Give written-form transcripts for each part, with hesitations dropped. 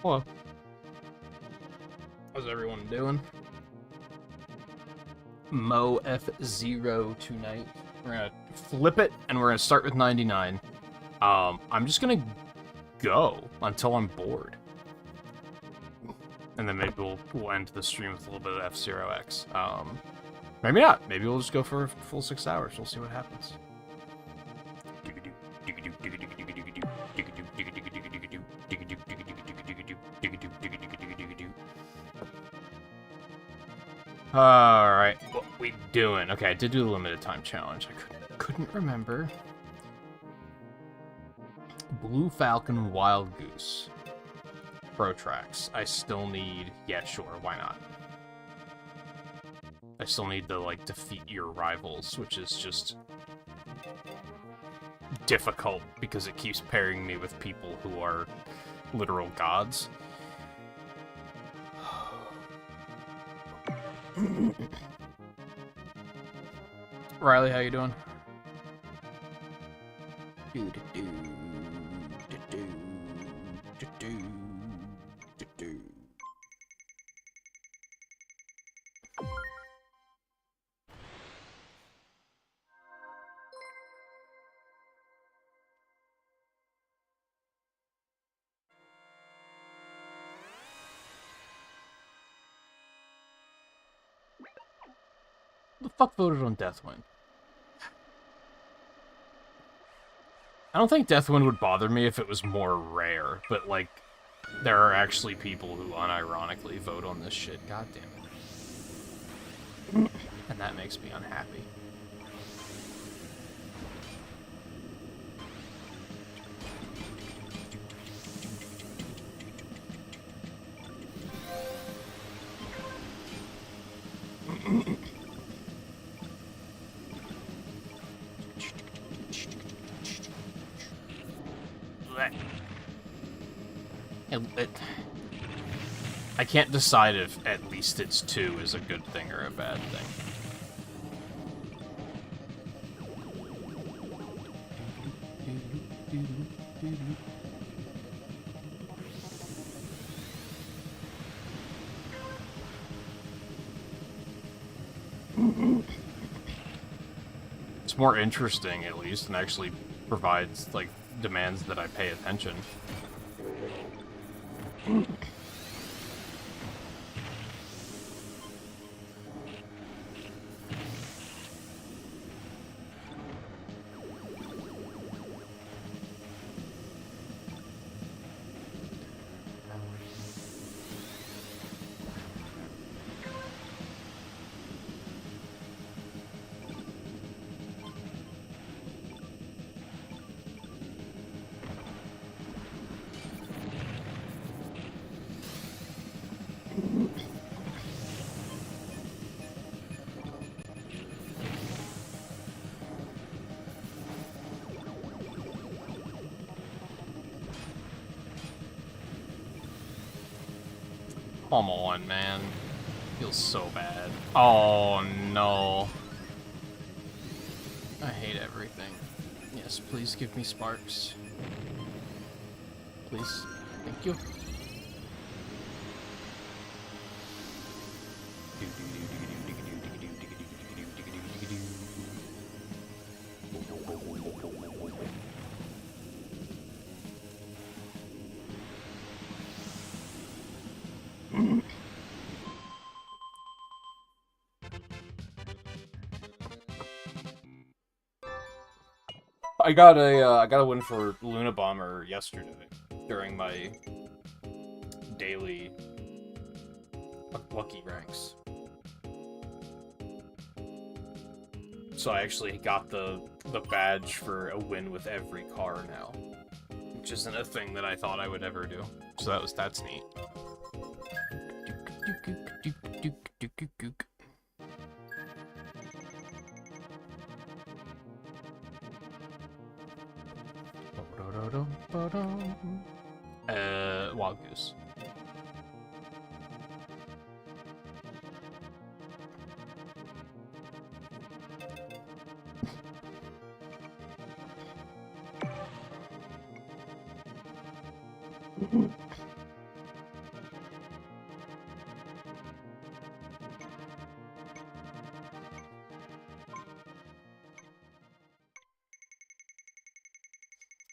Hello. How's everyone doing? Mo F0 tonight. We're gonna flip it, and we're gonna start with 99. I'm just gonna go until I'm bored. And then maybe we'll end the stream with a little bit of F0X. Maybe not. Maybe we'll just go for a full 6 hours. We'll see what happens. Alright, what we doing? Okay, I did do the limited time challenge. I couldn't remember. Blue Falcon Wild Goose. Pro tracks. I still need... Yeah, sure, why not? I still need to, like, defeat your rivals, which is just... difficult, because it keeps pairing me with people who are literal gods. Riley, how you doing? Who the fuck voted on Deathwind? I don't think Deathwind would bother me if it was more rare, but, like, there are actually people who unironically vote on this shit. God damn it. And that makes me unhappy. I can't decide if at least it's 2 is a good thing or a bad thing. It's more interesting, at least, and actually provides, like, demands that I pay attention. Come on, man. Feels so bad. Oh, no. I hate everything. Yes, please give me sparks. Please. Thank you. I got a win for Luna Bomber yesterday during my daily lucky ranks. So I actually got the badge for a win with every car now, which isn't a thing that I thought I would ever do. So that's neat. Wild Goose.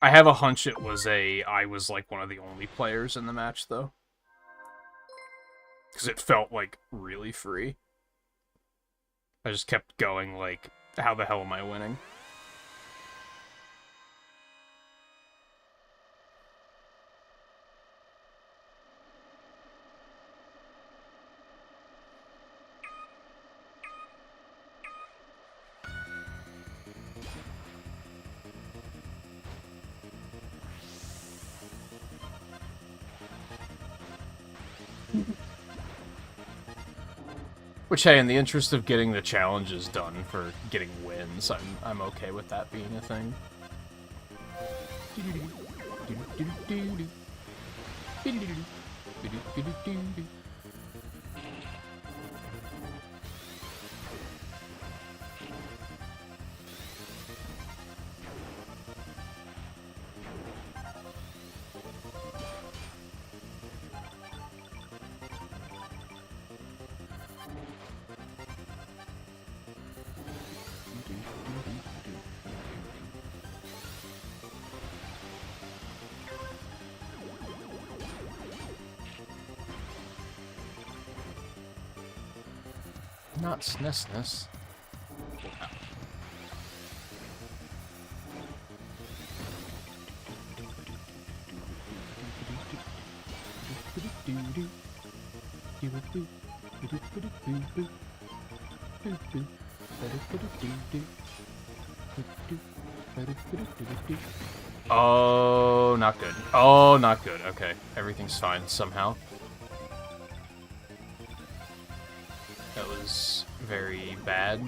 I have a hunch it was I was like one of the only players in the match though. Because it felt like really free. I just kept going like, how the hell am I winning? Which, hey, in the interest of getting the challenges done for getting wins, I'm okay with that being a thing. Not SNESness. Oh, not good. Oh, not good. Okay, everything's fine somehow. That was very bad.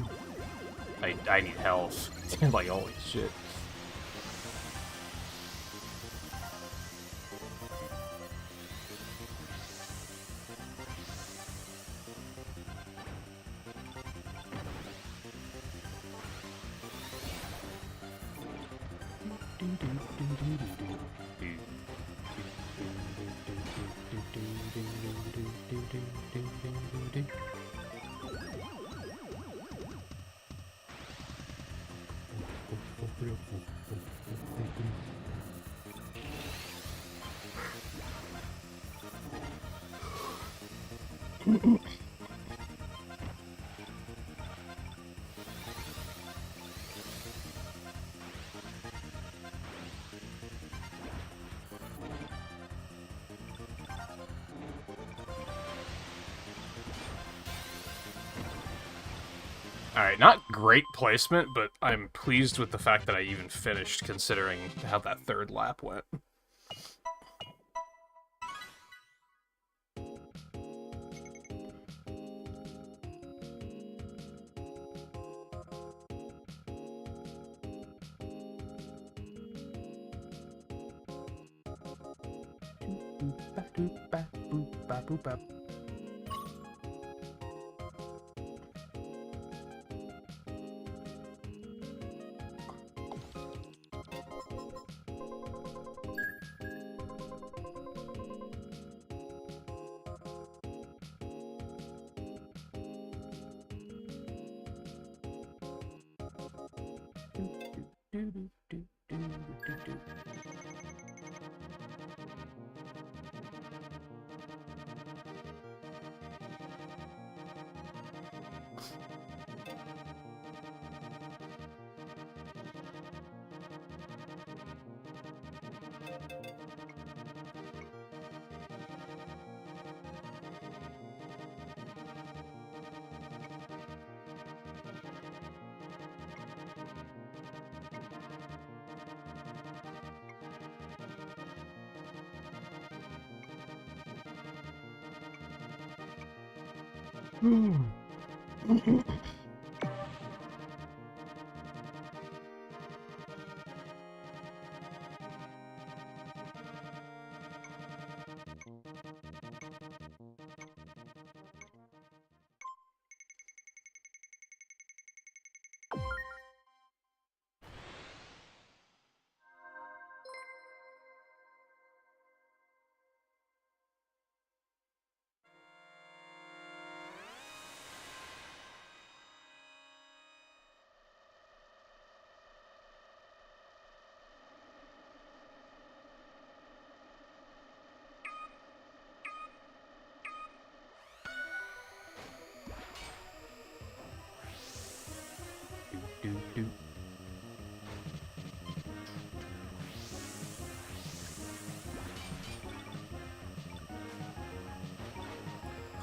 I need health. Like, holy shit. Alright, not great placement, but I'm pleased with the fact that I even finished, considering how that third lap went.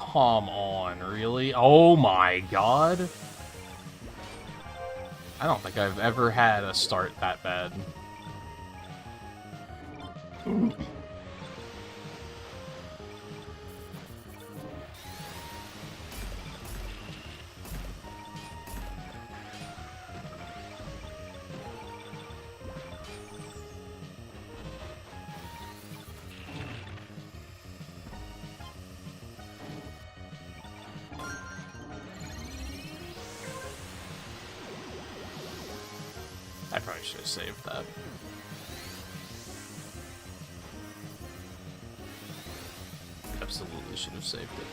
Come on, really? Oh my god. I don't think I've ever had a start that bad. I probably should have saved that. Absolutely should have saved it.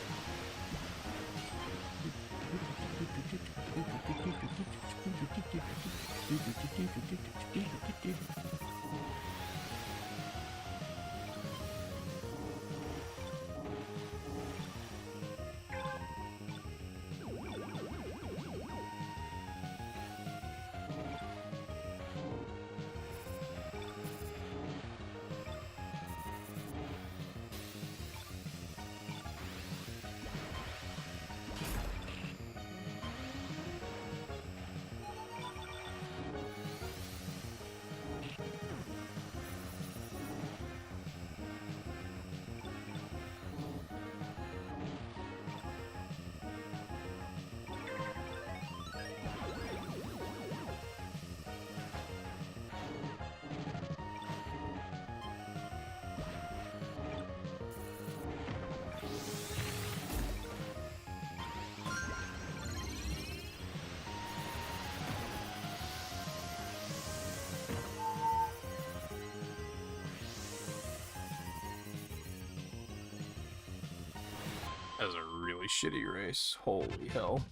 That was a really shitty race. Holy hell.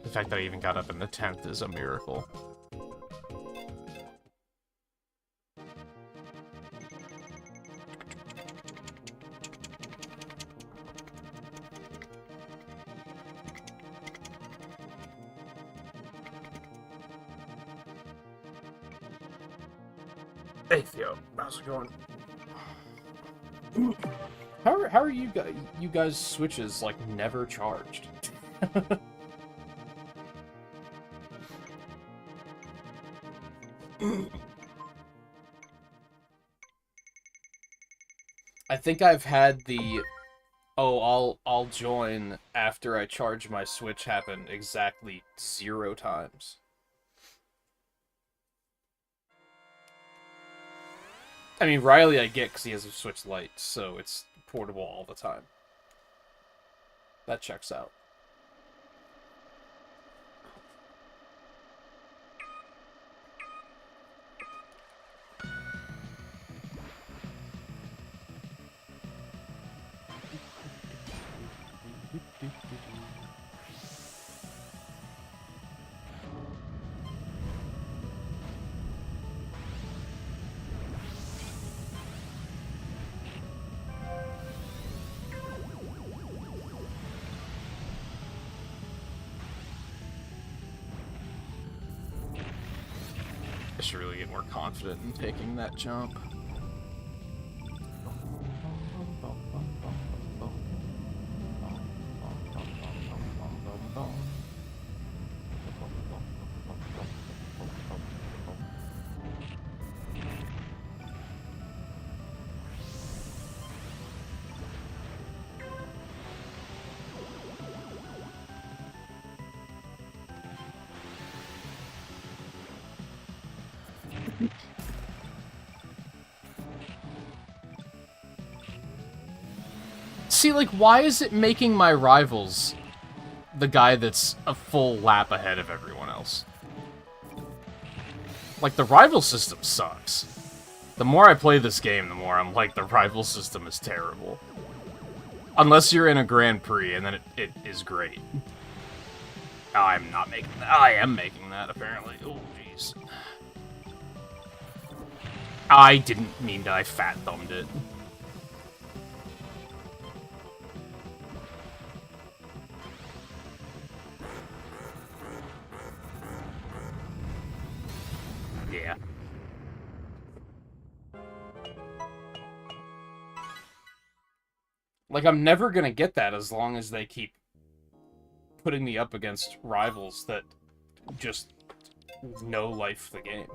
The fact that I even got up in the 10th is a miracle. Hey Theo, how's it going? How are you guys switches like never charged? I think I've had the I'll join after I charge my Switch happen exactly 0 times. I mean, Riley I get because he has a Switch Lite, so it's portable all the time. That checks out. I should really get more confident in taking that jump. See, like, why is it making my rivals the guy that's a full lap ahead of everyone else? Like, the rival system sucks. The more I play this game, the more I'm like, the rival system is terrible. Unless you're in a Grand Prix, and then it is great. I'm not making that. I am making that, apparently. Oh, jeez. I didn't mean to. I fat-thumbed it. Yeah. Like, I'm never gonna get that as long as they keep putting me up against rivals that just no-life the game.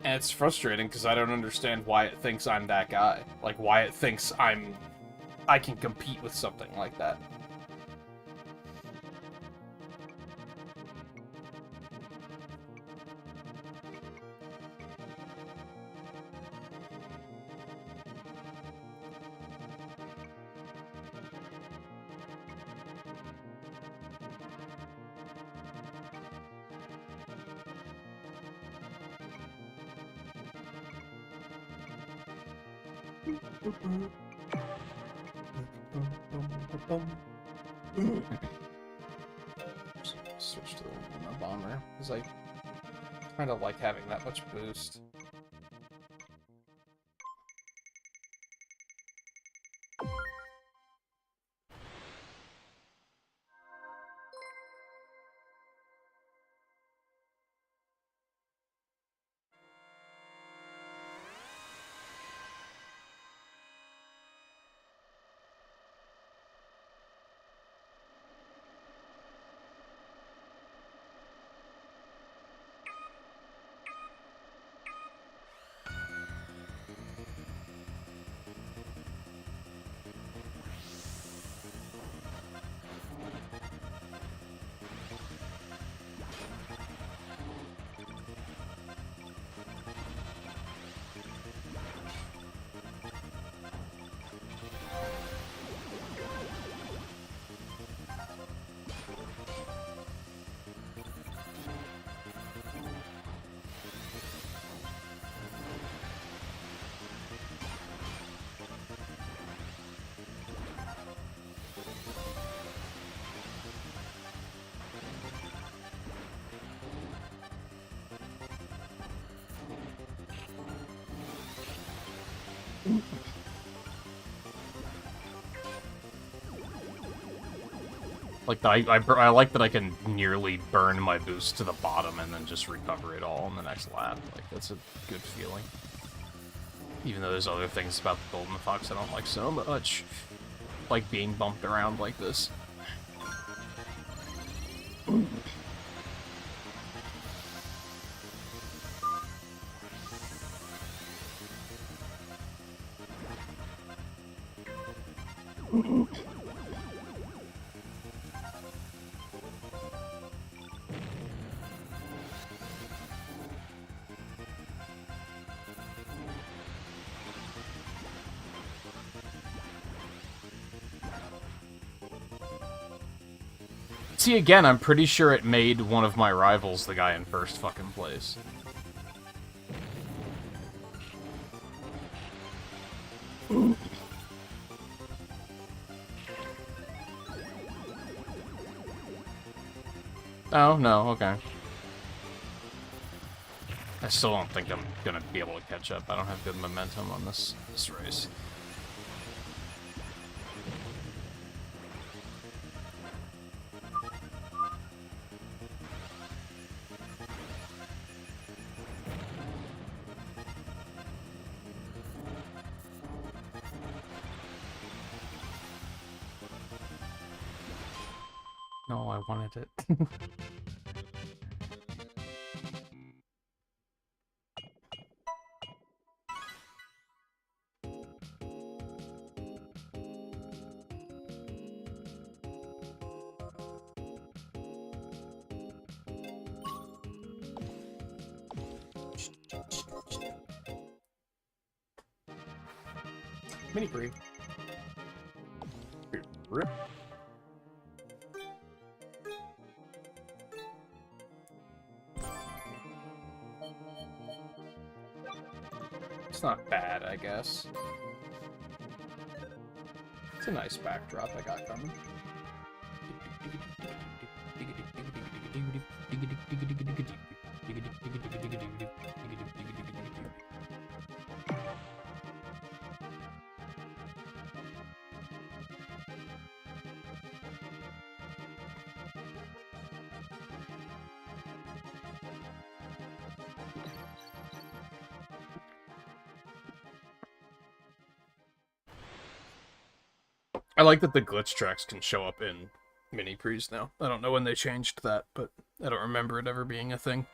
And it's frustrating because I don't understand why it thinks I'm that guy. Like, why it thinks I can compete with something like that. Switch to the bomber because I kind of like having that much boost. Like, I like that I can nearly burn my boost to the bottom and then just recover it all in the next lap. Like, that's a good feeling. Even though there's other things about the Golden Fox I don't like so much. Like being bumped around like this. See, again, I'm pretty sure it made one of my rivals the guy in first fucking place. Oh, no, okay. I still don't think I'm gonna be able to catch up. I don't have good momentum on this race. No, I wanted it. Mini free. Rip. It's not bad, I guess. It's a nice backdrop I got coming. I like that the glitch tracks can show up in mini-pre's now. I don't know when they changed that, but I don't remember it ever being a thing.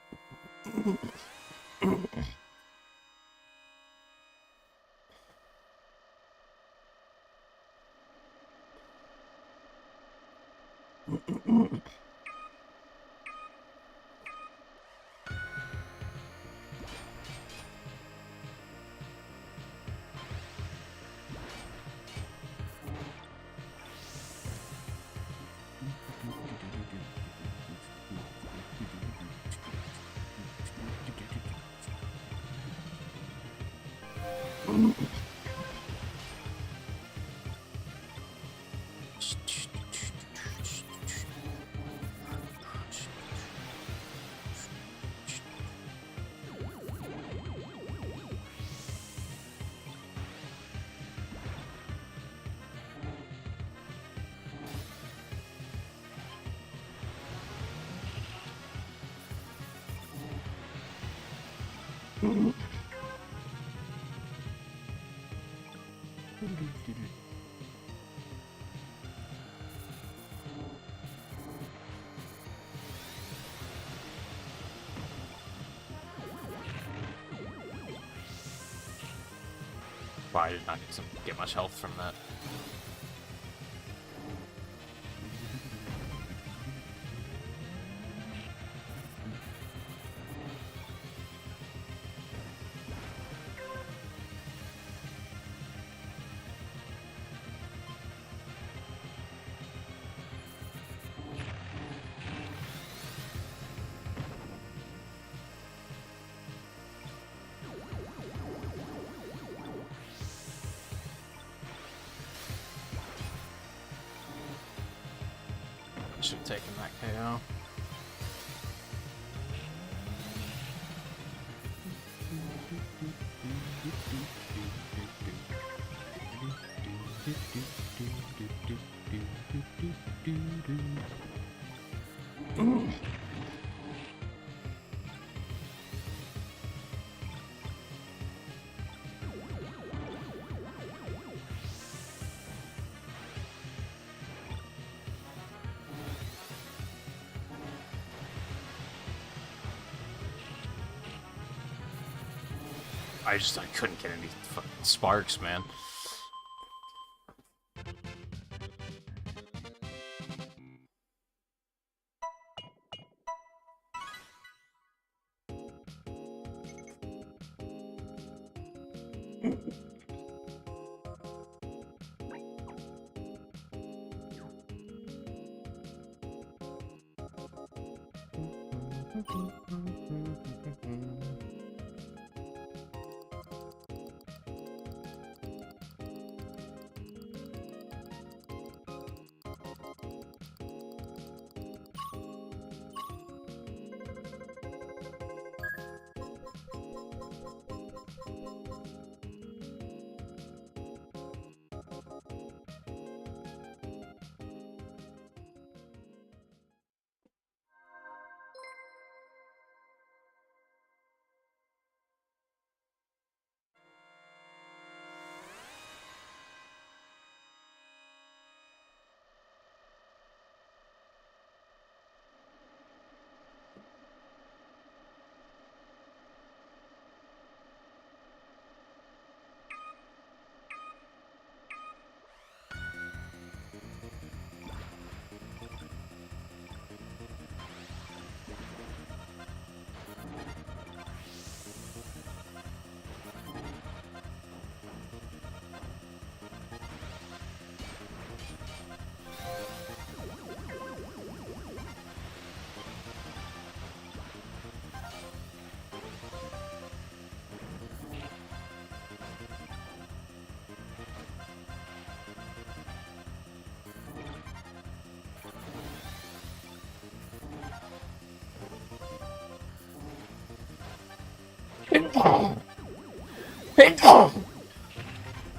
Wow, I did not get much health from that. Should have taken that KO. I couldn't get any fucking sparks, man.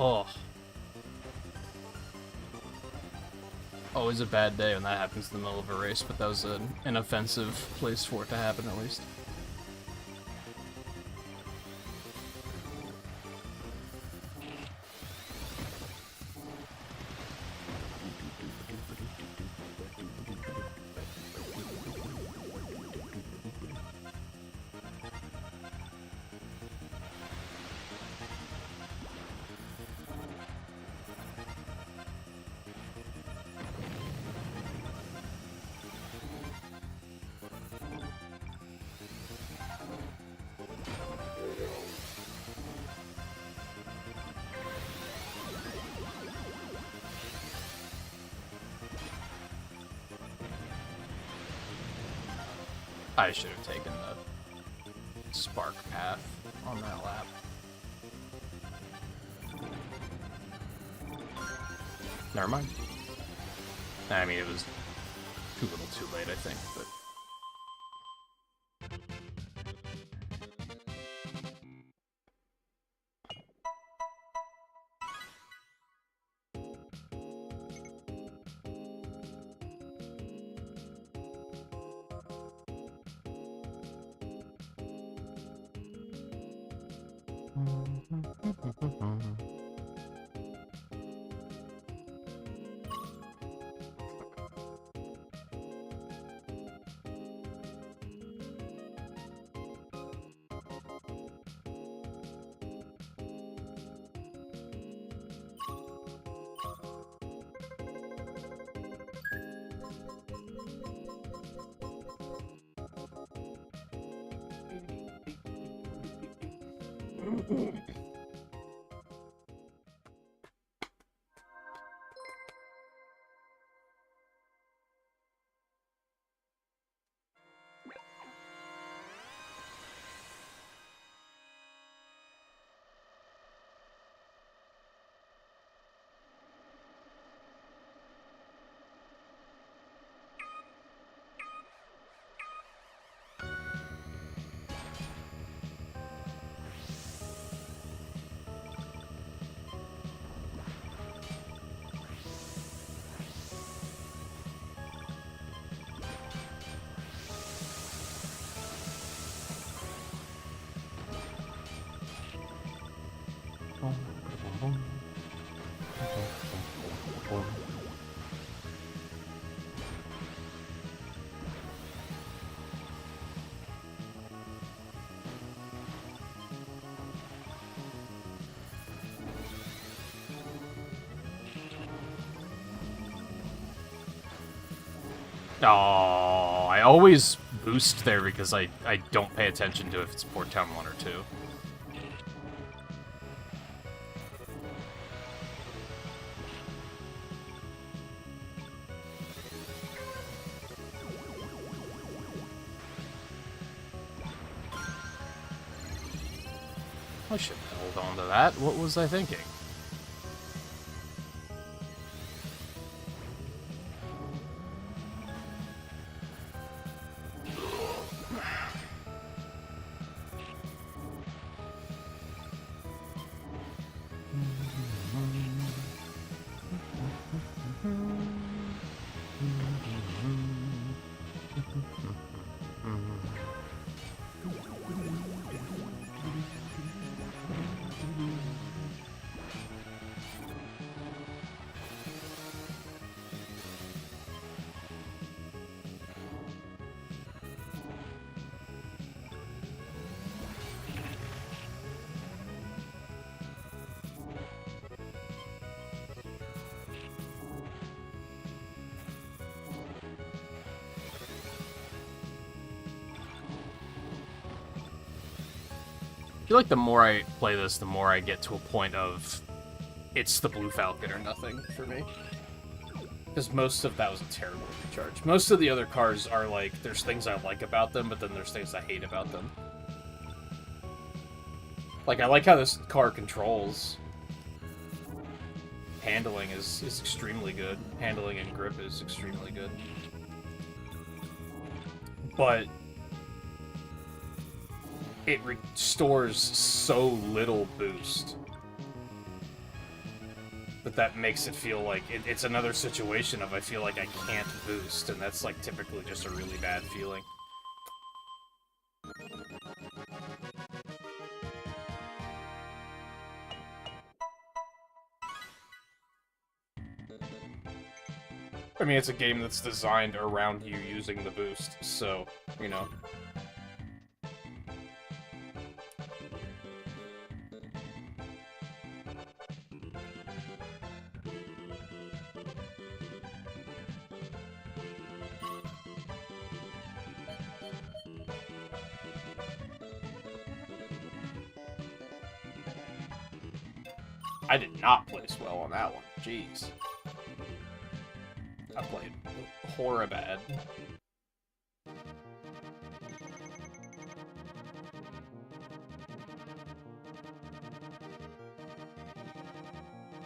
Oh. Always a bad day when that happens in the middle of a race, but that was an inoffensive place for it to happen, at least. I should have taken the spark path on that lap. Never mind. I mean, it was too little too late, I think, but... Oh, I always boost there because I don't pay attention to if it's Port Town 1 or 2. I shouldn't hold on to that. What was I thinking? I feel like the more I play this, the more I get to a point of it's the Blue Falcon or nothing for me. Because most of that was a terrible recharge. Most of the other cars are like, there's things I like about them, but then there's things I hate about them. Like, I like how this car controls. Handling is extremely good. Handling and grip is extremely good. But it restores so little boost. But that makes it feel like it's another situation of I feel like I can't boost, and that's like typically just a really bad feeling. I mean, it's a game that's designed around you using the boost, so, you know. I did not place well on that one. Jeez. I played horribad.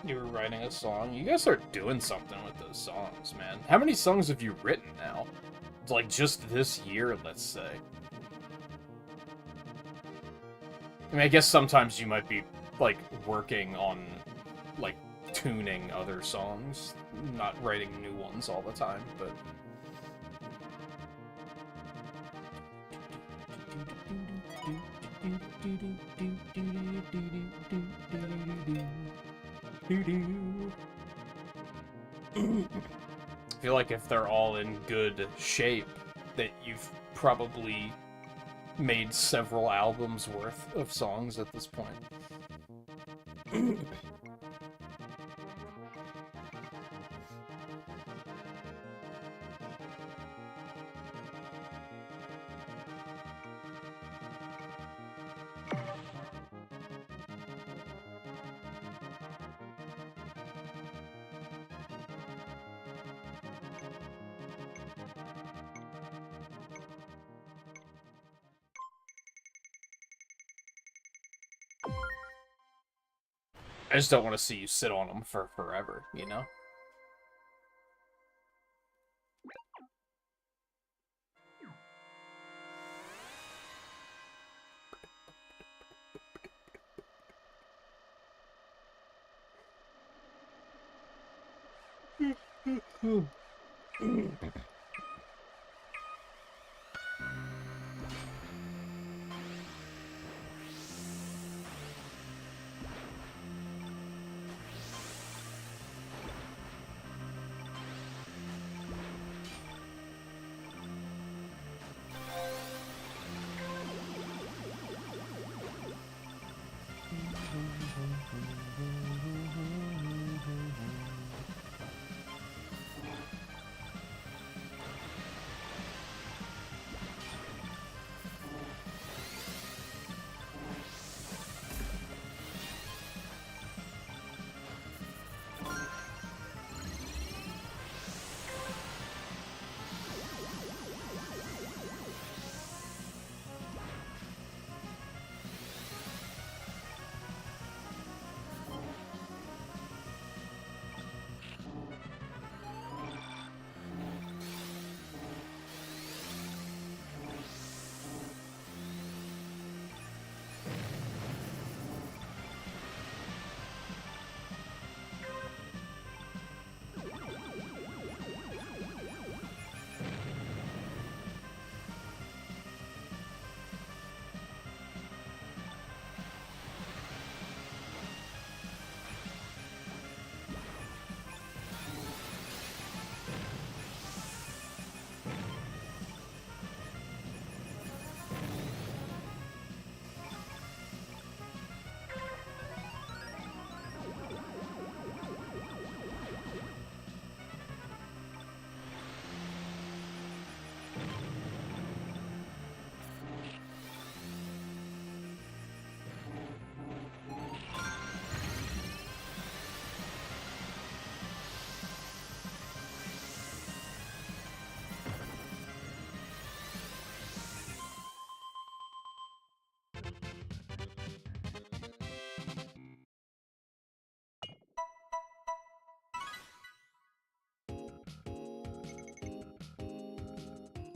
You were writing a song? You guys are doing something with those songs, man. How many songs have you written now? It's like just this year, let's say. I mean, I guess sometimes you might be, like, working on, like, tuning other songs, not writing new ones all the time, but... I feel like if they're all in good shape, that you've probably made several albums worth of songs at this point. I just don't want to see you sit on them for forever, you know?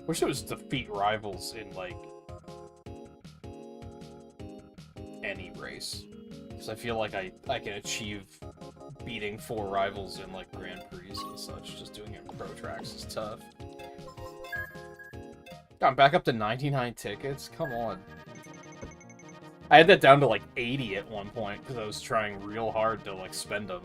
Wish it was defeat rivals in, like, race. Because I feel like I can achieve beating 4 rivals in, like, Grand Prix and such. Just doing it in pro tracks is tough. God, I'm back up to 99 tickets? Come on. I had that down to, like, 80 at one point, because I was trying real hard to, like, spend them.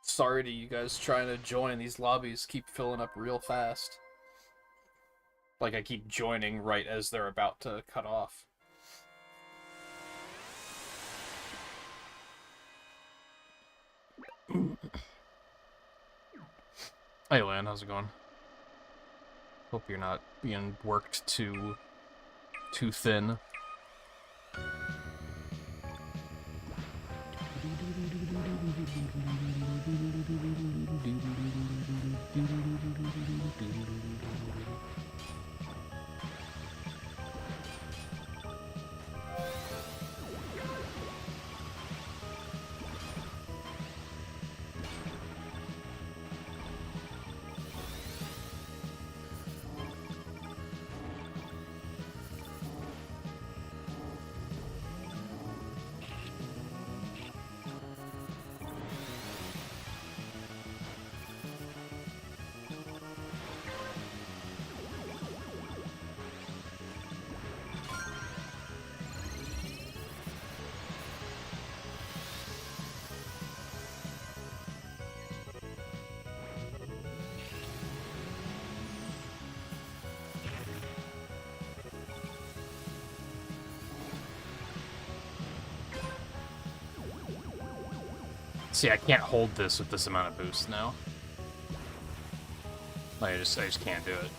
Sorry to you guys trying to join. These lobbies keep filling up real fast. Like, I keep joining right as they're about to cut off. Hey, Lan, how's it going? Hope you're not being worked too thin. See, I can't hold this with this amount of boost now. Like, I just can't do it.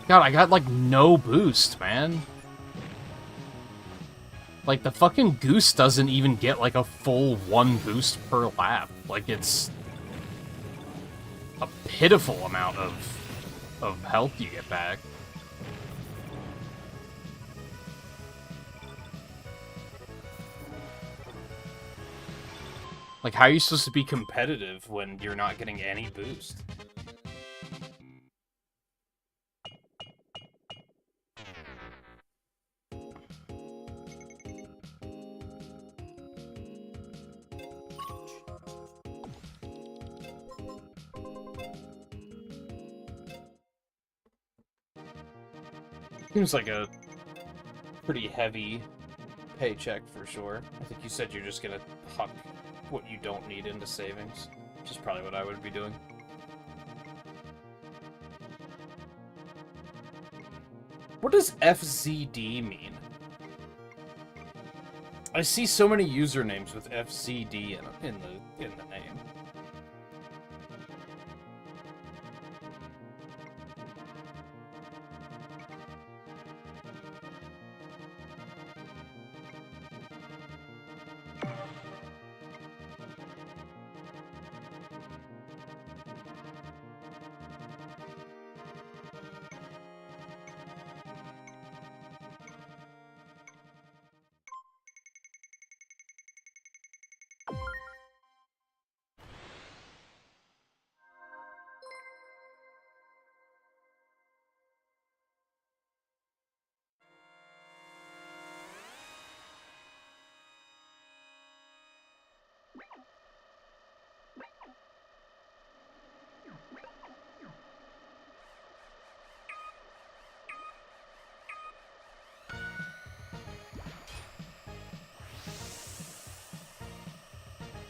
God, I got, like, no boost, man. Like, the fucking goose doesn't even get, like, a full 1 boost per lap. Like, it's a pitiful amount of health you get back. Like, how are you supposed to be competitive when you're not getting any boost? Seems like a pretty heavy paycheck for sure. I think you said you're just gonna huck what you don't need into savings, which is probably what I would be doing. What does FZD mean? I see so many usernames with FZD in the name.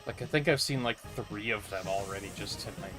Like, I think I've seen, like, 3 of them already just tonight.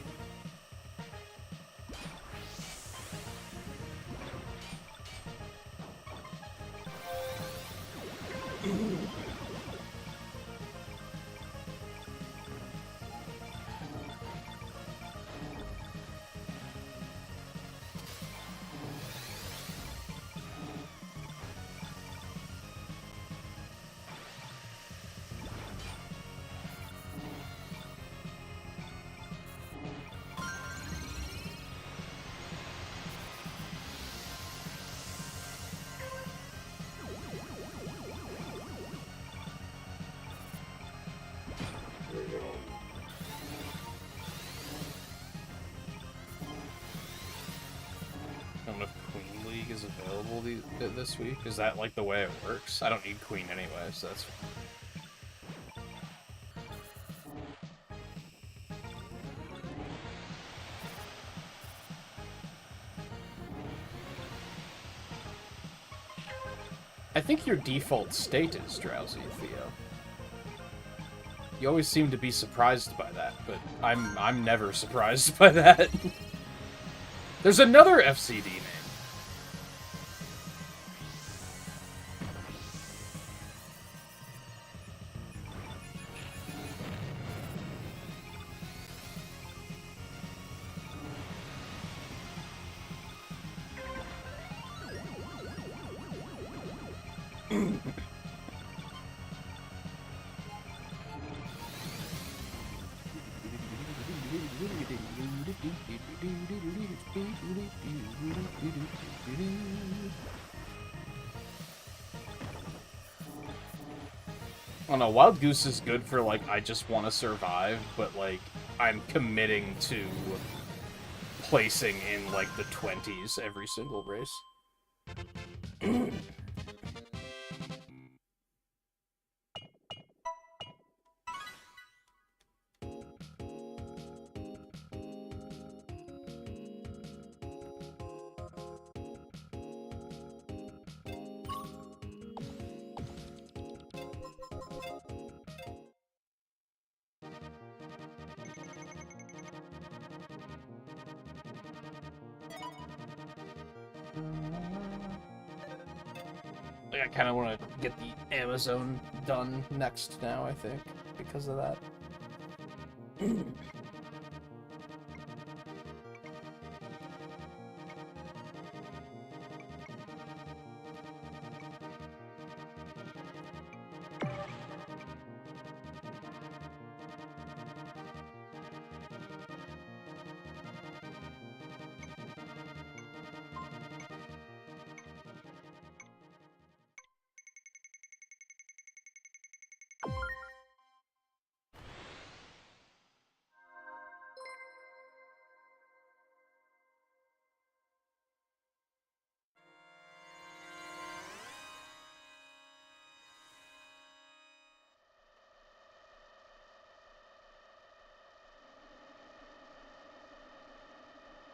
removal this week? Is that like the way it works? I don't need queen anyway, so that's fine. I think your default state is drowsy, Theo. You always seem to be surprised by that, but I'm never surprised by that. There's another FCD name. I don't know, Wild Goose is good for, like, I just want to survive, but, like, I'm committing to placing in, like, the 20s every single race. I kind of want to get the Amazon done next now, I think, because of that.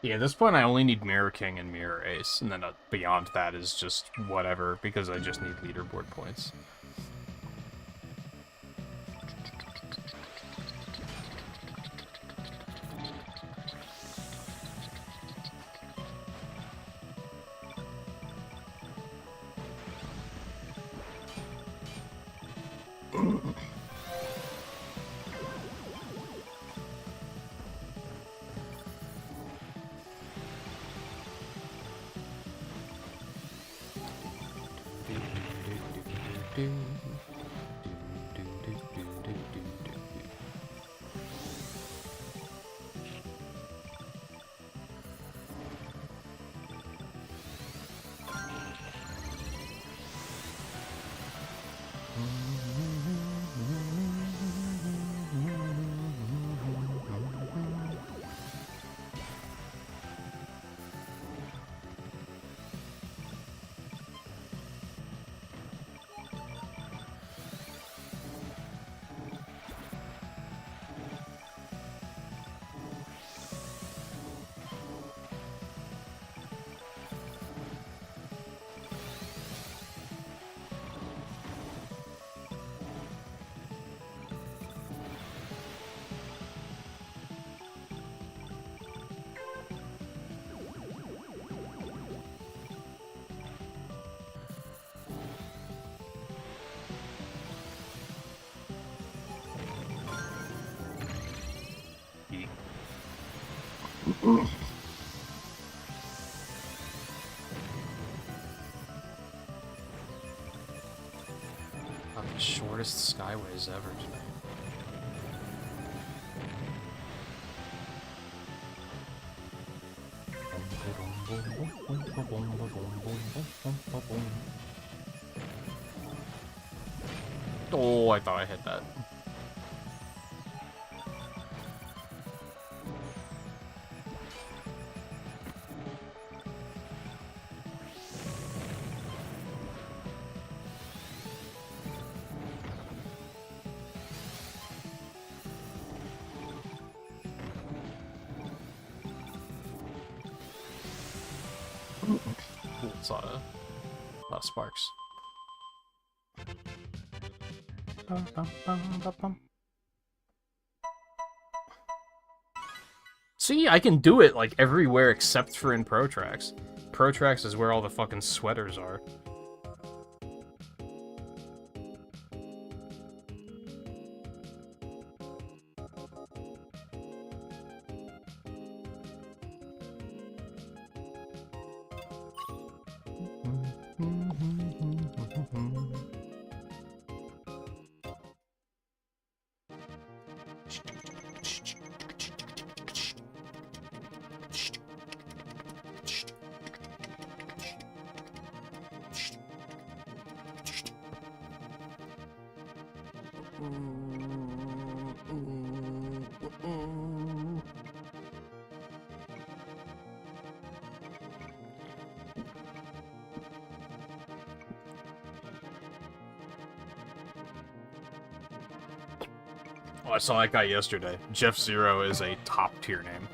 Yeah, at this point I only need Mirror King and Mirror Ace, and then beyond that is just whatever, because I just need leaderboard points. The shortest skyways ever tonight. Oh, I thought I hit that. It's a lot of sparks. See, I can do it, like, everywhere except for in Protrax. Protrax is where all the fucking sweaters are. Oh, I saw that guy yesterday. Jeff Zero is a top tier name.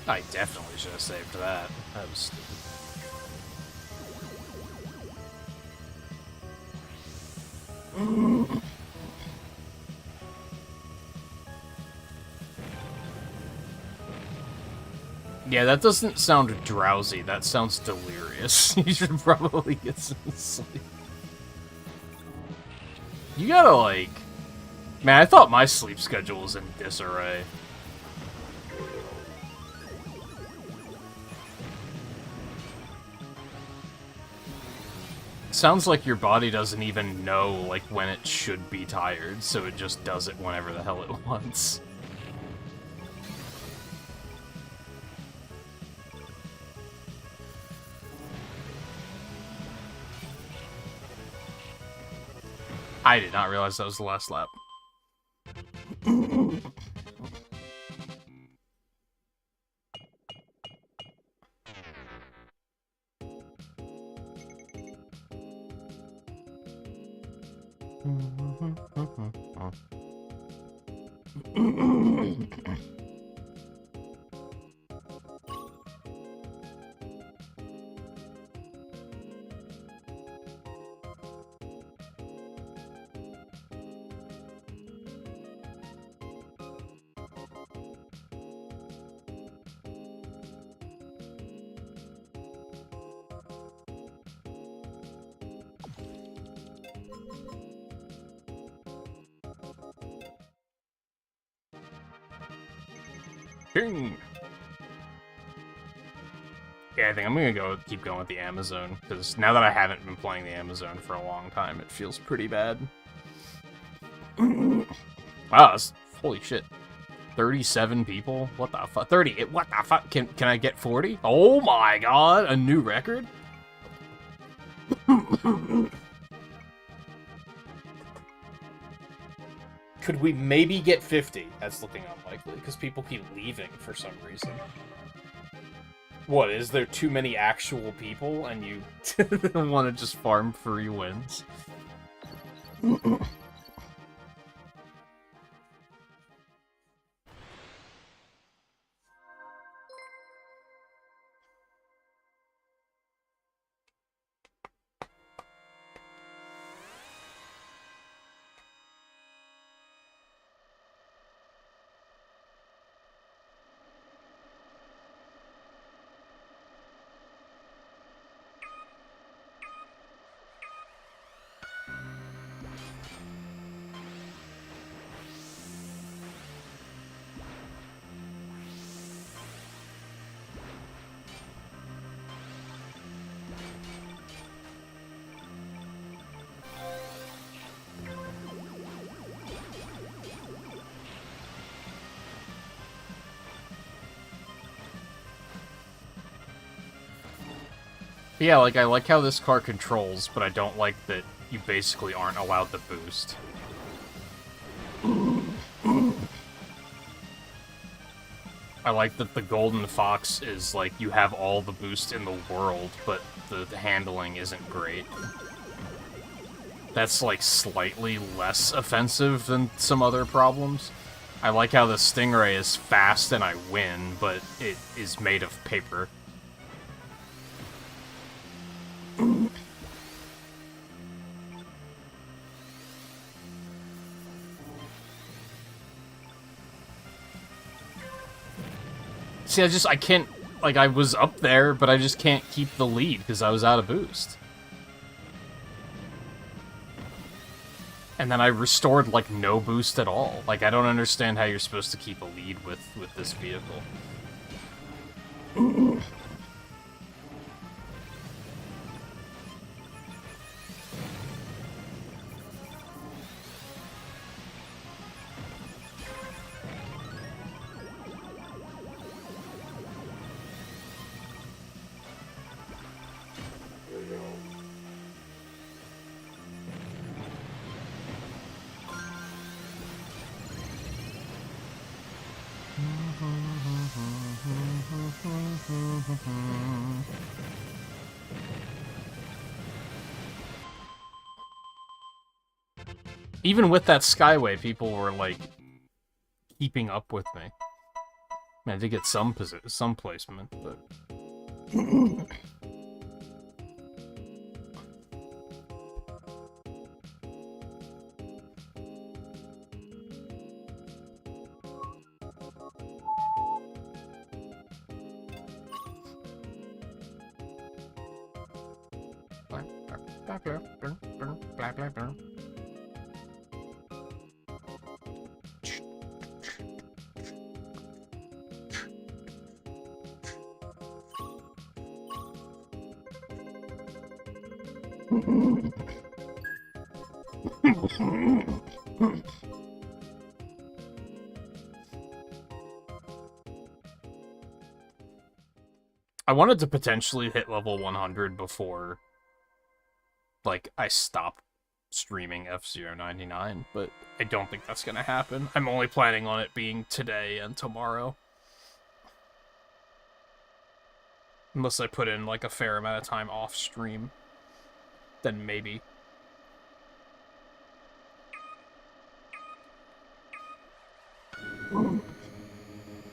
I definitely should have saved that. That was stupid. Yeah, that doesn't sound drowsy. That sounds delirious. You should probably get some sleep. You gotta, like... Man, I thought my sleep schedule was in disarray. Sounds like your body doesn't even know, like, when it should be tired, so it just does it whenever the hell it wants. I did not realize that was the last lap. King. Yeah, I think I'm gonna keep going with the Amazon, because now that I haven't been playing the Amazon for a long time, it feels pretty bad. Wow, that's, holy shit. 37 people? What the fuck? 30, what the fuck? Can I get 40? Oh my god, a new record? Could we maybe get 50? That's looking unlikely, because people keep leaving for some reason. What, is there too many actual people, and you want to just farm free wins? Yeah, like, I like how this car controls, but I don't like that you basically aren't allowed to boost. I like that the Golden Fox is, like, you have all the boost in the world, but the handling isn't great. That's, like, slightly less offensive than some other problems. I like how the Stingray is fast and I win, but it is made of paper. See, I can't, like, I was up there, but I just can't keep the lead because I was out of boost. And then I restored, like, no boost at all. Like, I don't understand how you're supposed to keep a lead with this vehicle. Even with that Skyway, people were, like, keeping up with me. I did get some placement, but... I wanted to potentially hit level 100 before, like, I stop streaming F-Zero99, but I don't think that's gonna happen. I'm only planning on it being today and tomorrow. Unless I put in, like, a fair amount of time off stream, then maybe.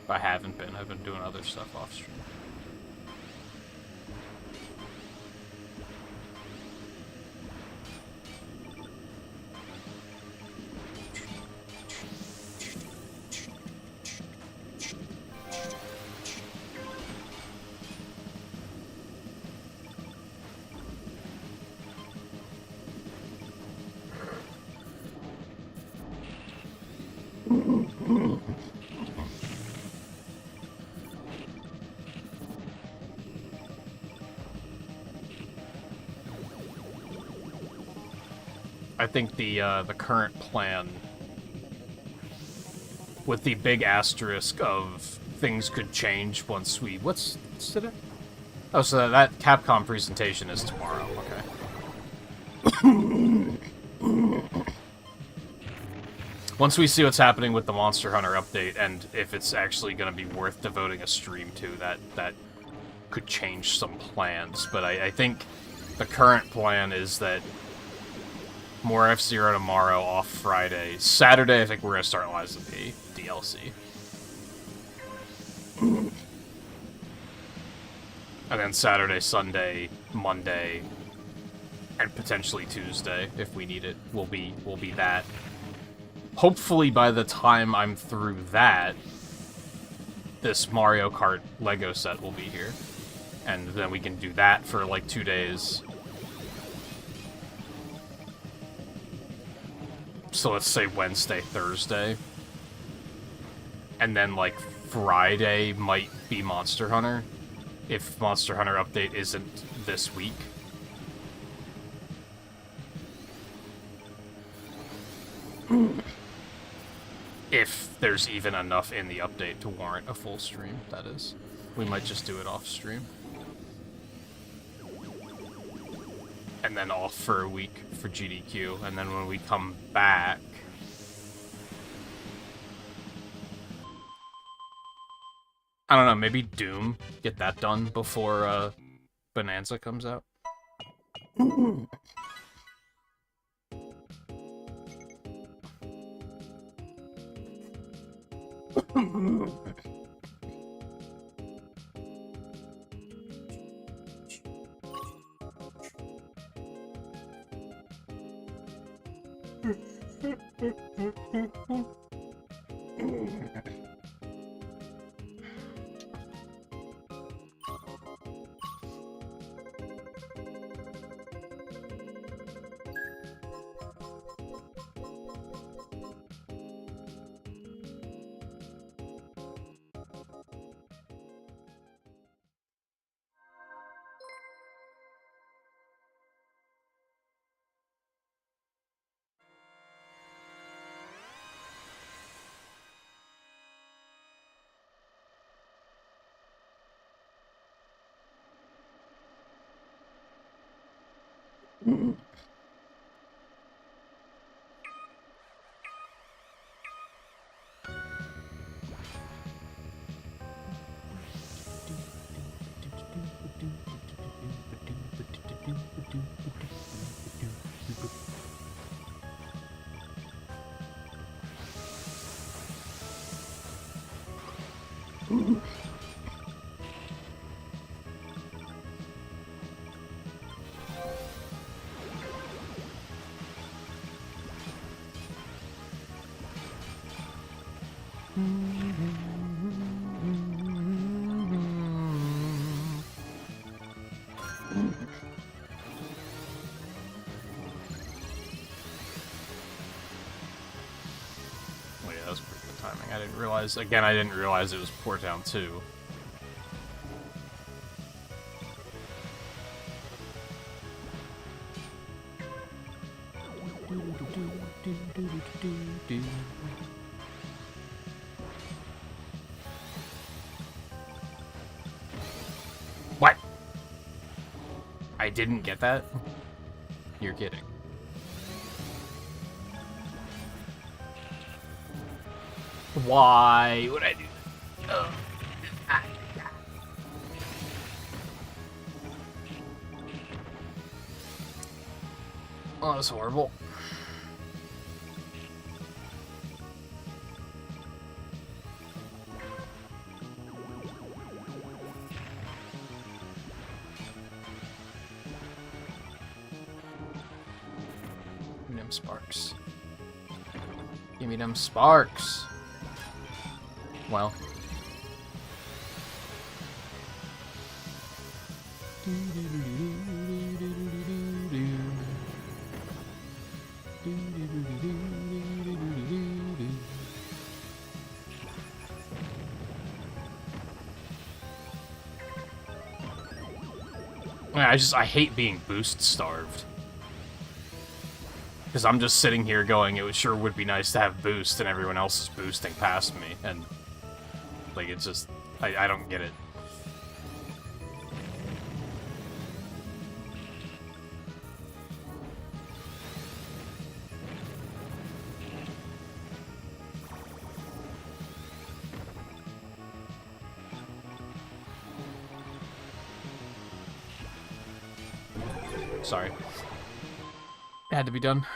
I haven't been. I've been doing other stuff off stream. I think the current plan, with the big asterisk of things could change once we... What's today? Oh, so that Capcom presentation is tomorrow, okay. once we see what's happening with the Monster Hunter update, and if it's actually going to be worth devoting a stream to, that could change some plans. But I think the current plan is that more F-Zero tomorrow, off Friday. Saturday, I think we're going to start Lies of P DLC. And then Saturday, Sunday, Monday, and potentially Tuesday, if we need it, will be that. Hopefully by the time I'm through that, this Mario Kart Lego set will be here. And then we can do that for like 2 days. So let's say Wednesday, Thursday. And then like Friday might be Monster Hunter. If Monster Hunter update isn't this week. If there's even enough in the update to warrant a full stream, that is. We might just do it off stream. And then off for a week for GDQ, and then when we come back... I don't know, maybe Doom, get that done before Bonanza comes out. I didn't realize, again, I didn't realize it was Port Town 2. What? I didn't get that? You're kidding. Why would I do that? Oh. Oh, that's horrible. Give me them sparks. Give me them sparks. Well. I hate being boost starved. Because I'm just sitting here going, it sure would be nice to have boost, and everyone else is boosting past me, and like, it's just, I don't get it. Sorry. It had to be done.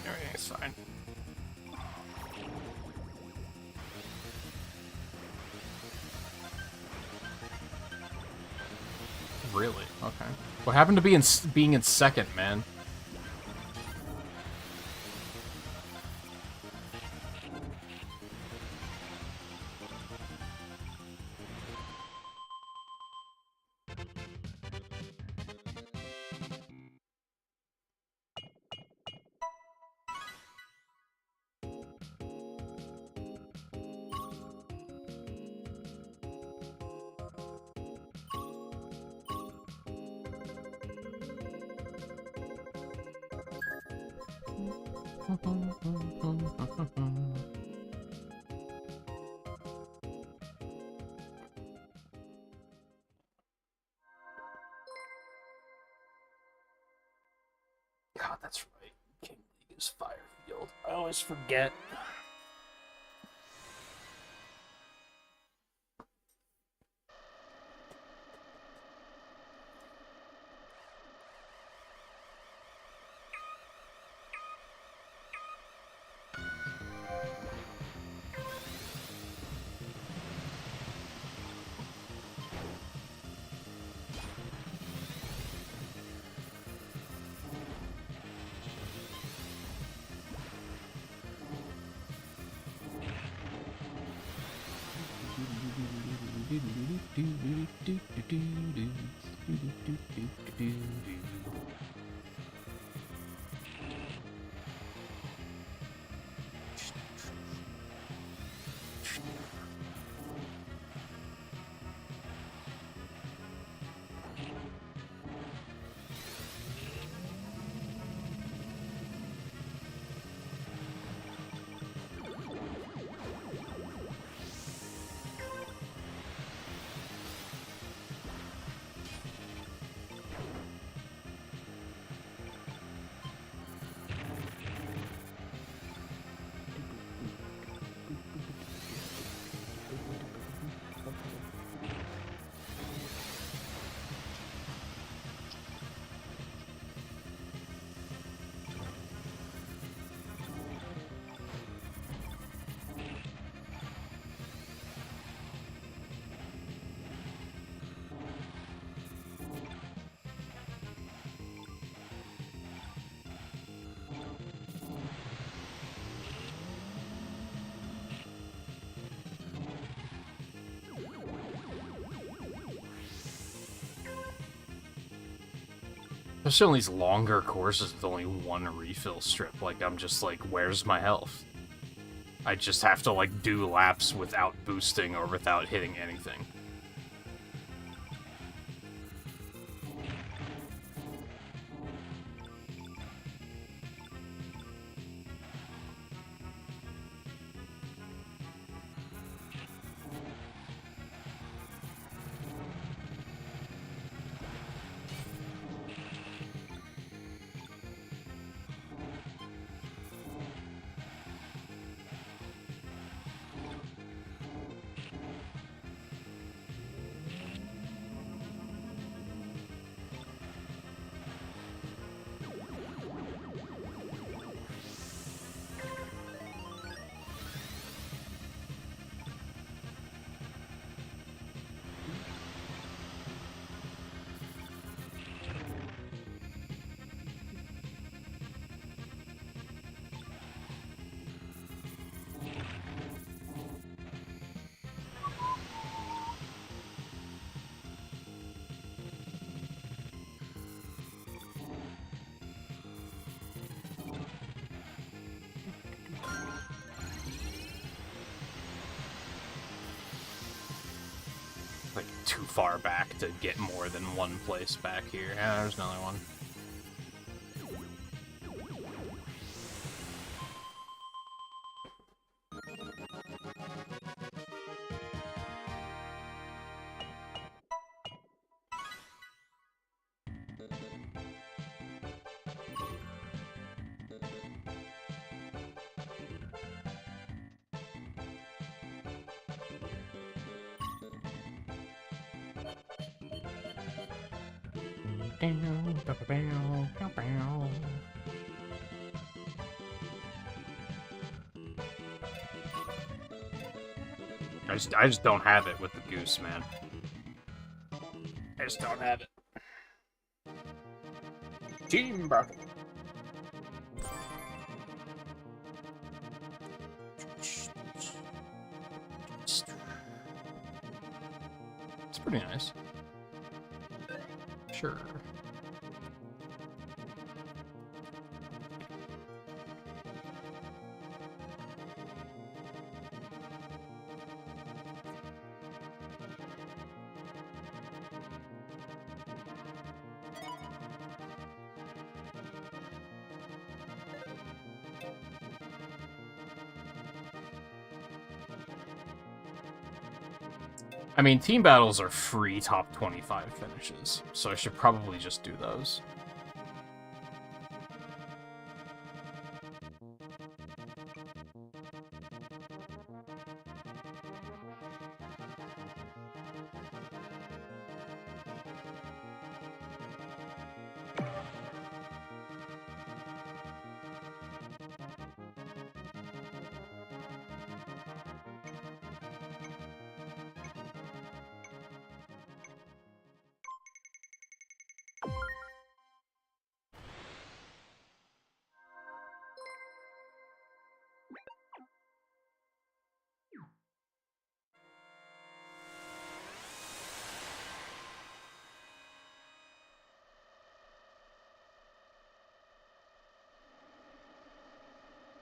Everything's fine. Really? Okay. What happened to being in second, man? God, that's right. King League is Firefield. I always forget. Especially on these longer courses with only one refill strip, like, I'm just like, where's my health? I just have to, like, do laps without boosting or without hitting anything. Like, too far back to get more than one place back here. Yeah, there's another one. I just don't have it with the goose, man. I just don't have it. Team Bucket. It's pretty nice. Sure. I mean, team battles are free top 25 finishes, so I should probably just do those.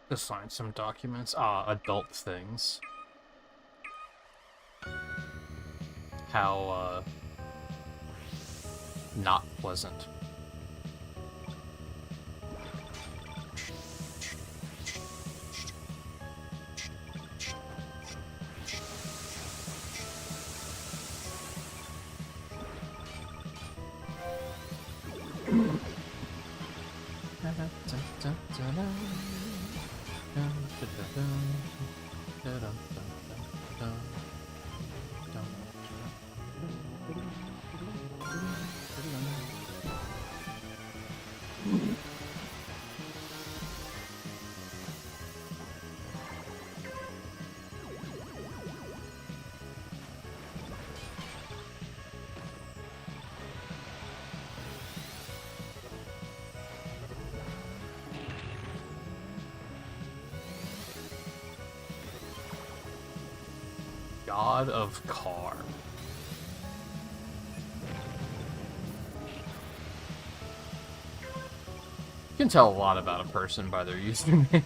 Just find some documents. Adult things. How, not pleasant. God of Car. You can tell a lot about a person by their username.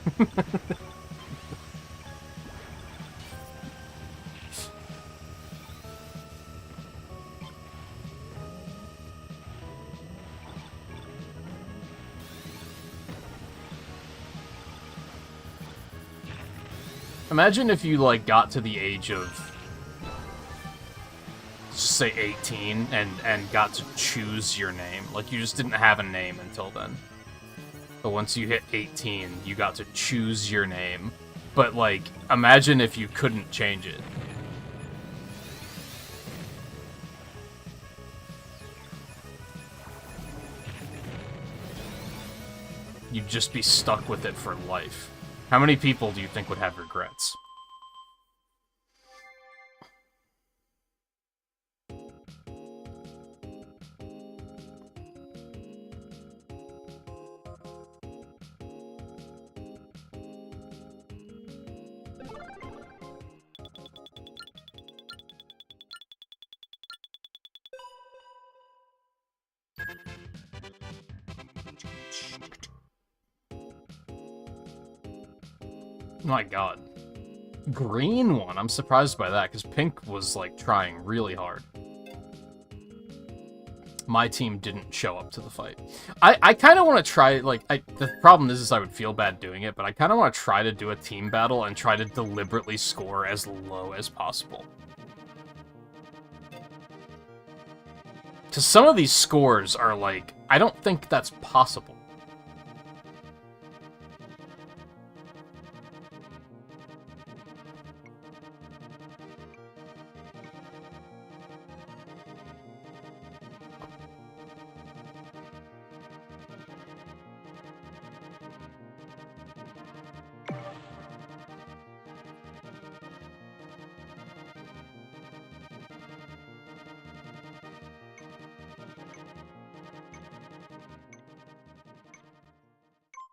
Imagine if you, like, got to the age of, say, 18 and got to choose your name. Like, you just didn't have a name until then. But once you hit 18, you got to choose your name. But, like, imagine if you couldn't change it. You'd just be stuck with it for life. How many people do you think would have regrets? My god. Green one? I'm surprised by that, because pink was, like, trying really hard. My team didn't show up to the fight. I kind of want to try, like, the problem is I would feel bad doing it, but I kind of want to try to do a team battle and try to deliberately score as low as possible. Because some of these scores are, like, I don't think that's possible.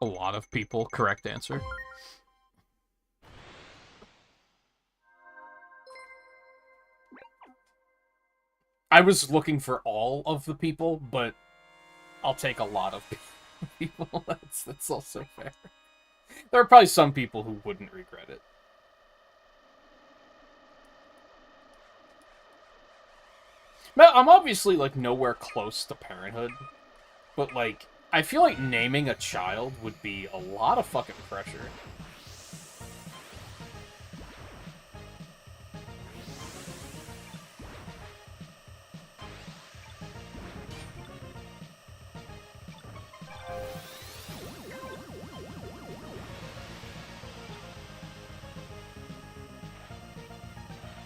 A lot of people, correct answer. I was looking for all of the people, but I'll take a lot of people. That's also fair. There are probably some people who wouldn't regret it. Now, I'm obviously, like, nowhere close to parenthood, but, like, I feel like naming a child would be a lot of fucking pressure.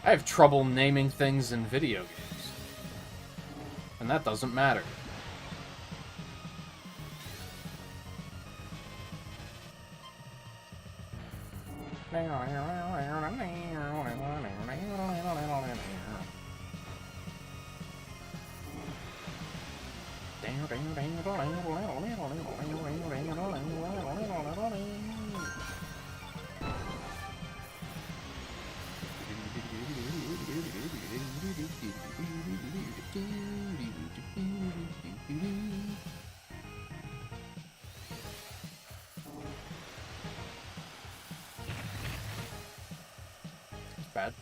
I have trouble naming things in video games. And that doesn't matter. Bad.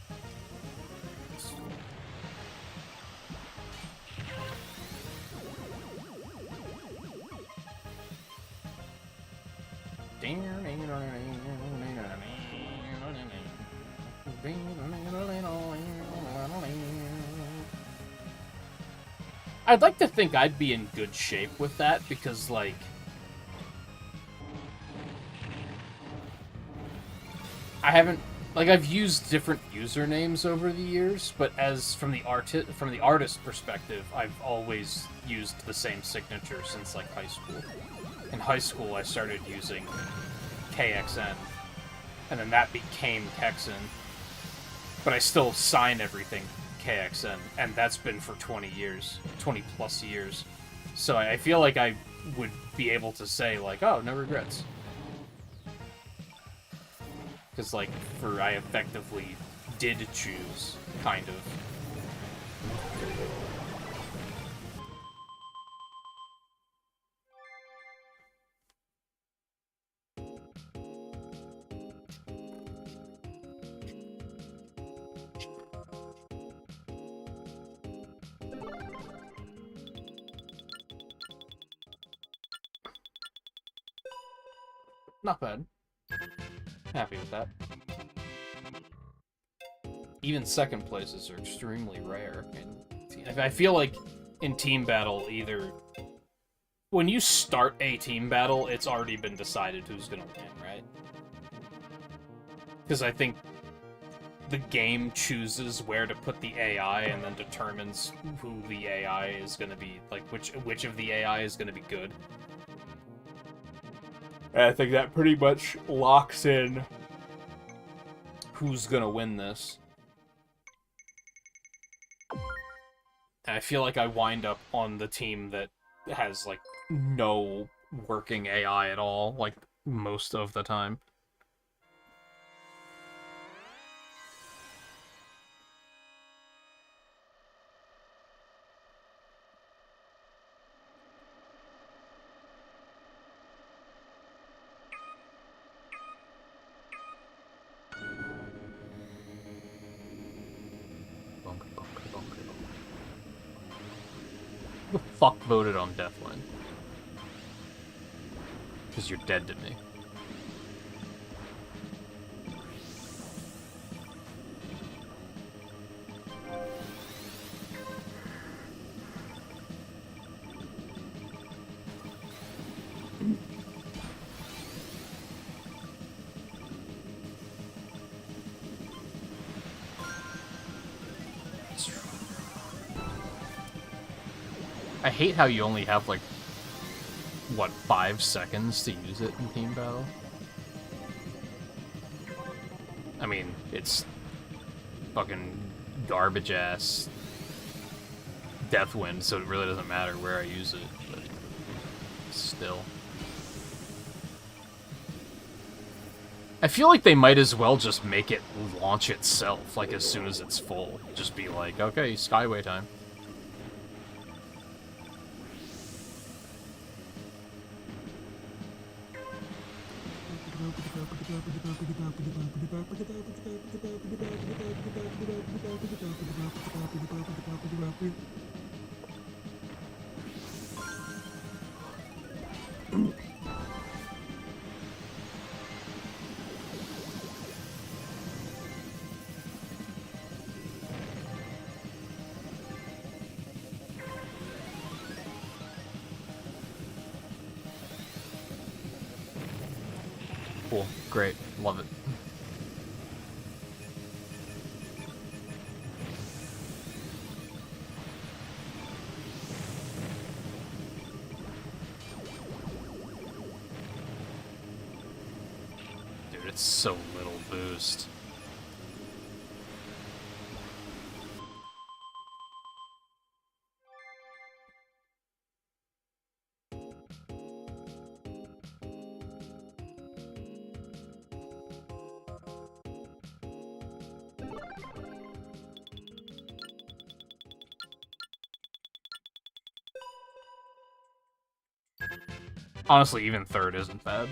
I'd like to think I'd be in good shape with that, because, like, I haven't, like, I've used different usernames over the years, but as from the artist perspective, I've always used the same signature since, like, high school. In high school, I started using KXN, and then that became Kexen, but I still sign everything KXN, and that's been for 20 years, 20 plus years. So I feel like I would be able to say, like, oh, no regrets. Because, like, I effectively did choose, kind of. Not bad. Happy with that. Even second places are extremely rare. And I feel like in team battle, either... When you start a team battle, it's already been decided who's gonna win, right? Because I think the game chooses where to put the AI and then determines who the AI is gonna be, like, which of the AI is gonna be good. And I think that pretty much locks in who's gonna win this. And I feel like I wind up on the team that has, like, no working AI at all, like, most of the time. Who the fuck voted on Deathwind? Because you're dead to me. I hate how you only have, like, what, 5 seconds to use it in team battle? I mean, it's fucking garbage-ass Deathwind, so it really doesn't matter where I use it, but still. I feel like they might as well just make it launch itself, like, as soon as it's full. Just be like, okay, Skyway time. Cool. Great. Love it. Dude, it's so little boost. Honestly, even third isn't bad.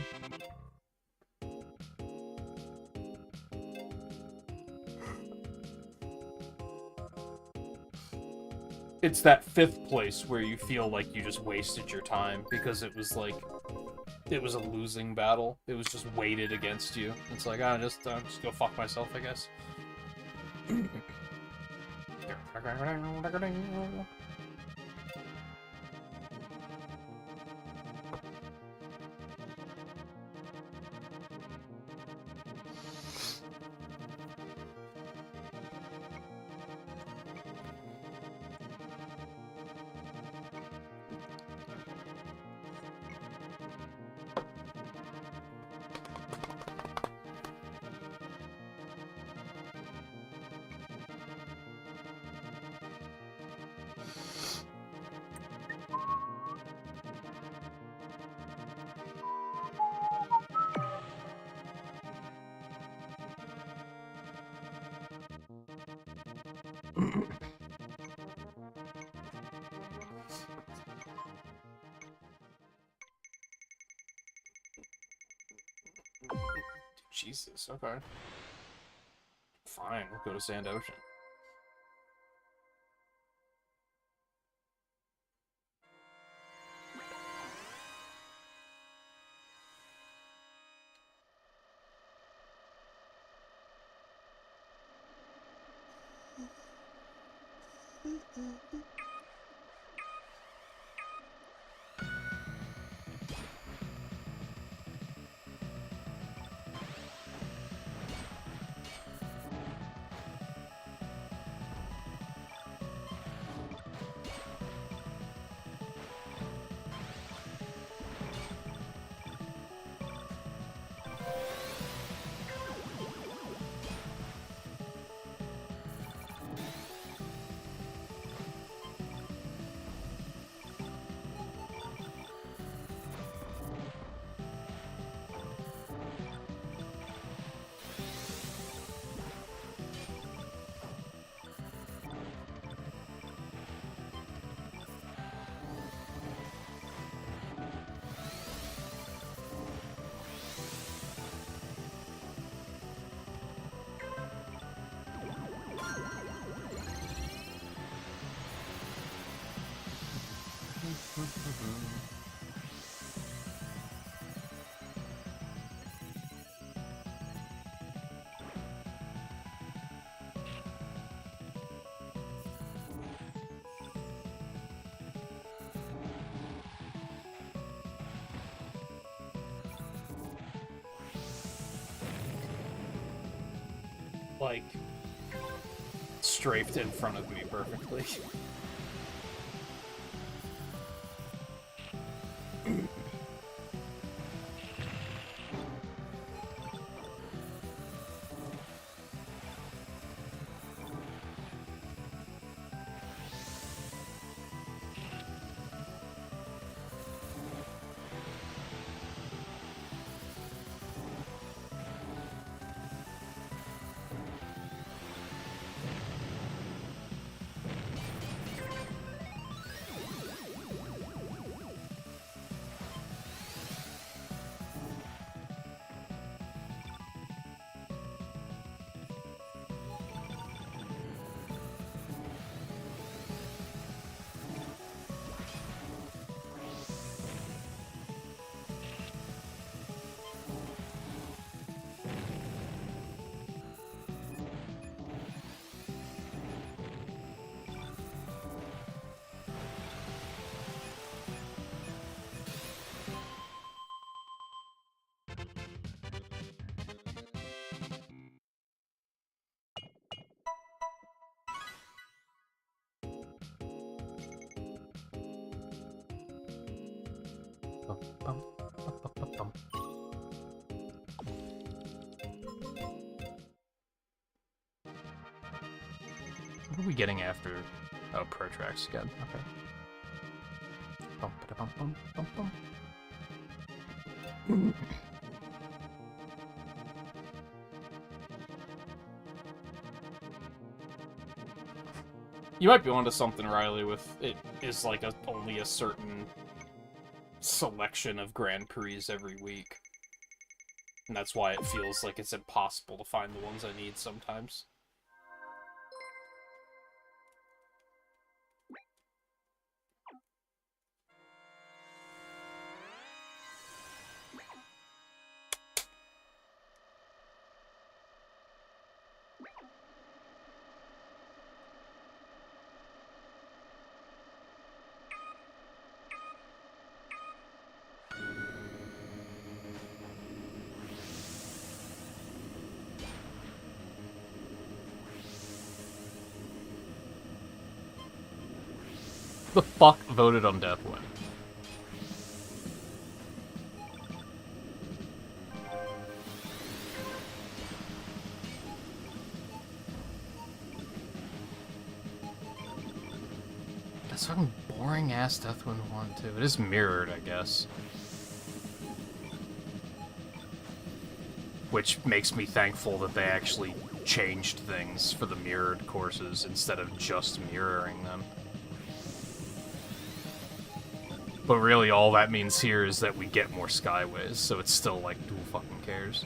It's that 5th place where you feel like you just wasted your time because it was like, it was a losing battle. It was just weighted against you. It's like, just go fuck myself, I guess. Jesus, okay. Fine, we'll go to Sand Ocean. Like, strafed in front of me perfectly. What are we getting after? Oh, Protrax again. Okay. Bum, ba-da-bum, bum, bum, bum. You might be onto something, Riley, with it is like only a certain selection of Grand Prix every week. And that's why it feels like it's impossible to find the ones I need sometimes. The fuck voted on Deathwind? That's fucking boring ass Deathwind 1 too. It is mirrored, I guess. Which makes me thankful that they actually changed things for the mirrored courses instead of just mirroring them. But really, all that means here is that we get more Skyways, so it's still like, who fucking cares?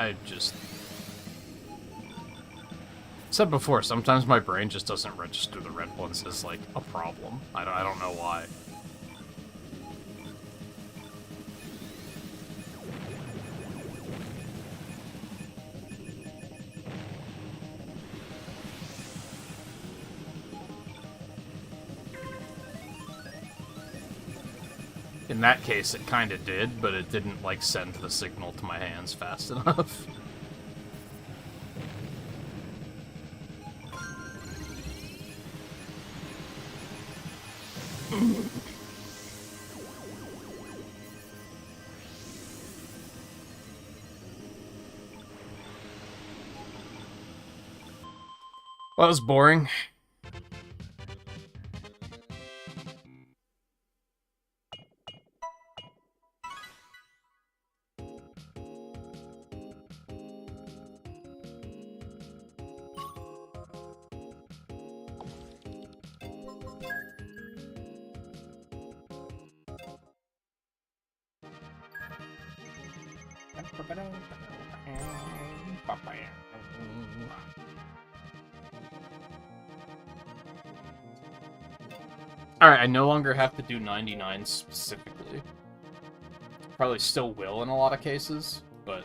I just... said before, sometimes my brain just doesn't register the red ones as, like, a problem. I don't know why. In that case, it kinda did, but it didn't, like, send the signal to my hands fast enough. Well, that was boring. Alright, I no longer have to do 99 specifically. Probably still will in a lot of cases, but...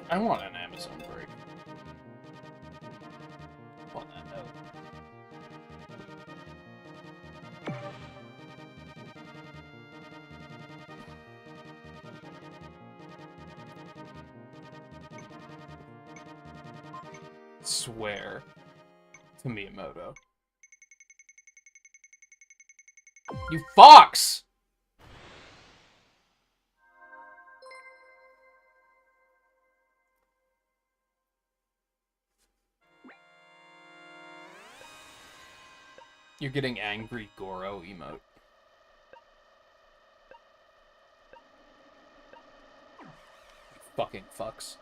I want an Amazon break. On that note. Swear to Miyamoto. You fox! You're getting angry Goro emote. You fucking fucks.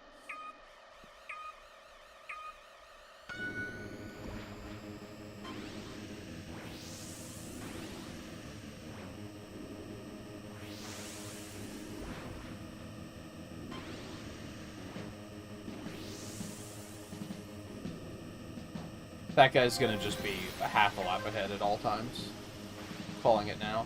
That guy's gonna just be a half a lap ahead at all times. Calling it now.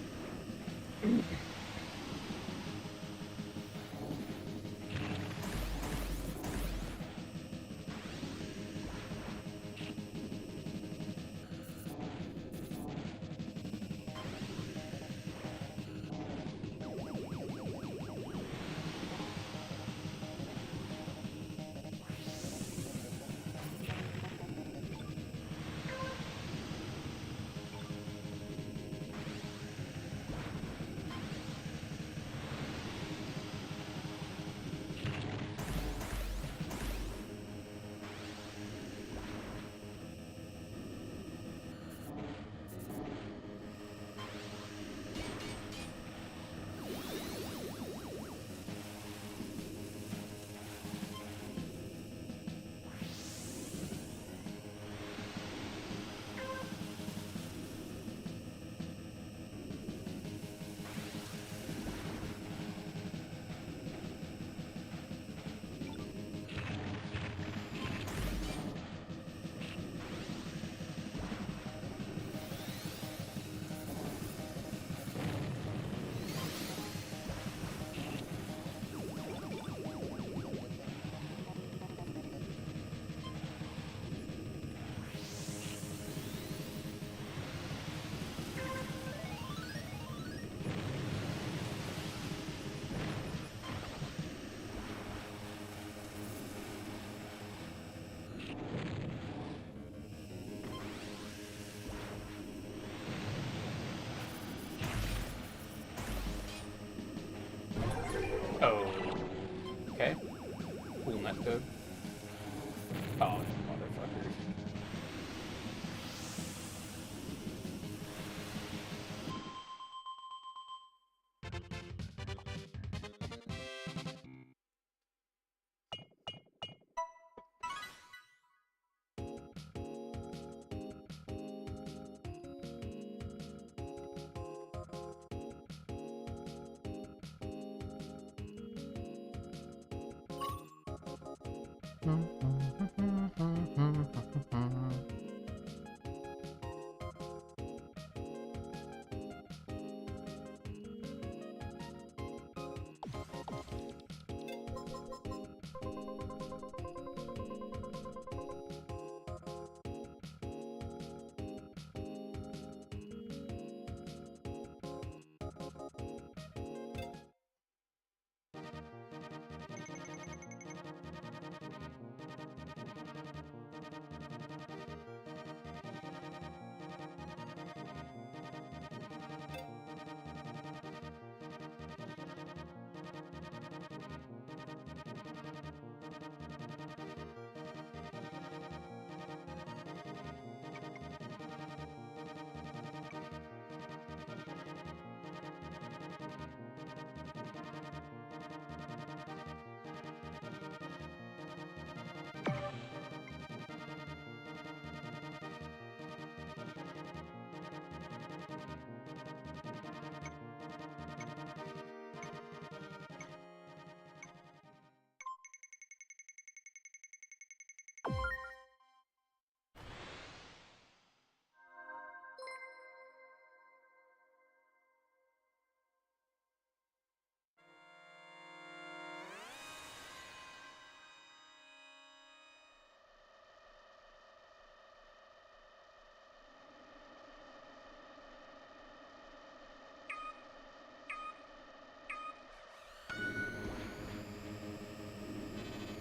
Did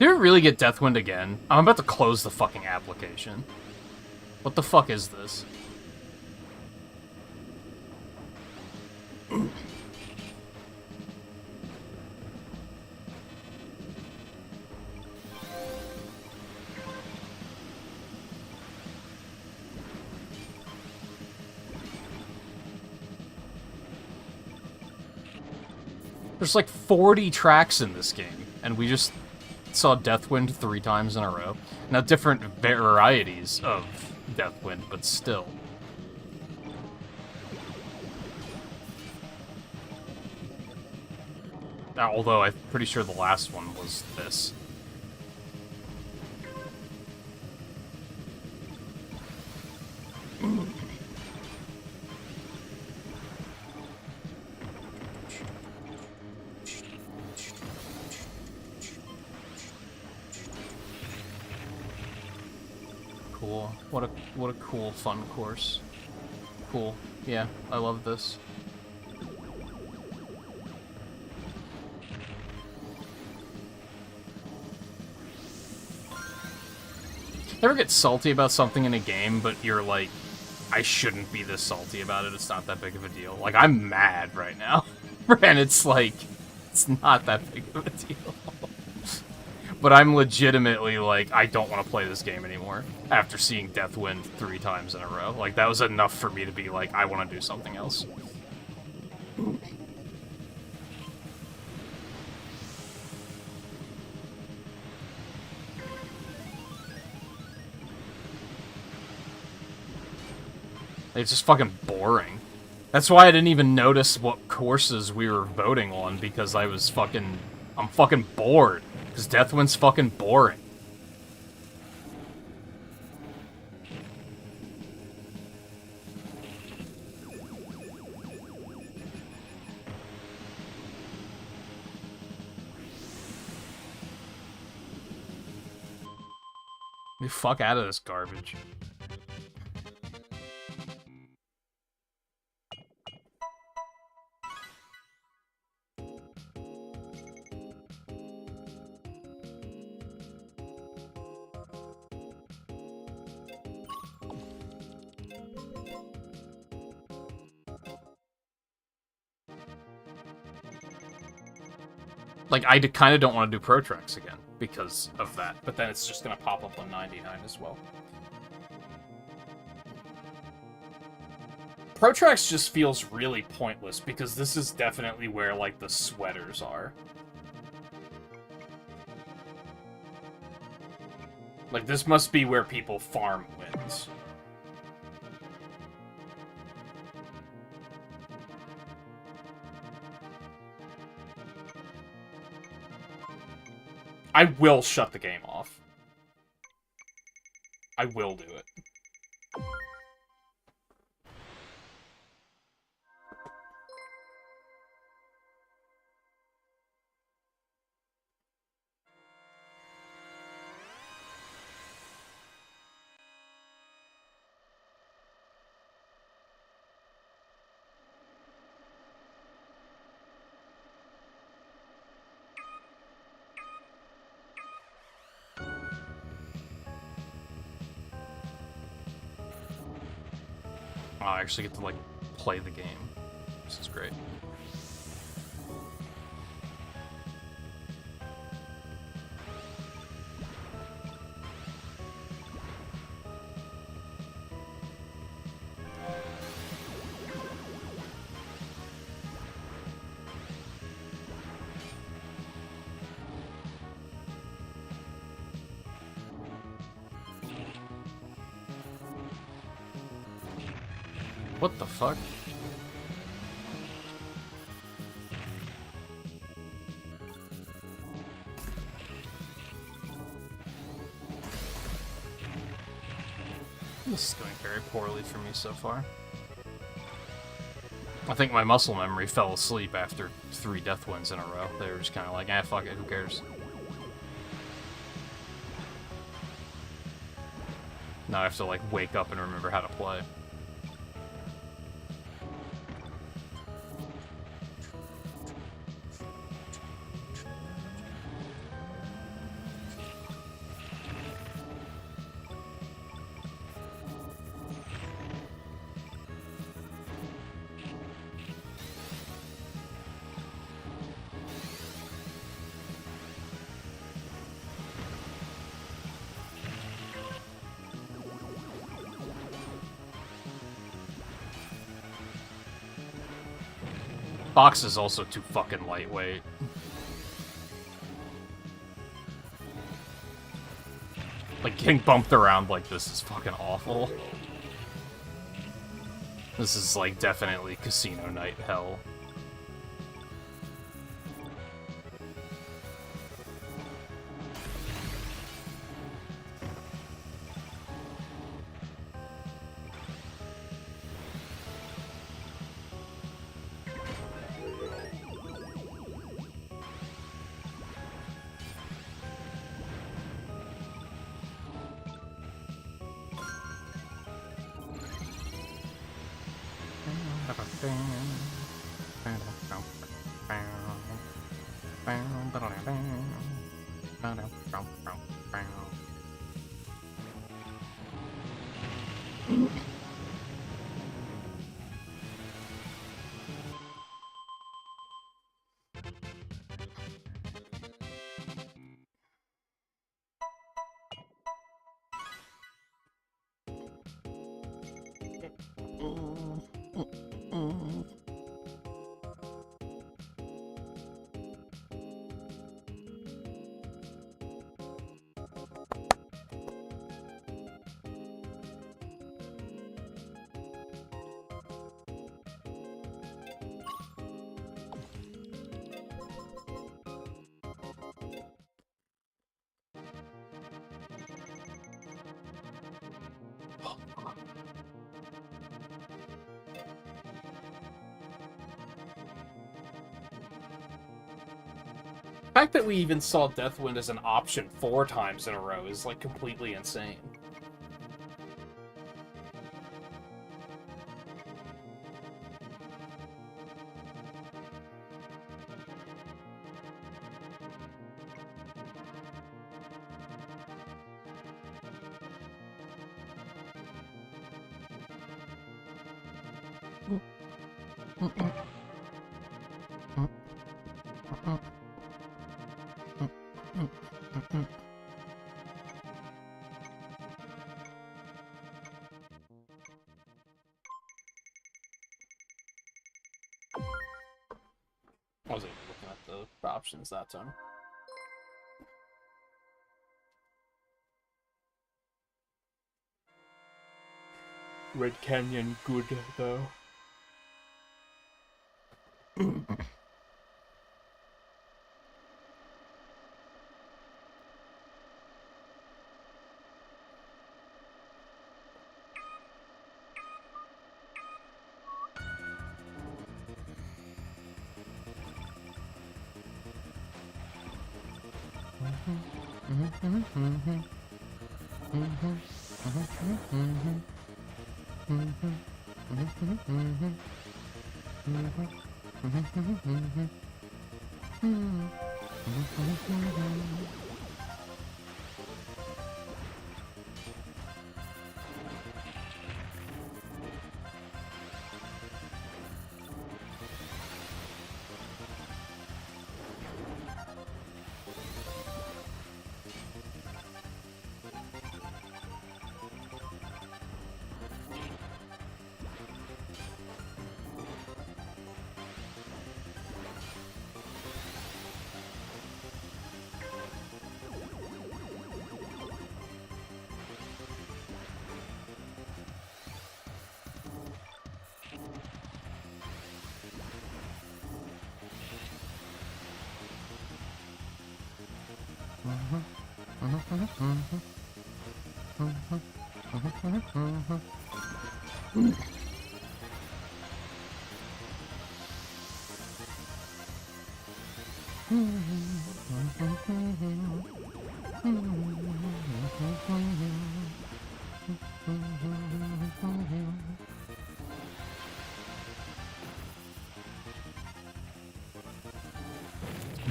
it really get Deathwind again? I'm about to close the fucking application. What the fuck is this? There's like 40 tracks in this game, and we just saw Deathwind 3 times in a row. Now, different varieties of Deathwind, but still. Now, although I'm pretty sure the last one was this. Cool. What a cool, fun course. Cool. Yeah, I love this. Ever get salty about something in a game, but you're like, I shouldn't be this salty about it, it's not that big of a deal. Like, I'm mad right now. And it's like, it's not that big of a deal. But I'm legitimately like, I don't want to play this game anymore after seeing Deathwind 3 times in a row. Like, that was enough for me to be like, I want to do something else. It's just fucking boring. That's why I didn't even notice what courses we were voting on, because I'm fucking bored. Because Deathwind's fucking boring. Get the fuck out of this garbage. Like, I kind of don't want to do Pro Tracks again because of that, but then it's just going to pop up on 99 as well. Pro Tracks just feels really pointless because this is definitely where, like, the sweaters are. Like, this must be where people farm wins. I will shut the game off. I will do it. I actually get to, like, play the game. This is great. What the fuck? This is going very poorly for me so far. I think my muscle memory fell asleep after 3 death wins in a row. They were just kind of like, ah, fuck it, who cares? Now I have to, like, wake up and remember how to play. Box is also too fucking lightweight. Like, getting bumped around like this is fucking awful. This is, like, definitely casino night hell. The fact that we even saw Deathwind as an option 4 times in a row is, like, completely insane. I wasn't even looking at the options that time. Red Canyon good, though.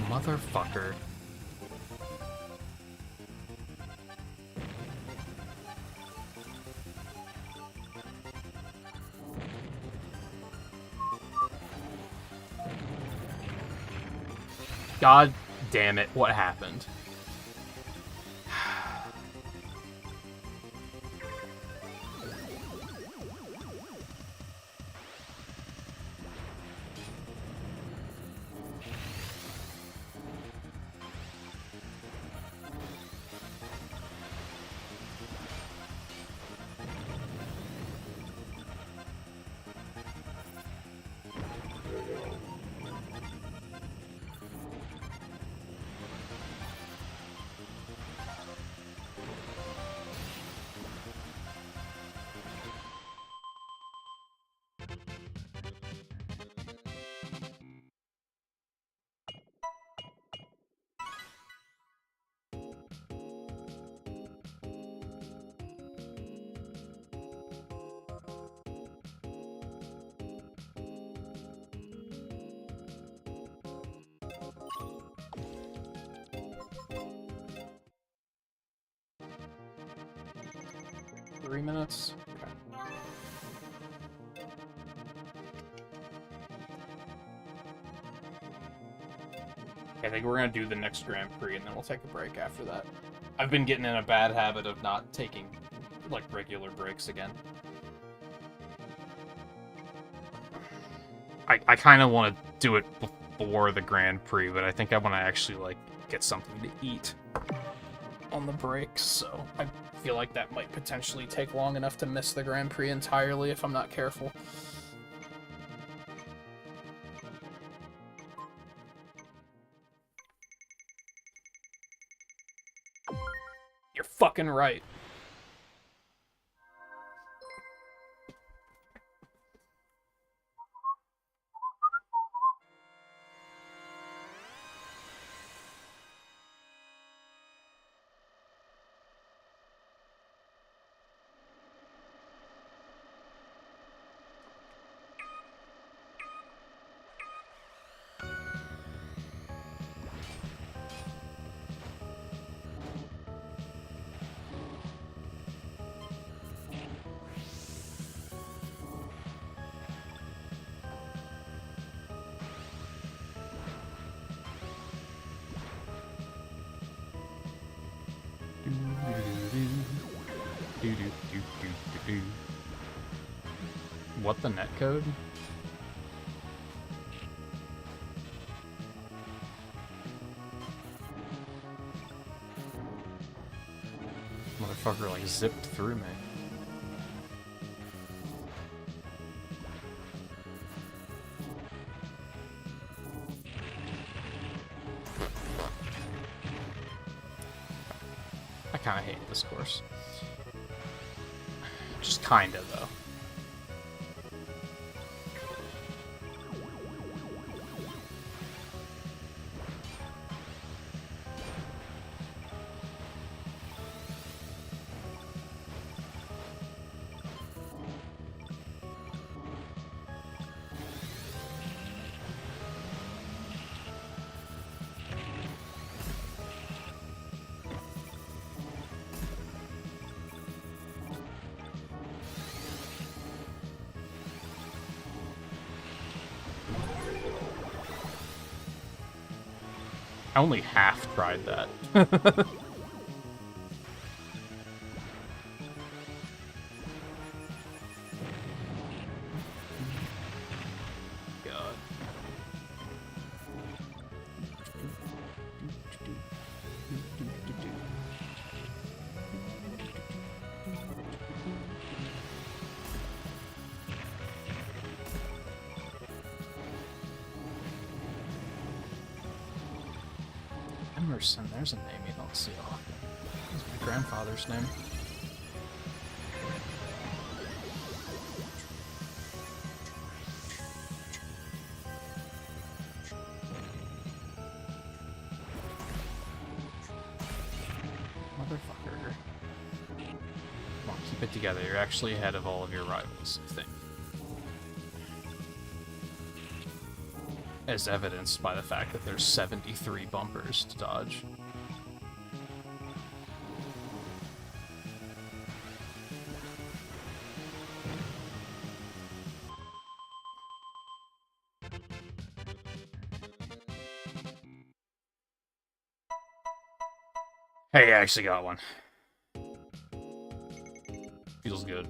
Motherfucker. God damn it, what happened? Three minutes? Okay. I think we're gonna do the next Grand Prix and then we'll take a break after that. I've been getting in a bad habit of not taking, like, regular breaks again. I kind of want to do it before the Grand Prix, but I think I want to actually, like, get something to eat on the breaks, so I feel like that might potentially take long enough to miss the Grand Prix entirely if I'm not careful. You're fucking right. What, the netcode? Motherfucker, like, zipped through me. I kinda hate this course. Just kinda, though. only half tried that. God. Emerson, there's a name you don't see often. That's my grandfather's name. Motherfucker. Come on, keep it together. You're actually ahead of all of your rivals, I think. As evidenced by the fact that there's 73 bumpers to dodge. Hey, I actually got one. Feels good.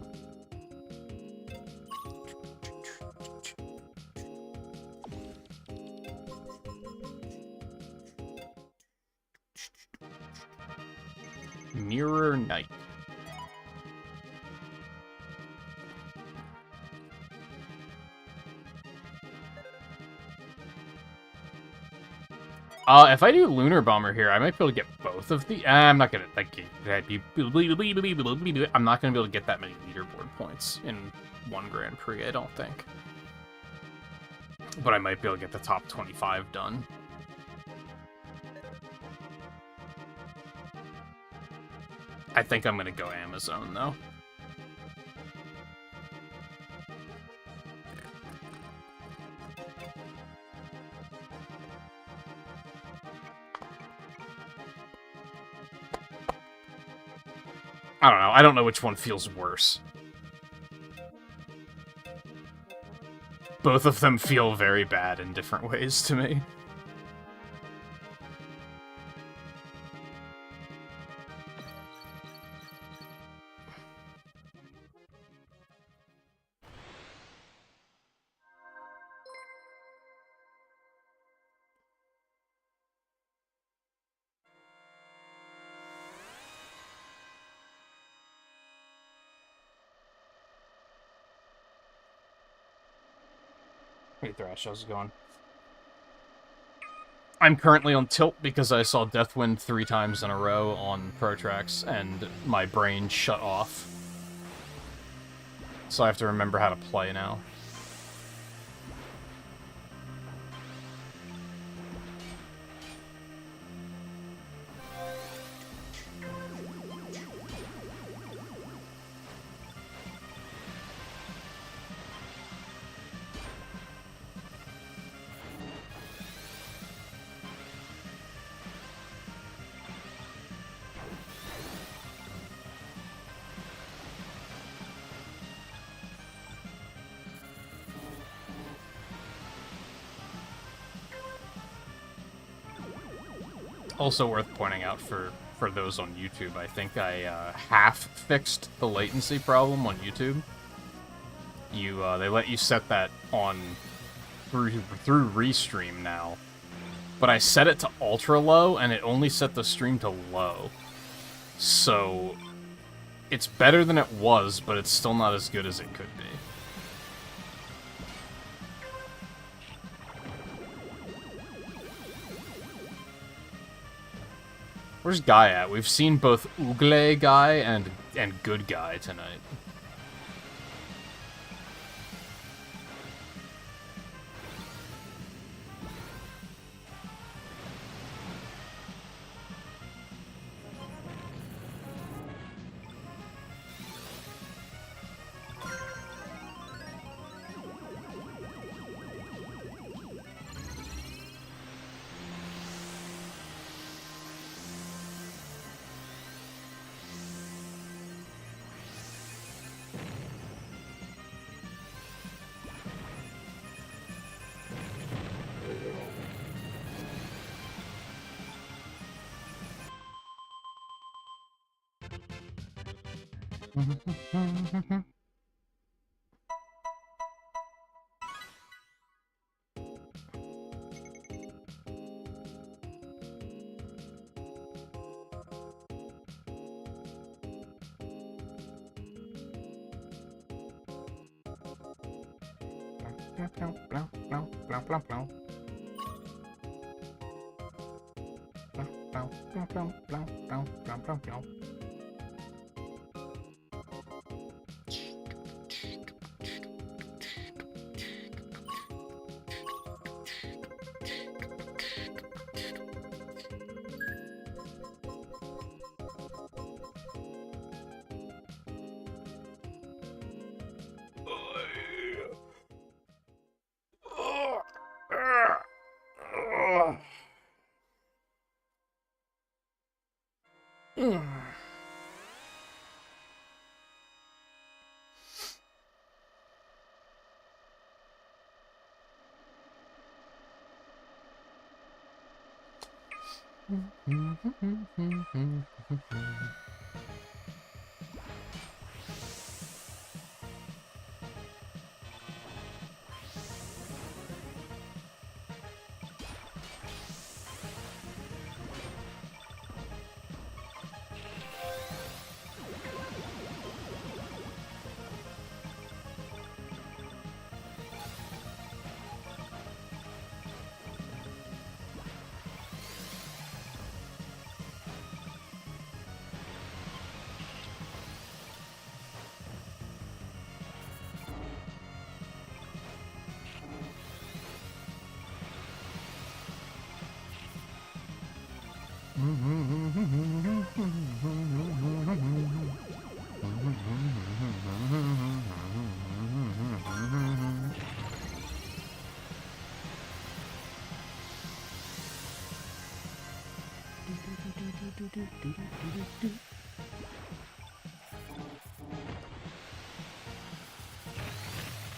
Mirror Knight. If I do Lunar Bomber here, I might be able to get both of the. I'm not gonna like. I'm not gonna be able to get that many leaderboard points in one Grand Prix. I don't think. But I might be able to get the top 25 done. I think I'm gonna go Amazon though. I don't know. I don't know which one feels worse. Both of them feel very bad in different ways to me. Hey Thrash, how's it going? I'm currently on tilt because I saw Deathwind 3 times in a row on Protrax, and my brain shut off. So I have to remember how to play now. Also worth pointing out for those on YouTube, I think I half fixed the latency problem on YouTube. They let you set that on through Restream now, but I set it to ultra low and it only set the stream to low. So it's better than it was, but it's still not as good as it could be. Where's Guy at? We've seen both Ugle Guy and Good Guy tonight.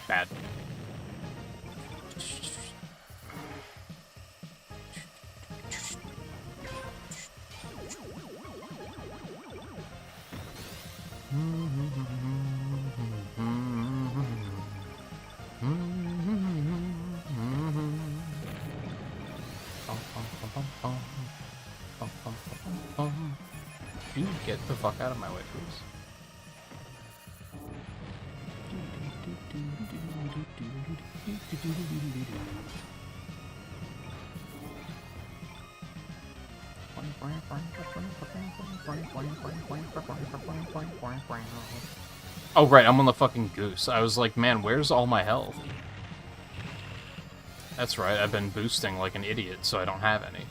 Bad. Dude, get the fuck out of my way, please. Oh, right, I'm on the fucking goose. I was like, man, where's all my health? That's right, I've been boosting like an idiot, so I don't have any.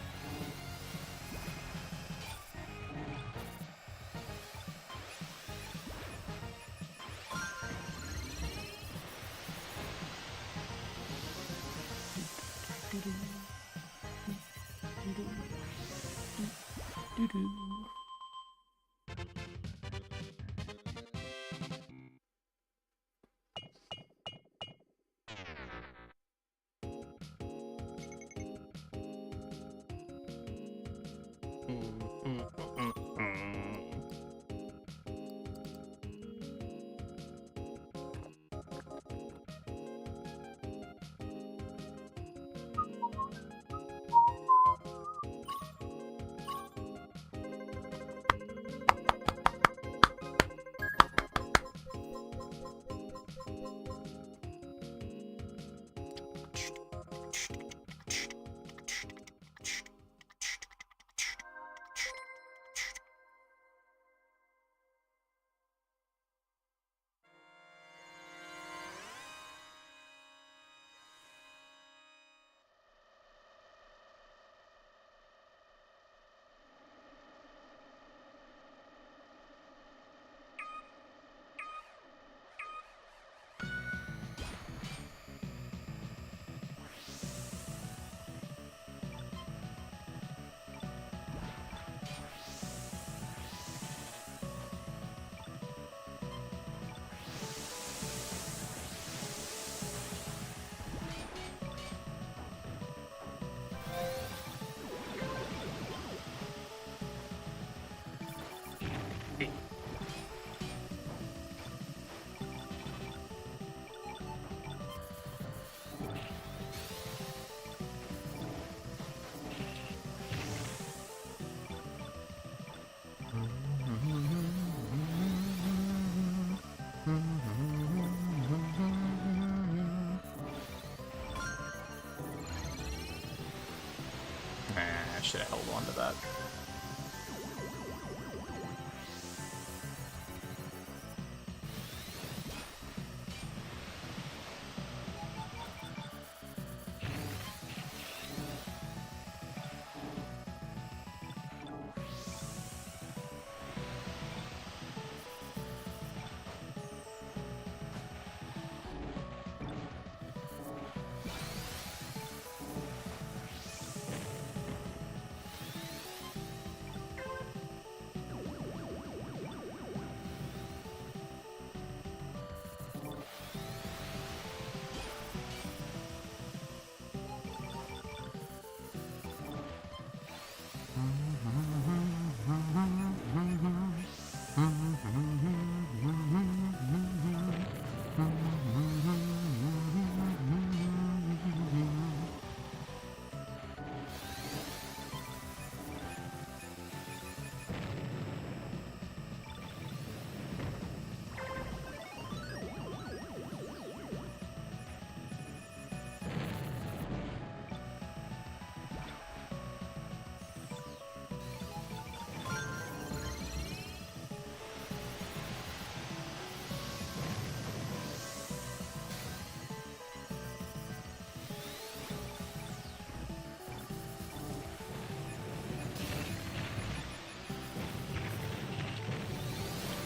should have held on to that.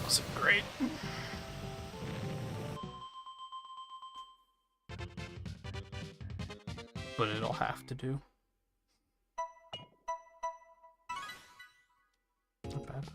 Wasn't great. But it'll have to do. Not bad.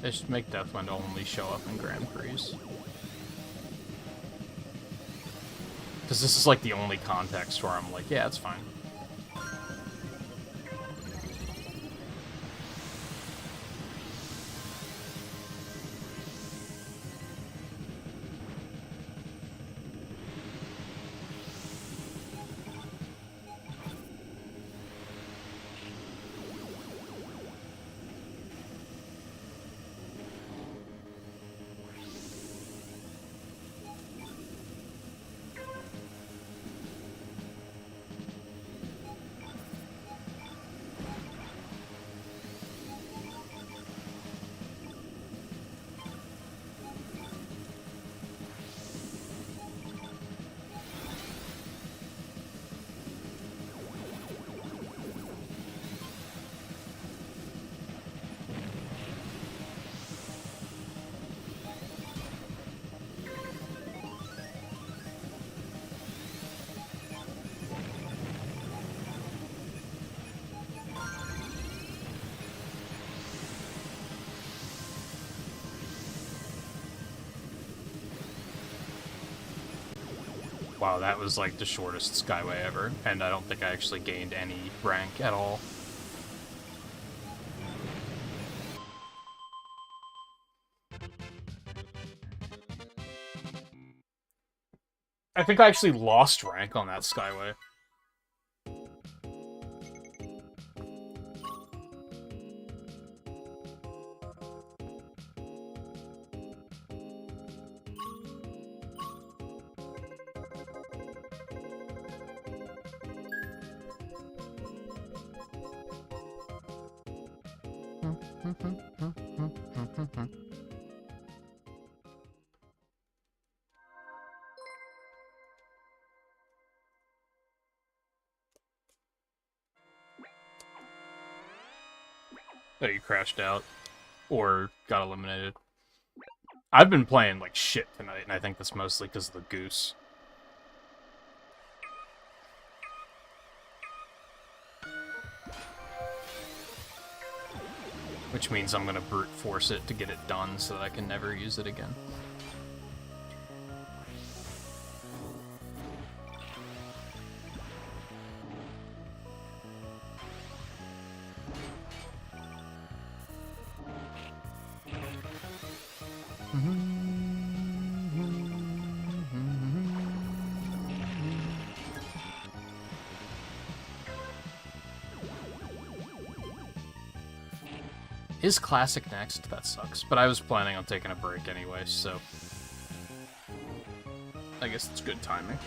They should make Deathwind only show up in Grand Prix. Because this is like the only context where I'm like, yeah, it's fine. Wow, that was like the shortest Skyway ever, and I don't think I actually gained any rank at all. I think I actually lost rank on that Skyway. Oh, you crashed out. Or got eliminated. I've been playing like shit tonight, and I think that's mostly because of the goose. Which means I'm gonna brute force it to get it done so that I can never use it again. Is Classic next? That sucks. But I was planning on taking a break anyway, so... I guess it's good timing.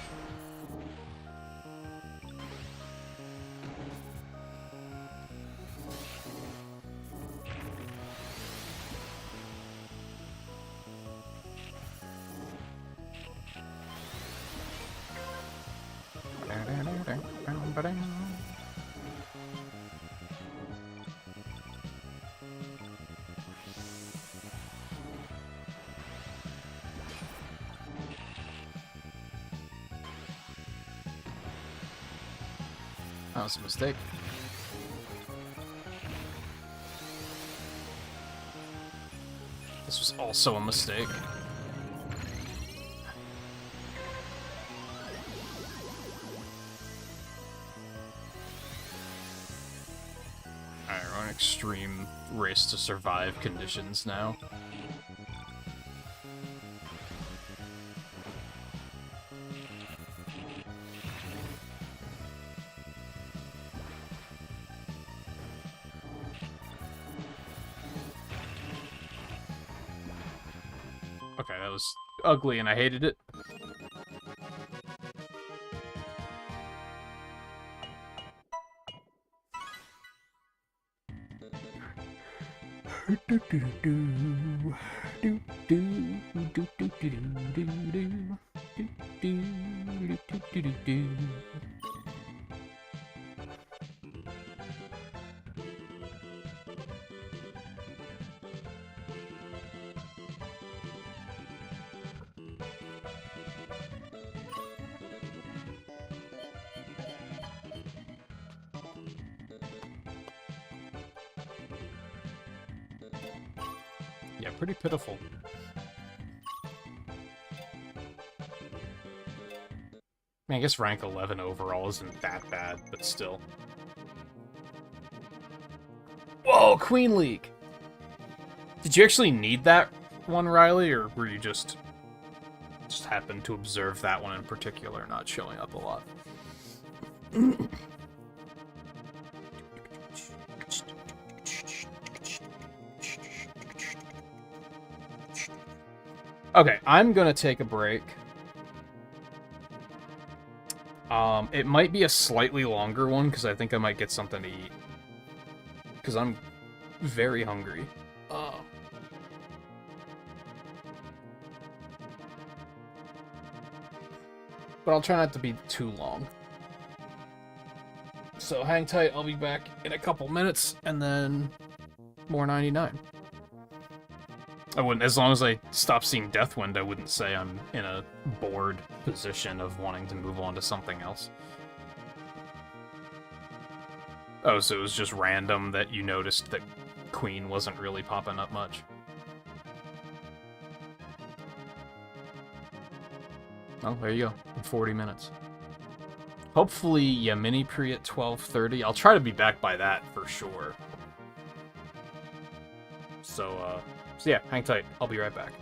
That was a mistake. This was also a mistake. Alright, we're on extreme race to survive conditions now. Okay, that was ugly and I hated it. Yeah, pretty pitiful. I mean, I guess rank 11 overall isn't that bad, but still. Whoa, Queen League! Did you actually need that one, Riley, or were you just happened to observe that one in particular not showing up a lot? Okay, I'm gonna take a break. It might be a slightly longer one, because I think I might get something to eat. Because I'm very hungry. But I'll try not to be too long. So hang tight, I'll be back in a couple minutes, and then more 99. I wouldn't, as long as I stop seeing Deathwind, I wouldn't say I'm in a bored position of wanting to move on to something else. Oh, so it was just random that you noticed that Queen wasn't really popping up much. Oh, there you go. In 40 minutes. Hopefully, yeah, mini-pre at 12:30. I'll try to be back by that for sure. So yeah, hang tight. I'll be right back.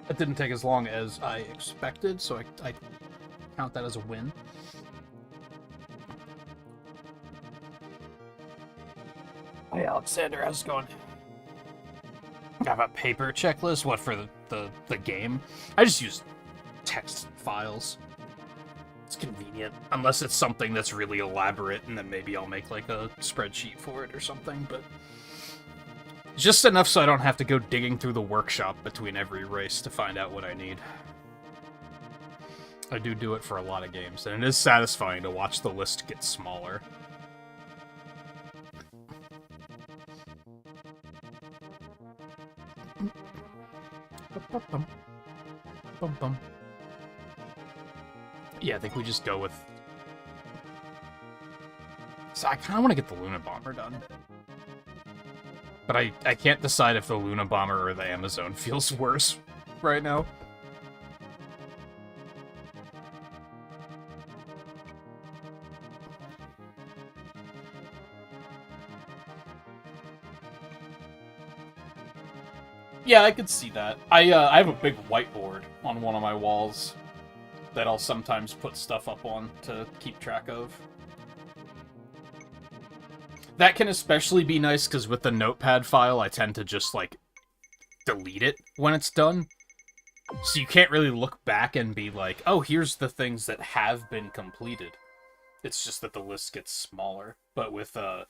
It didn't take as long as I expected, so I count that as a win. Hey, Alexander, how's it going? Got a paper checklist? What, for the game? I just use text files. It's convenient. Unless it's something that's really elaborate, and then maybe I'll make, like, a spreadsheet for it or something, but... just enough so I don't have to go digging through the workshop between every race to find out what I need. I do it for a lot of games, and it is satisfying to watch the list get smaller. Yeah, I think we just go with... so I kind of want to get the Luna Bomber done. But I can't decide if the Luna Bomber or the Amazon feels worse right now. Yeah, I could see that. I have a big whiteboard on one of my walls that I'll sometimes put stuff up on to keep track of. That can especially be nice because with the notepad file, I tend to just, like, delete it when it's done. So you can't really look back and be like, oh, here's the things that have been completed. It's just that the list gets smaller. But with, I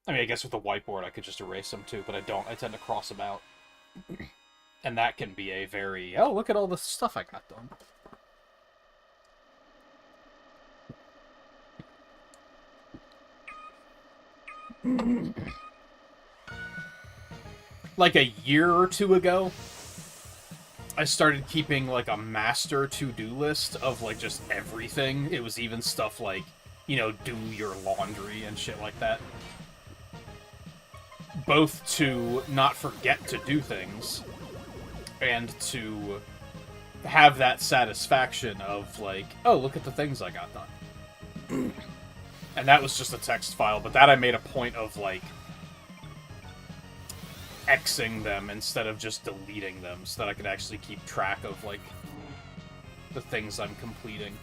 mean, I guess with the whiteboard, I could just erase them too, but I don't. I tend to cross them out. And that can be a very, oh, look at all the stuff I got done. Like a year or two ago, I started keeping like a master to-do list of like just everything. It was even stuff like, you know, do your laundry and shit like that. Both to not forget to do things, and to have that satisfaction of like, oh, look at the things I got done. And that was just a text file, but that I made a point of, like, Xing them instead of just deleting them, so that I could actually keep track of, like, the things I'm completing.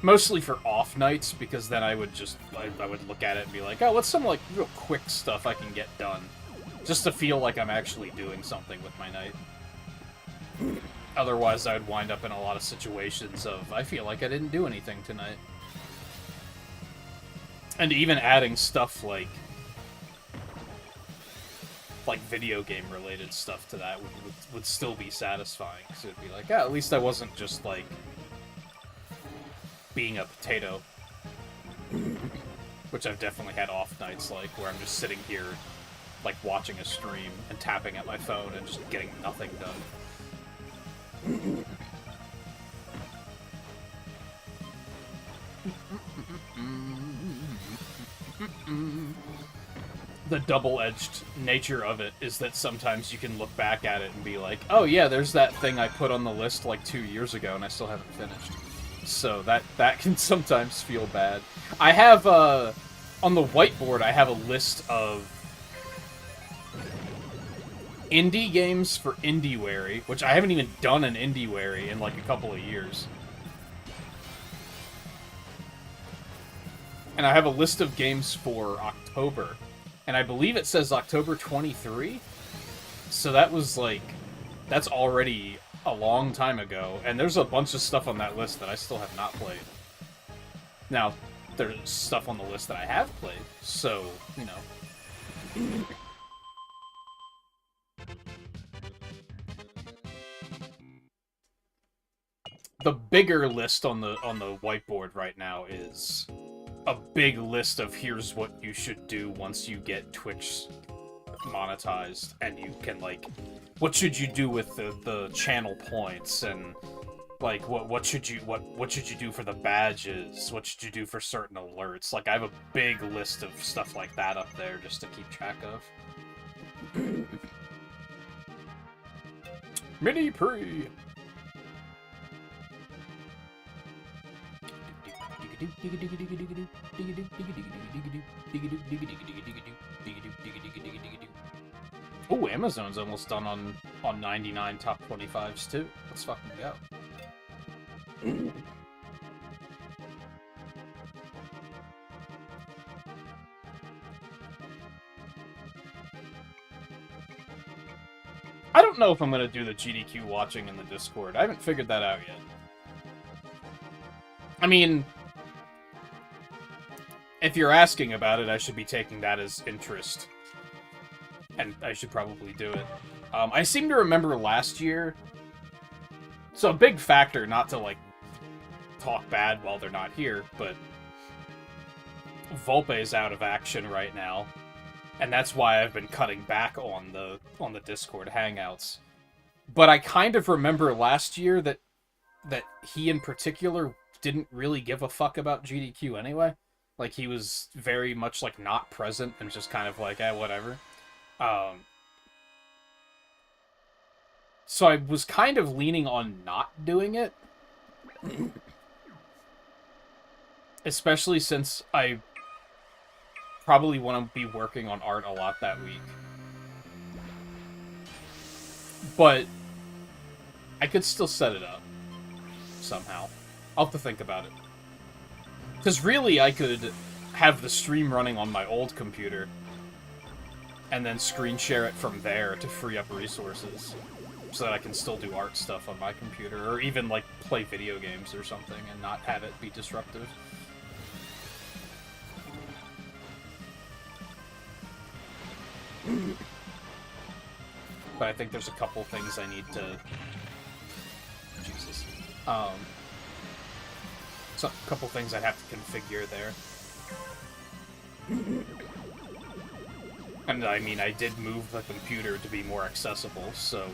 Mostly for off nights, because then I would just, I would look at it and be like, oh, what's some, like, real quick stuff I can get done? Just to feel like I'm actually doing something with my night. Otherwise, I would wind up in a lot of situations of, I feel like I didn't do anything tonight. And even adding stuff like video game related stuff to that would still be satisfying. So it'd be like, yeah, at least I wasn't just like being a potato. Which I've definitely had off nights like where I'm just sitting here like watching a stream and tapping at my phone and just getting nothing done. The double-edged nature of it is that sometimes you can look back at it and be like, oh yeah, there's that thing I put on the list like 2 years ago and I still haven't finished. So that can sometimes feel bad. I have, on the whiteboard, I have a list of indie games for IndieWary, which I haven't even done an IndieWary in like a couple of years. And I have a list of games for October. And I believe it says October 23. So that was like, that's already a long time ago. And there's a bunch of stuff on that list that I still have not played. Now, there's stuff on the list that I have played. So, you know. The bigger list on the whiteboard right now is a big list of here's what you should do once you get Twitch monetized, and you can, like, what should you do with the channel points, and like what should you do for the badges, what should you do for certain alerts. Like, I have a big list of stuff like that up there just to keep track of. Mini pre. Oh, Amazon's almost done on on 99 top 25s too. Let's fucking go. I don't know if I'm gonna do the GDQ watching in the Discord. I haven't figured that out yet. I mean, if you're asking about it, I should be taking that as interest. And I should probably do it. I seem to remember last year... So a big factor, not to, like, talk bad while they're not here, but... Volpe's out of action right now. And that's why I've been cutting back on the Discord hangouts. But I kind of remember last year that he in particular didn't really give a fuck about GDQ anyway. Like, he was very much, like, not present and just kind of like, whatever. So I was kind of leaning on not doing it. Especially since I probably want to be working on art a lot that week. But I could still set it up somehow. I'll have to think about it. Because really, I could have the stream running on my old computer and then screen share it from there to free up resources so that I can still do art stuff on my computer, or even, like, play video games or something and not have it be disruptive. But I think there's a couple things I need to... Jesus. So, a couple things I'd have to configure there. And I mean, I did move the computer to be more accessible, so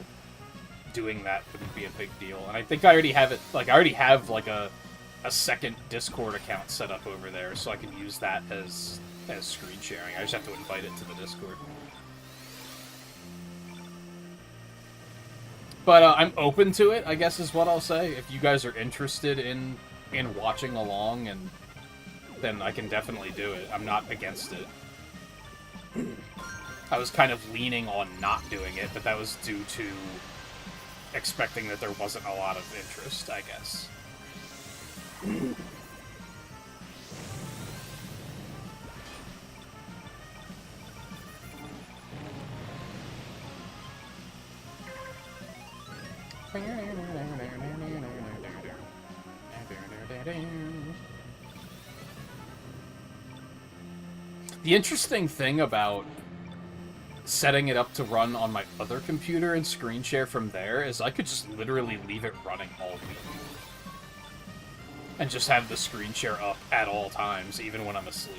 doing that wouldn't be a big deal. And I think I already have it, like, I already have, like, a second Discord account set up over there, so I can use that as screen sharing. I just have to invite it to the Discord. But I'm open to it, I guess is what I'll say. If you guys are interested in watching along, and then I can definitely do it. I'm not against it. I was kind of leaning on not doing it, but that was due to expecting that there wasn't a lot of interest, I guess. The interesting thing about setting it up to run on my other computer and screen share from there is I could just literally leave it running all week. And just have the screen share up at all times, even when I'm asleep.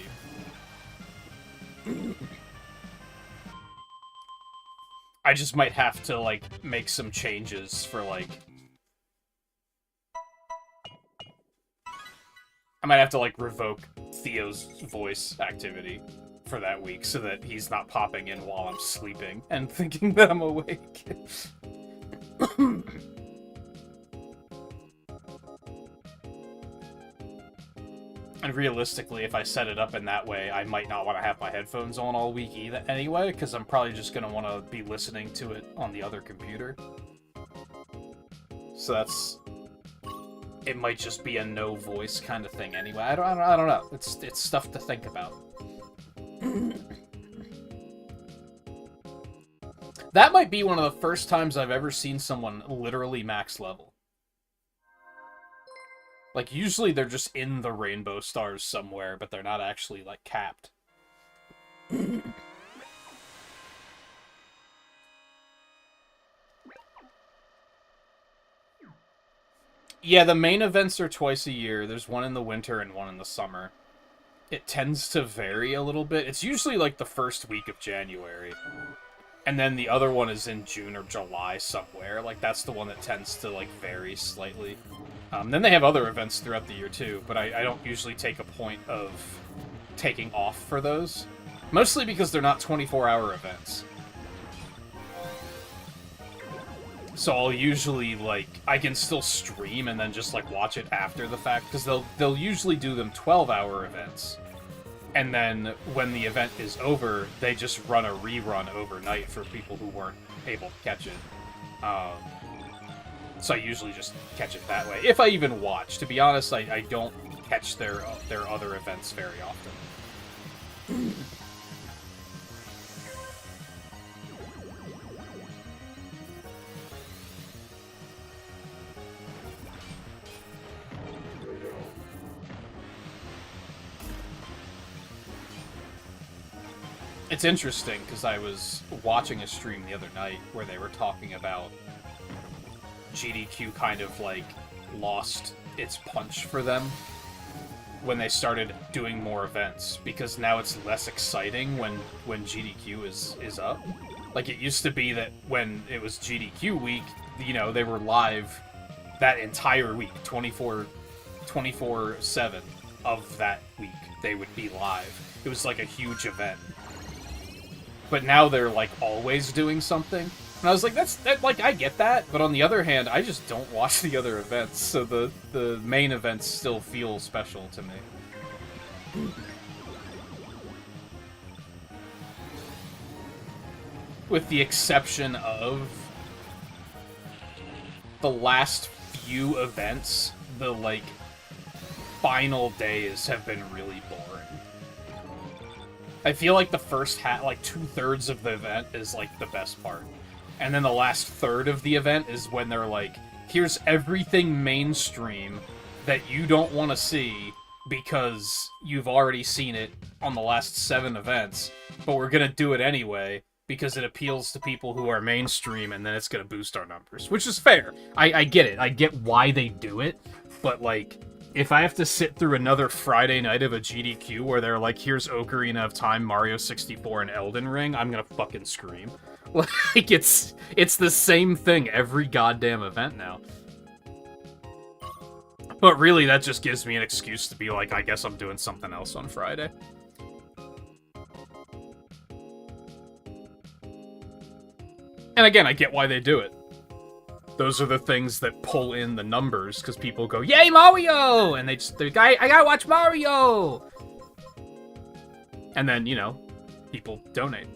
I just might have to, like, make some changes for, like... I might have to, like, revoke Theo's voice activity for that week so that he's not popping in while I'm sleeping and thinking that I'm awake. And realistically, if I set it up in that way, I might not want to have my headphones on all week either anyway, because I'm probably just going to want to be listening to it on the other computer. So that's... It might just be a no voice kind of thing anyway. I don't know. It's stuff to think about. That might be one of the first times I've ever seen someone literally max level. Like, usually they're just in the rainbow stars somewhere, but they're not actually, like, capped. Yeah, the main events are twice a year. There's one in the winter and one in the summer. It tends to vary a little bit. It's usually, like, the first week of January. And then the other one is in June or July somewhere. Like, that's the one that tends to, like, vary slightly. Then they have other events throughout the year, too. But I don't usually take a point of taking off for those. Mostly because they're not 24-hour events. So I'll usually, like, I can still stream and then just, like, watch it after the fact. Because they'll usually do them 12-hour events. And then, when the event is over, they just run a rerun overnight for people who weren't able to catch it. So I usually just catch it that way. If I even watch. To be honest, I don't catch their other events very often. It's interesting, because I was watching a stream the other night where they were talking about GDQ kind of, like, lost its punch for them when they started doing more events, because now it's less exciting when GDQ is up. Like, it used to be that when it was GDQ week, you know, they were live that entire week, 24/7 of that week, they would be live. It was like a huge event. But now they're, like, always doing something. And I was like, like, I get that. But on the other hand, I just don't watch the other events. So the main events still feel special to me. With the exception of the last few events, the, like, final days have been really boring. I feel like the first like 2/3 of the event is like the best part. And then the last third of the event is when they're like, here's everything mainstream that you don't want to see because you've already seen it on the last 7 events, but we're gonna do it anyway because it appeals to people who are mainstream and then it's gonna boost our numbers. Which is fair. I get it. I get why they do it, but like, if I have to sit through another Friday night of a GDQ where they're like, here's Ocarina of Time, Mario 64, and Elden Ring, I'm gonna fucking scream. Like, it's the same thing every goddamn event now. But really, that just gives me an excuse to be like, I guess I'm doing something else on Friday. And again, I get why they do it. Those are the things that pull in the numbers, because people go, yay, Mario! And I gotta watch Mario! And then, you know, people donate.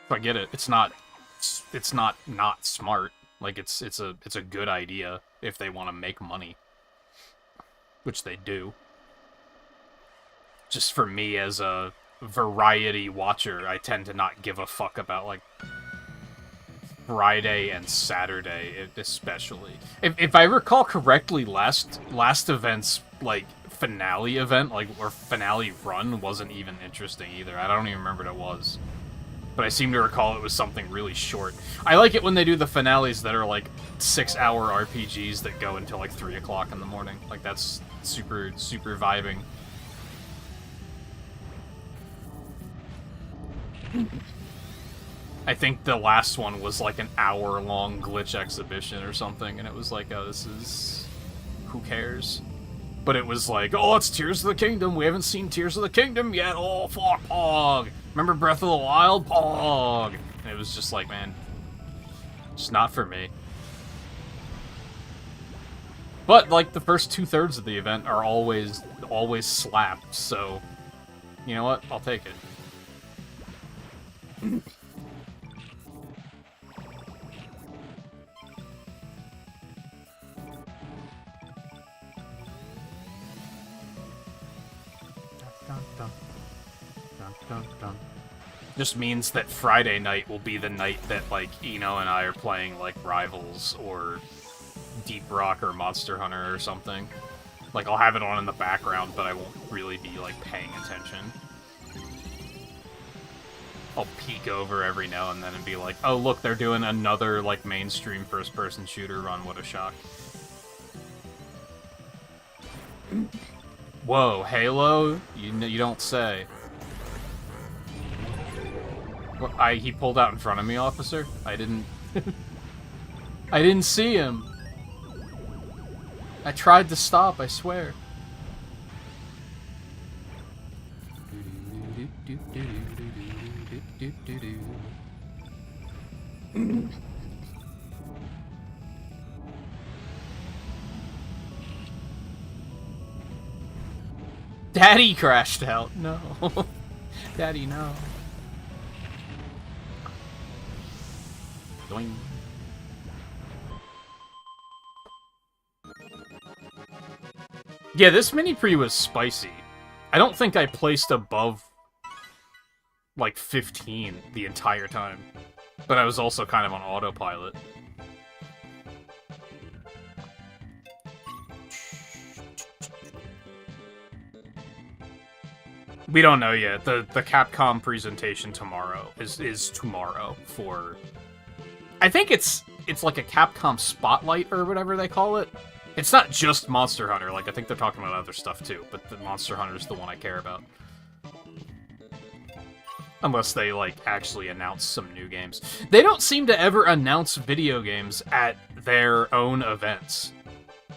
I get it. It's not smart. Like, it's a good idea if they want to make money. Which they do. Just for me as a variety watcher, I tend to not give a fuck about, like, Friday and Saturday, especially. If I recall correctly, last event's, like, finale event, like, or finale run wasn't even interesting either. I don't even remember what it was. But I seem to recall it was something really short. I like it when they do the finales that are, like, 6-hour RPGs that go until, like, 3 o'clock in the morning. Like, that's super, super vibing. I think the last one was, like, an hour-long glitch exhibition or something, and it was like, oh, this is... who cares? But it was like, oh, it's Tears of the Kingdom, we haven't seen Tears of the Kingdom yet, oh, fuck, pog! Remember Breath of the Wild? Pog! And it was just like, man, it's not for me. But, like, the first 2/3 of the event are always slapped, so, you know what? I'll take it. Just means that Friday night will be the night that, like, Eno and I are playing, like, Rivals or Deep Rock or Monster Hunter or something. Like, I'll have it on in the background, but I won't really be, like, paying attention. I'll peek over every now and then and be like, oh, look, they're doing another, like, mainstream first-person shooter run, what a shock. Whoa, Halo? You don't say. Well, he pulled out in front of me, officer? I didn't... I didn't see him. I tried to stop, I swear. Daddy crashed out. No. Daddy, no. Doing. Yeah, this mini-pre was spicy. I don't think I placed above, like, 15 the entire time. But I was also kind of on autopilot. We don't know yet. The Capcom presentation tomorrow is tomorrow for... I think it's like a Capcom Spotlight or whatever they call it. It's not just Monster Hunter. Like, I think they're talking about other stuff too, but the Monster Hunter is the one I care about. Unless they, like, actually announce some new games. They don't seem to ever announce video games at their own events.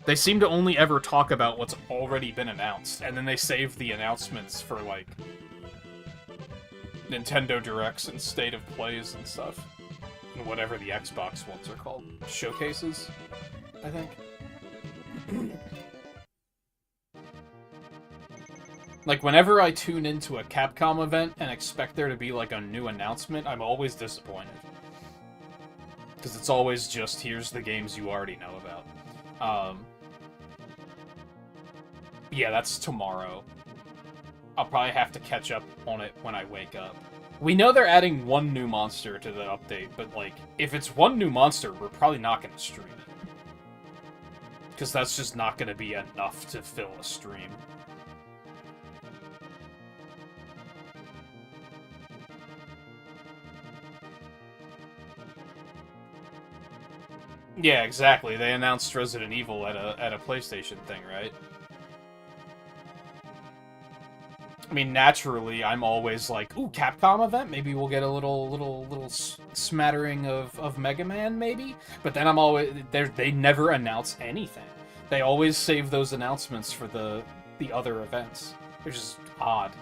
They seem to only ever talk about what's already been announced, and then they save the announcements for, like, Nintendo Directs and State of Plays and stuff. And whatever the Xbox ones are called. Showcases, I think. Like, whenever I tune into a Capcom event and expect there to be, like, a new announcement, I'm always disappointed. Because it's always just, here's the games you already know about. Yeah, that's tomorrow. I'll probably have to catch up on it when I wake up. We know they're adding one new monster to the update, but, like, if it's one new monster, we're probably not going to stream it. Because that's just not going to be enough to fill a stream. Yeah, exactly. They announced Resident Evil at a PlayStation thing, right? I mean, naturally, I'm always like, ooh, Capcom event? Maybe we'll get a little smattering of Mega Man, maybe? But then I'm always... They never announce anything. They always save those announcements for the other events. Which is odd.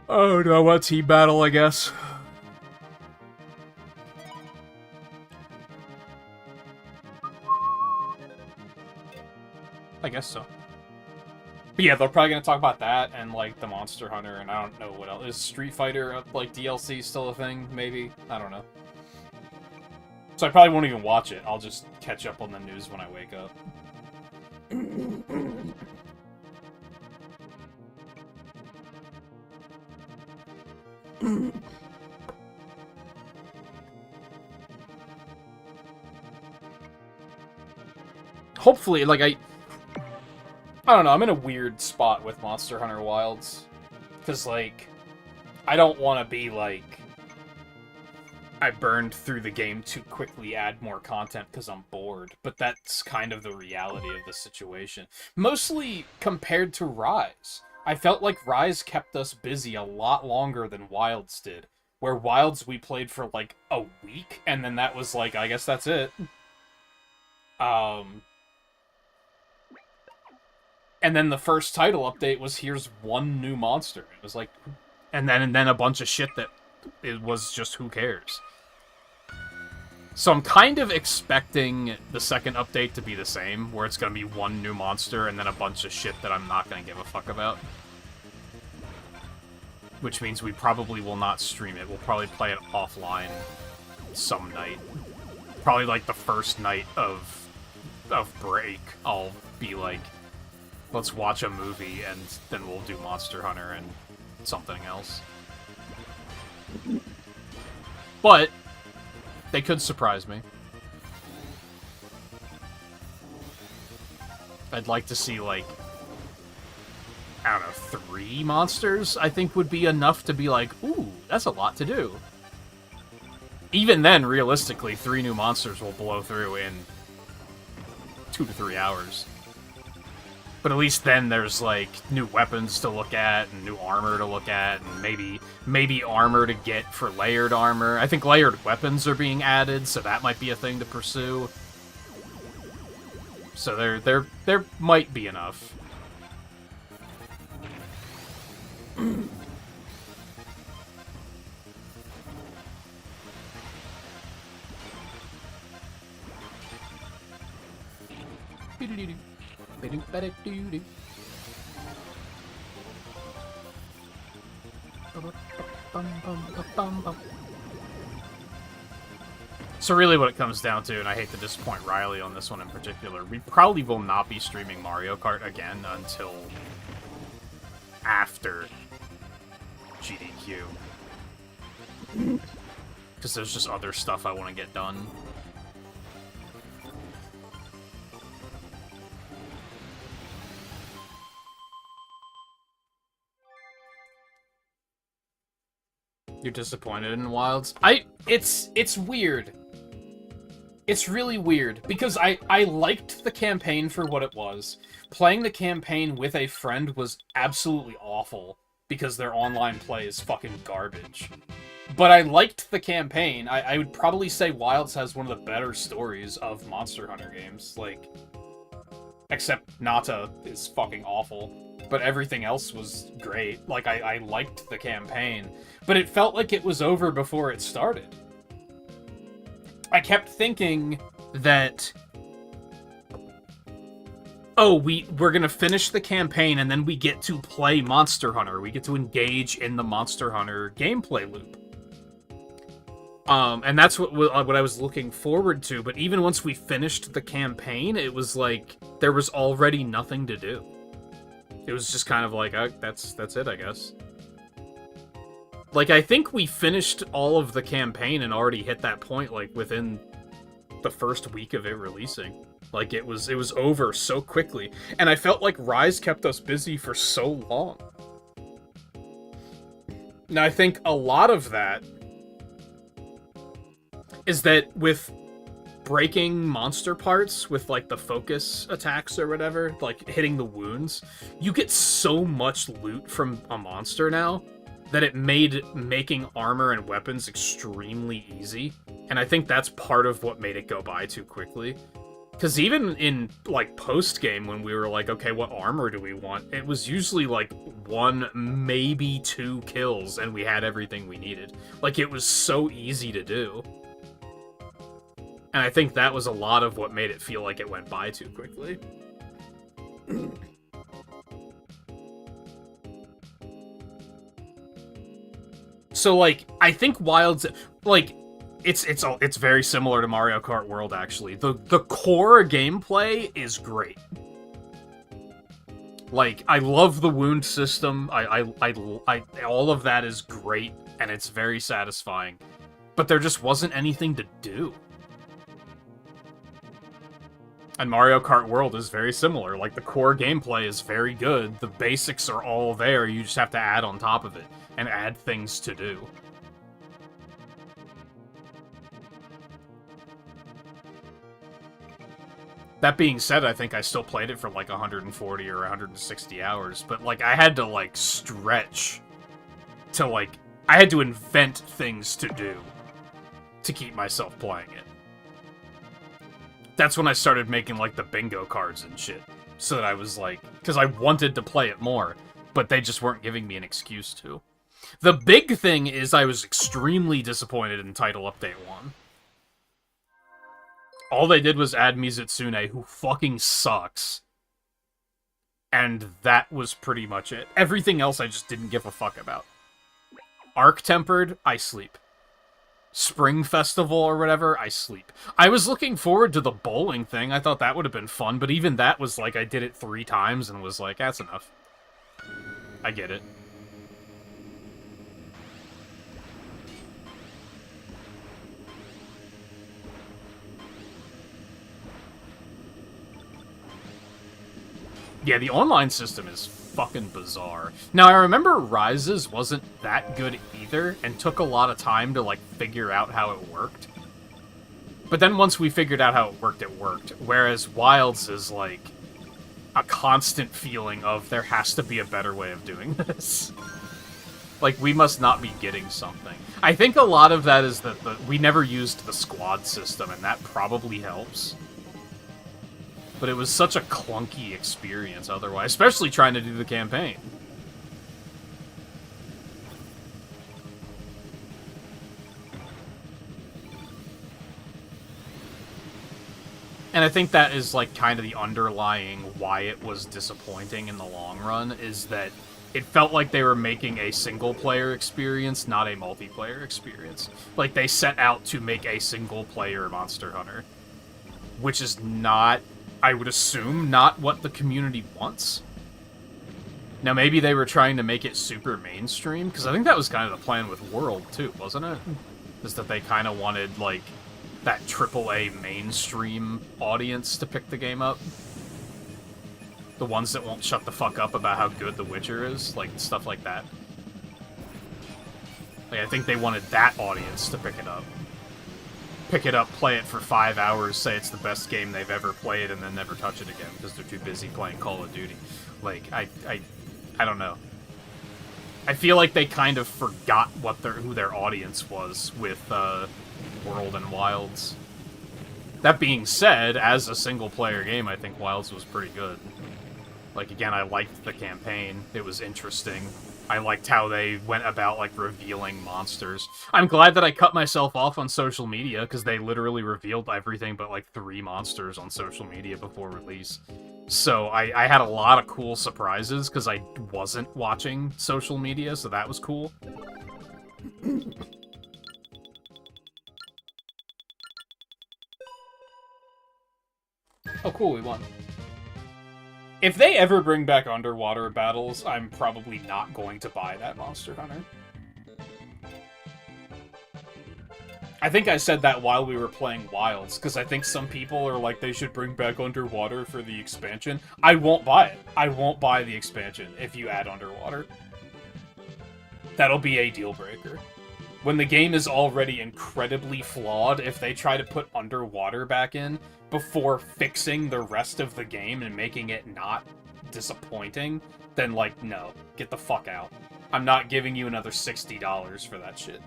Oh no, what team battle, I guess. I guess so. But yeah, they're probably gonna talk about that and, like, the Monster Hunter, and I don't know what else. Is Street Fighter, like, DLC still a thing? Maybe? I don't know. So I probably won't even watch it. I'll just catch up on the news when I wake up. Hopefully, like, I don't know, I'm in a weird spot with Monster Hunter Wilds. Because, like, I don't want to be, like, I burned through the game too quickly, add more content because I'm bored. But that's kind of the reality of the situation. Mostly compared to Rise. I felt like Rise kept us busy a lot longer than Wilds did. Where Wilds we played for, like, a week, and then that was, like, I guess that's it. And then the first title update was, here's one new monster. It was like... And then a bunch of shit that it was just, who cares? So I'm kind of expecting the second update to be the same, where it's going to be one new monster and then a bunch of shit that I'm not going to give a fuck about. Which means we probably will not stream it. We'll probably play it offline some night. Probably, like, the first night of break, I'll be like, let's watch a movie, and then we'll do Monster Hunter and something else. But they could surprise me. I'd like to see, like, I don't know, 3 monsters, I think would be enough to be like, ooh, that's a lot to do. Even then, realistically, 3 new monsters will blow through in 2 to 3 hours. But at least then there's, like, new weapons to look at, and new armor to look at, and maybe armor to get for layered armor. I think layered weapons are being added, so that might be a thing to pursue. So there might be enough. So really what it comes down to, and I hate to disappoint Riley on this one in particular, we probably will not be streaming Mario Kart again until after GDQ. Because there's just other stuff I want to get done. You're disappointed in Wilds? It's weird. It's really weird, because I liked the campaign for what it was. Playing the campaign with a friend was absolutely awful, because their online play is fucking garbage. But I liked the campaign. I would probably say Wilds has one of the better stories of Monster Hunter games. Like, except Nata is fucking awful. But everything else was great. Like, I liked the campaign. But it felt like it was over before it started. I kept thinking that, oh, we're gonna finish the campaign and then we get to play Monster Hunter. We get to engage in the Monster Hunter gameplay loop. And that's what I was looking forward to. But even once we finished the campaign, it was like there was already nothing to do. It was just kind of like, that's it, I guess. Like, I think we finished all of the campaign and already hit that point, like, within the first week of it releasing. Like, it was over so quickly. And I felt like Rise kept us busy for so long. Now, I think a lot of that is that with breaking monster parts, with, like, the focus attacks or whatever, like, hitting the wounds, you get so much loot from a monster now that it made making armor and weapons extremely easy. And I think that's part of what made it go by too quickly. Because even in, like, post-game, when we were like, okay, what armor do we want? It was usually, like, 1, maybe 2 kills, and we had everything we needed. Like, it was so easy to do. And I think that was a lot of what made it feel like it went by too quickly. So, like, I think Wilds, like, it's very similar to Mario Kart World, actually. The core gameplay is great. Like, I love the wound system. All of that is great, and it's very satisfying. But there just wasn't anything to do. And Mario Kart World is very similar. Like, the core gameplay is very good. The basics are all there. You just have to add on top of it and add things to do. That being said, I think I still played it for like 140 or 160 hours, but like I had to like stretch to like, I had to invent things to do to keep myself playing it. That's when I started making like the bingo cards and shit, so that I was like, because I wanted to play it more, but they just weren't giving me an excuse to. The big thing is I was extremely disappointed in Title Update 1. All they did was add Mizutsune, who fucking sucks. And that was pretty much it. Everything else I just didn't give a fuck about. Arc-Tempered, I sleep. Spring Festival or whatever, I sleep. I was looking forward to the bowling thing. I thought that would have been fun, but even that was like, I did it 3 times and was like, that's enough. I get it. Yeah, the online system is fucking bizarre. Now, I remember Rises wasn't that good either, and took a lot of time to, like, figure out how it worked. But then once we figured out how it worked. Whereas Wilds is, like, a constant feeling of there has to be a better way of doing this. Like, we must not be getting something. I think a lot of that is that we never used the squad system, and that probably helps. But it was such a clunky experience otherwise, especially trying to do the campaign. And I think that is, like, kind of the underlying why it was disappointing in the long run, is that it felt like they were making a single-player experience, not a multiplayer experience. Like, they set out to make a single-player Monster Hunter, which is not, I would assume, not what the community wants. Now, maybe they were trying to make it super mainstream, because I think that was kind of the plan with World, too, wasn't it? Is that they kind of wanted, like, that AAA mainstream audience to pick the game up. The ones that won't shut the fuck up about how good The Witcher is, like, stuff like that. Like, I think they wanted that audience to pick it up. Pick it up, play it for 5 hours, say it's the best game they've ever played, and then never touch it again, because they're too busy playing Call of Duty. Like, I don't know. I feel like they kind of forgot who their audience was with, World and Wilds. That being said, as a single-player game, I think Wilds was pretty good. Like, again, I liked the campaign. It was interesting. I liked how they went about, like, revealing monsters. I'm glad that I cut myself off on social media, because they literally revealed everything but, like, 3 monsters on social media before release. So I had a lot of cool surprises, because I wasn't watching social media, so that was cool. Oh, cool, we won. If they ever bring back underwater battles, I'm probably not going to buy that Monster Hunter. I think I said that while we were playing Wilds, because I think some people are like, they should bring back underwater for the expansion. I won't buy it. I won't buy the expansion if you add underwater. That'll be a deal breaker. When the game is already incredibly flawed, if they try to put underwater back in before fixing the rest of the game and making it not disappointing, then, like, no. Get the fuck out. I'm not giving you another $60 for that shit.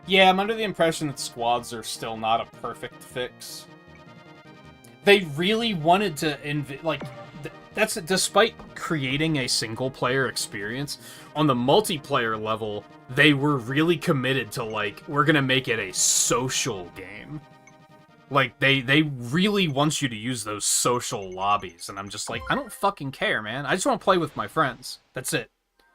Yeah, I'm under the impression that squads are still not a perfect fix. They really wanted to that's despite creating a single-player experience, on the multiplayer level, they were really committed to, like, we're gonna make it a social game. Like, they really want you to use those social lobbies, and I'm just like, I don't fucking care, man. I just want to play with my friends. That's it.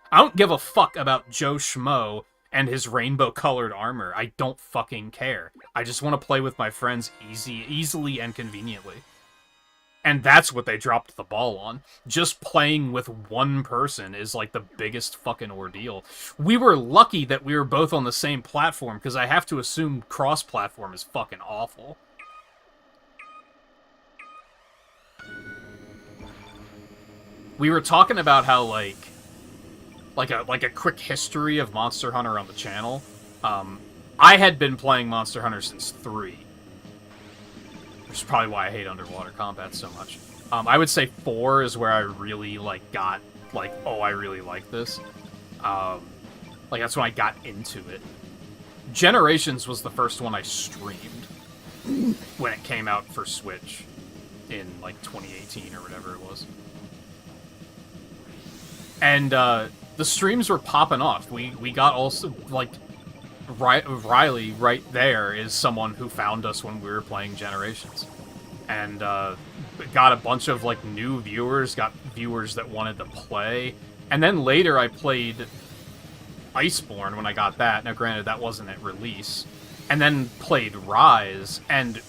I don't give a fuck about Joe Schmo and his rainbow-colored armor. I don't fucking care. I just want to play with my friends easily and conveniently. And that's what they dropped the ball on. Just playing with one person is, like, the biggest fucking ordeal. We were lucky that we were both on the same platform, because I have to assume cross-platform is fucking awful. We were talking about how, like a quick history of Monster Hunter on the channel. I had been playing Monster Hunter since 3. Which is probably why I hate underwater combat so much. I would say 4 is where I really, like, got, like, oh, I really like this. Like, that's when I got into it. Generations was the first one I streamed when it came out for Switch in, like, 2018 or whatever it was. And, the streams were popping off. We got also, like, Riley right there is someone who found us when we were playing Generations. And, got a bunch of, like, new viewers, got viewers that wanted to play. And then later I played Iceborne when I got that. Now, granted, that wasn't at release. And then played Rise, and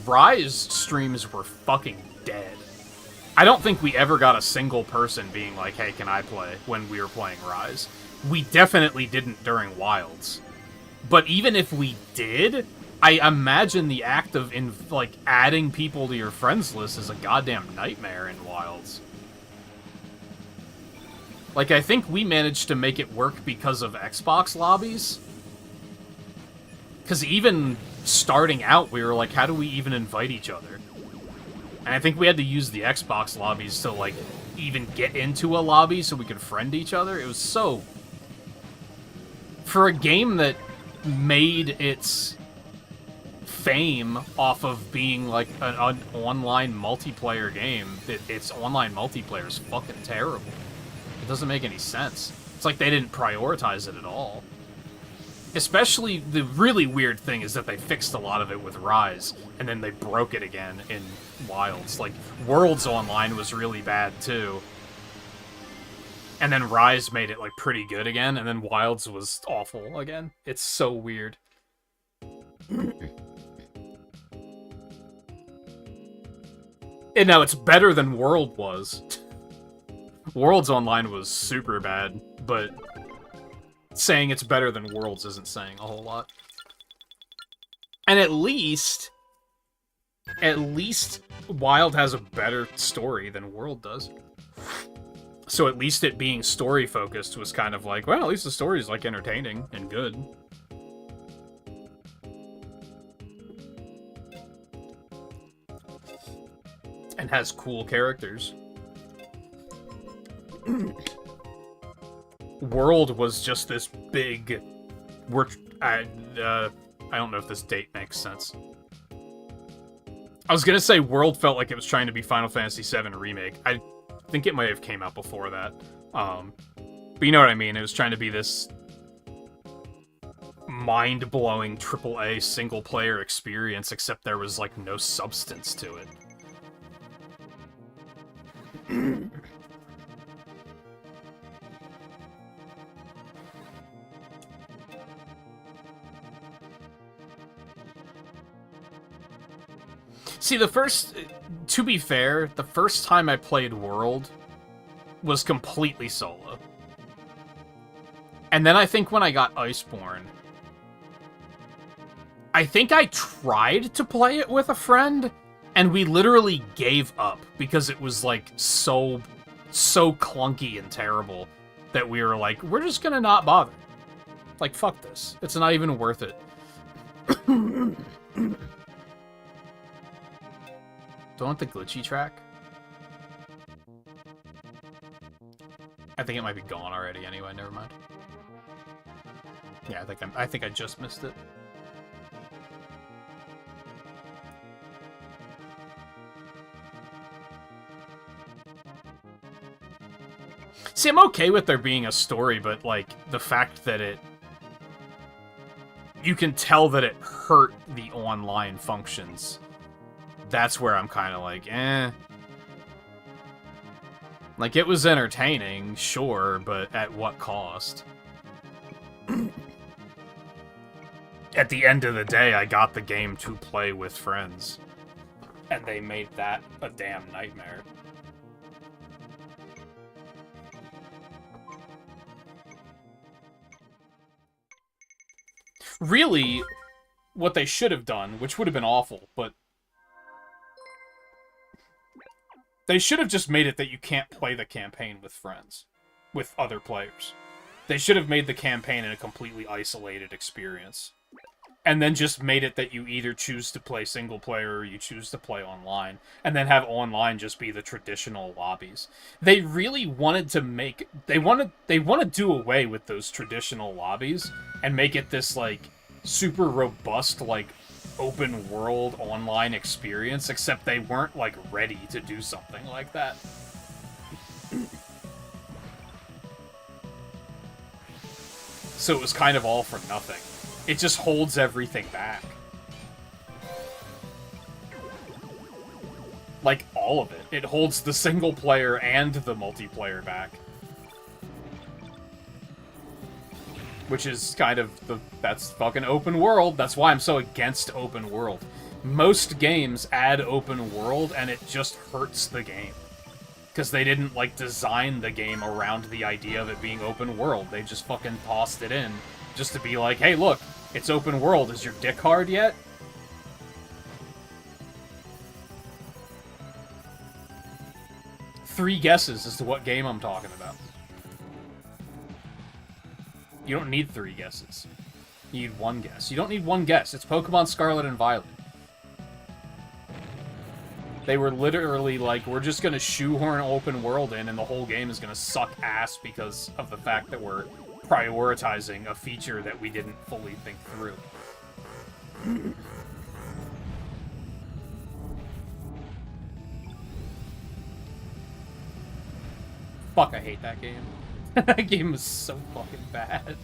Rise streams were fucking dead. I don't think we ever got a single person being like, hey, can I play, when we were playing Rise. We definitely didn't during Wilds. But even if we did, I imagine the act of, adding people to your friends list is a goddamn nightmare in Wilds. Like, I think we managed to make it work because of Xbox lobbies. Because even starting out, we were like, how do we even invite each other? And I think we had to use the Xbox lobbies to, like, even get into a lobby so we could friend each other. It was so... For a game that made its fame off of being like an online multiplayer game. Its online multiplayer is fucking terrible. It doesn't make any sense. It's like they didn't prioritize it at all. Especially, the really weird thing is that they fixed a lot of it with Rise, and then they broke it again in Wilds. Like, Worlds Online was really bad, too. And then Rise made it, like, pretty good again, and then Wilds was awful again. It's so weird. And now it's better than World was. Worlds Online was super bad, but saying it's better than Worlds isn't saying a whole lot. And at least Wild has a better story than World does. So at least it being story-focused was kind of like, well, at least the story's, like, entertaining and good. And has cool characters. World was just this big... I don't know if this date makes sense. I was gonna say World felt like it was trying to be Final Fantasy VII Remake. I think it might have came out before that. But you know what I mean? It was trying to be this mind-blowing AAA single-player experience, except there was, like, no substance to it. See, to be fair, the first time I played World was completely solo. And then I think when I got Iceborne, I think I tried to play it with a friend, and we literally gave up because it was, like, so clunky and terrible that we were like, we're just gonna not bother. Like, fuck this. It's not even worth it. Do I want the glitchy track? I think it might be gone already anyway, never mind. Yeah, I think I just missed it. See, I'm okay with there being a story, but, like, the fact that you can tell that it hurt the online functions. That's where I'm kind of like, eh. Like, it was entertaining, sure, but at what cost? At the end of the day, I got the game to play with friends. And they made that a damn nightmare. Really, what they should have done, which would have been awful, but they should have just made it that you can't play the campaign with friends, with other players. They should have made the campaign in a completely isolated experience. And then just made it that you either choose to play single player or you choose to play online. And then have online just be the traditional lobbies. They really wanted to make... They want to do away with those traditional lobbies and make it this, like, super robust, like, open world online experience, except they weren't, like, ready to do something like that. So it was kind of all for nothing. It just holds everything back. Like, all of it. It holds the single player and the multiplayer back. Which is kind of that's fucking open world. That's why I'm so against open world. Most games add open world, and it just hurts the game. Because they didn't, like, design the game around the idea of it being open world. They just fucking tossed it in just to be like, hey, look, it's open world. Is your dick hard yet? Three guesses as to what game I'm talking about. You don't need 3 guesses. You need 1 guess. You don't need 1 guess. It's Pokemon Scarlet and Violet. They were literally like, we're just gonna shoehorn open world in and the whole game is gonna suck ass because of the fact that we're prioritizing a feature that we didn't fully think through. Fuck, I hate that game. That game is so fucking bad.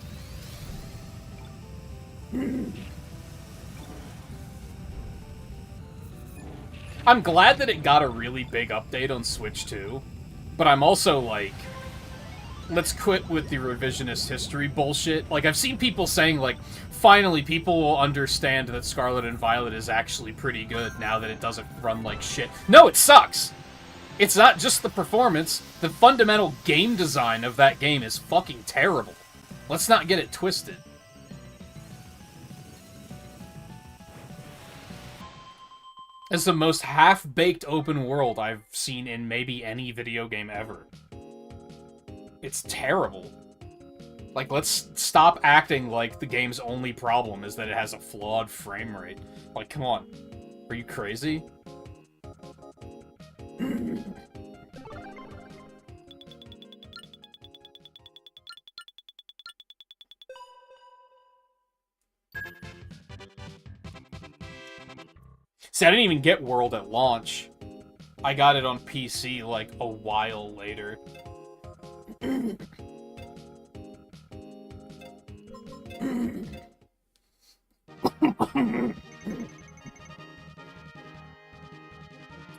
I'm glad that it got a really big update on Switch 2, but I'm also like, let's quit with the revisionist history bullshit. Like, I've seen people saying, like, finally people will understand that Scarlet and Violet is actually pretty good now that it doesn't run like shit. No, it sucks! It's not just the performance, the fundamental game design of that game is fucking terrible. Let's not get it twisted. It's the most half-baked open world I've seen in maybe any video game ever. It's terrible. Like, let's stop acting like the game's only problem is that it has a flawed frame rate. Like, come on. Are you crazy? See, I didn't even get World at launch. I got it on PC, like, a while later.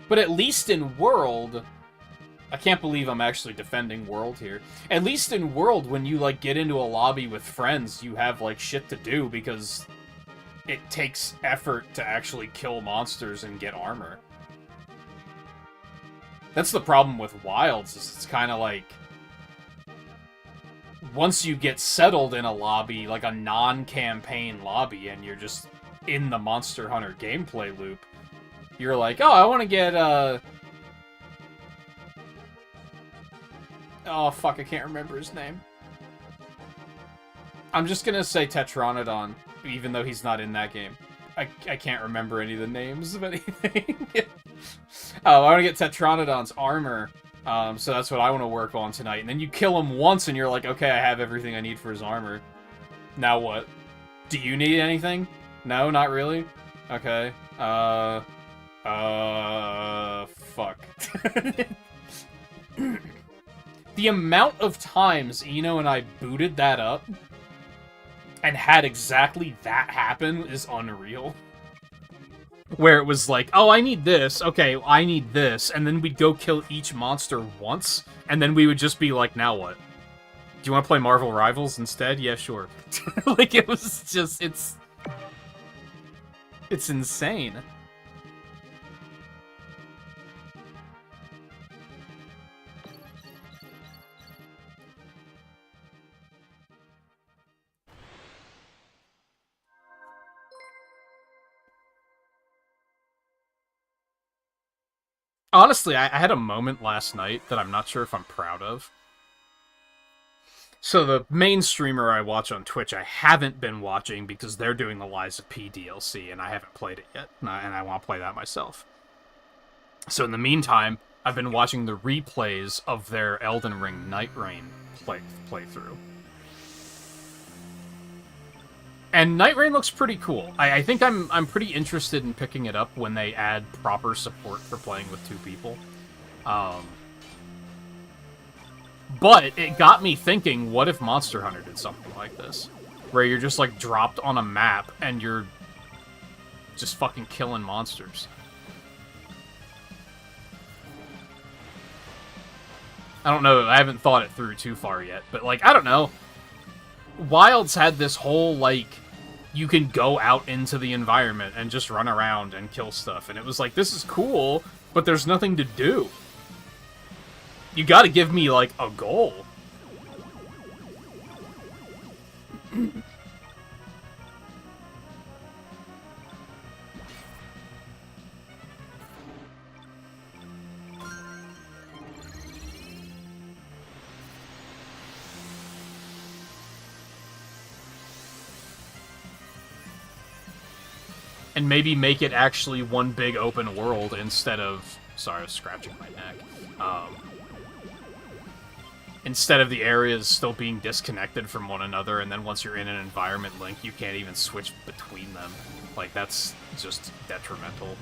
But at least in World... I can't believe I'm actually defending World here. At least in World, when you, like, get into a lobby with friends, you have, like, shit to do, because it takes effort to actually kill monsters and get armor. That's the problem with Wilds, is it's kind of like... Once you get settled in a lobby, like a non-campaign lobby, and you're just in the Monster Hunter gameplay loop, you're like, oh, I want to get, oh, fuck, I can't remember his name. I'm just gonna say Tetranodon, even though he's not in that game. I can't remember any of the names of anything. Oh, I want to get Tetranodon's armor, so that's what I want to work on tonight. And then you kill him once, and you're like, okay, I have everything I need for his armor. Now what? Do you need anything? No, not really? Okay. Fuck. The amount of times Eno and I booted that up and had exactly that happen is unreal. Where it was like, oh, I need this, okay, I need this, and then we'd go kill each monster once, and then we would just be like, now what? Do you want to play Marvel Rivals instead? Yeah, sure. Like, it was just, it's insane. Honestly, I had a moment last night that I'm not sure if I'm proud of. So the main streamer I watch on Twitch, I haven't been watching because they're doing the Lies of P DLC, and I haven't played it yet, and I want to play that myself. So in the meantime, I've been watching the replays of their Elden Ring Night Rain playthrough. And Night Rain looks pretty cool. I think I'm pretty interested in picking it up when they add proper support for playing with two people. But it got me thinking, what if Monster Hunter did something like this? Where you're just, like, dropped on a map and you're just fucking killing monsters. I don't know, I haven't thought it through too far yet, but, like, I don't know. Wilds had this whole, like, you can go out into the environment and just run around and kill stuff. And it was like, this is cool, but there's nothing to do. You gotta give me, like, a goal. And maybe make it actually one big open world instead of... Sorry, I was scratching my neck. Instead of the areas still being disconnected from one another, and then once you're in an environment link, you can't even switch between them. Like, that's just detrimental.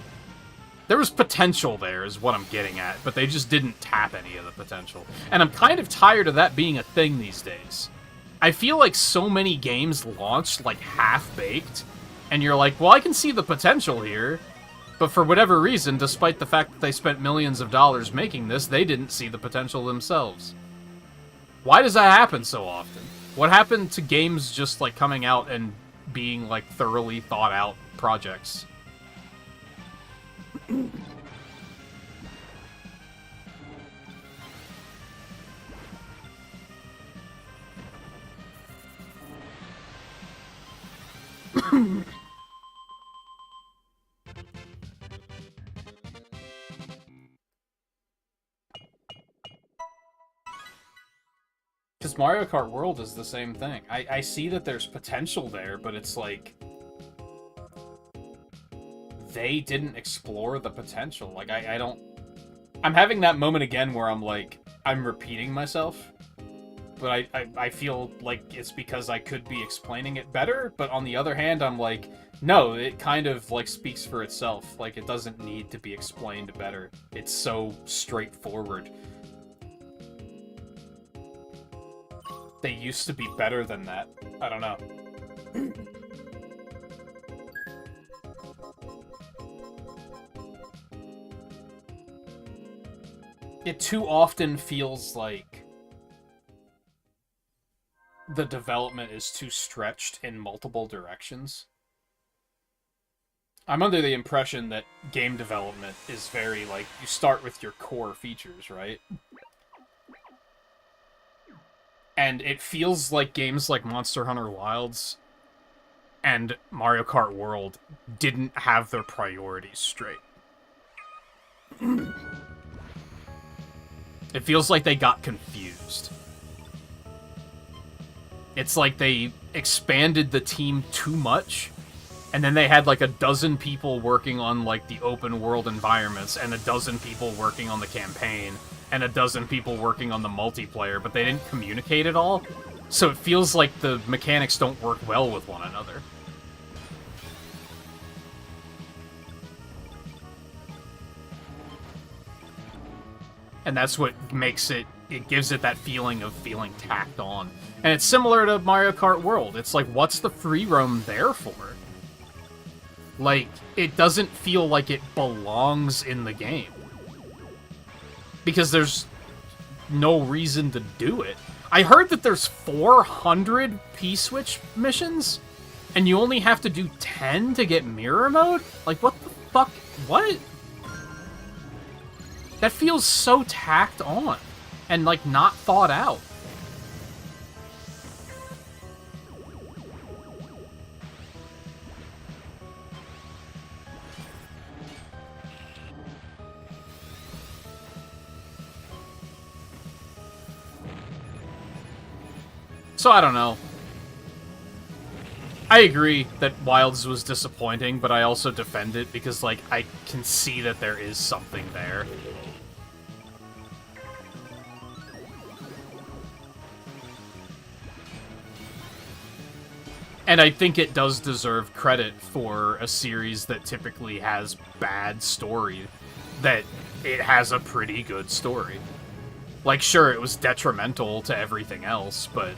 There was potential there, is what I'm getting at, but they just didn't tap any of the potential. And I'm kind of tired of that being a thing these days. I feel like so many games launched, like, half-baked, and you're like, well, I can see the potential here, but for whatever reason, despite the fact that they spent millions of dollars making this, they didn't see the potential themselves. Why does that happen so often? What happened to games just, like, coming out and being, like, thoroughly thought-out projects? Because Mario Kart World is the same thing. I see that there's potential there, but it's like... they didn't explore the potential. Like, I don't... I'm having that moment again where I'm like, I'm repeating myself. But I feel like it's because I could be explaining it better, but on the other hand, I'm like, no, it kind of, like, speaks for itself. Like, it doesn't need to be explained better. It's so straightforward. They used to be better than that. I don't know. It too often feels like the development is too stretched in multiple directions. I'm under the impression that game development is very, like, you start with your core features, right? And it feels like games like Monster Hunter Wilds and Mario Kart World didn't have their priorities straight. It feels like they got confused. It's like they expanded the team too much, and then they had like a dozen people working on like the open world environments, and a dozen people working on the campaign, and a dozen people working on the multiplayer, but they didn't communicate at all. So it feels like the mechanics don't work well with one another. And that's what makes it gives it that feeling of feeling tacked on. And it's similar to Mario Kart World. It's like, what's the free roam there for? Like, it doesn't feel like it belongs in the game. Because there's no reason to do it. I heard that there's 400 P-Switch missions, and you only have to do 10 to get mirror mode? Like, what the fuck? What? That feels so tacked on, and, like, not thought out. So, I don't know. I agree that Wilds was disappointing, but I also defend it because, like, I can see that there is something there. And I think it does deserve credit for a series that typically has bad story, that it has a pretty good story. Like, sure, it was detrimental to everything else, but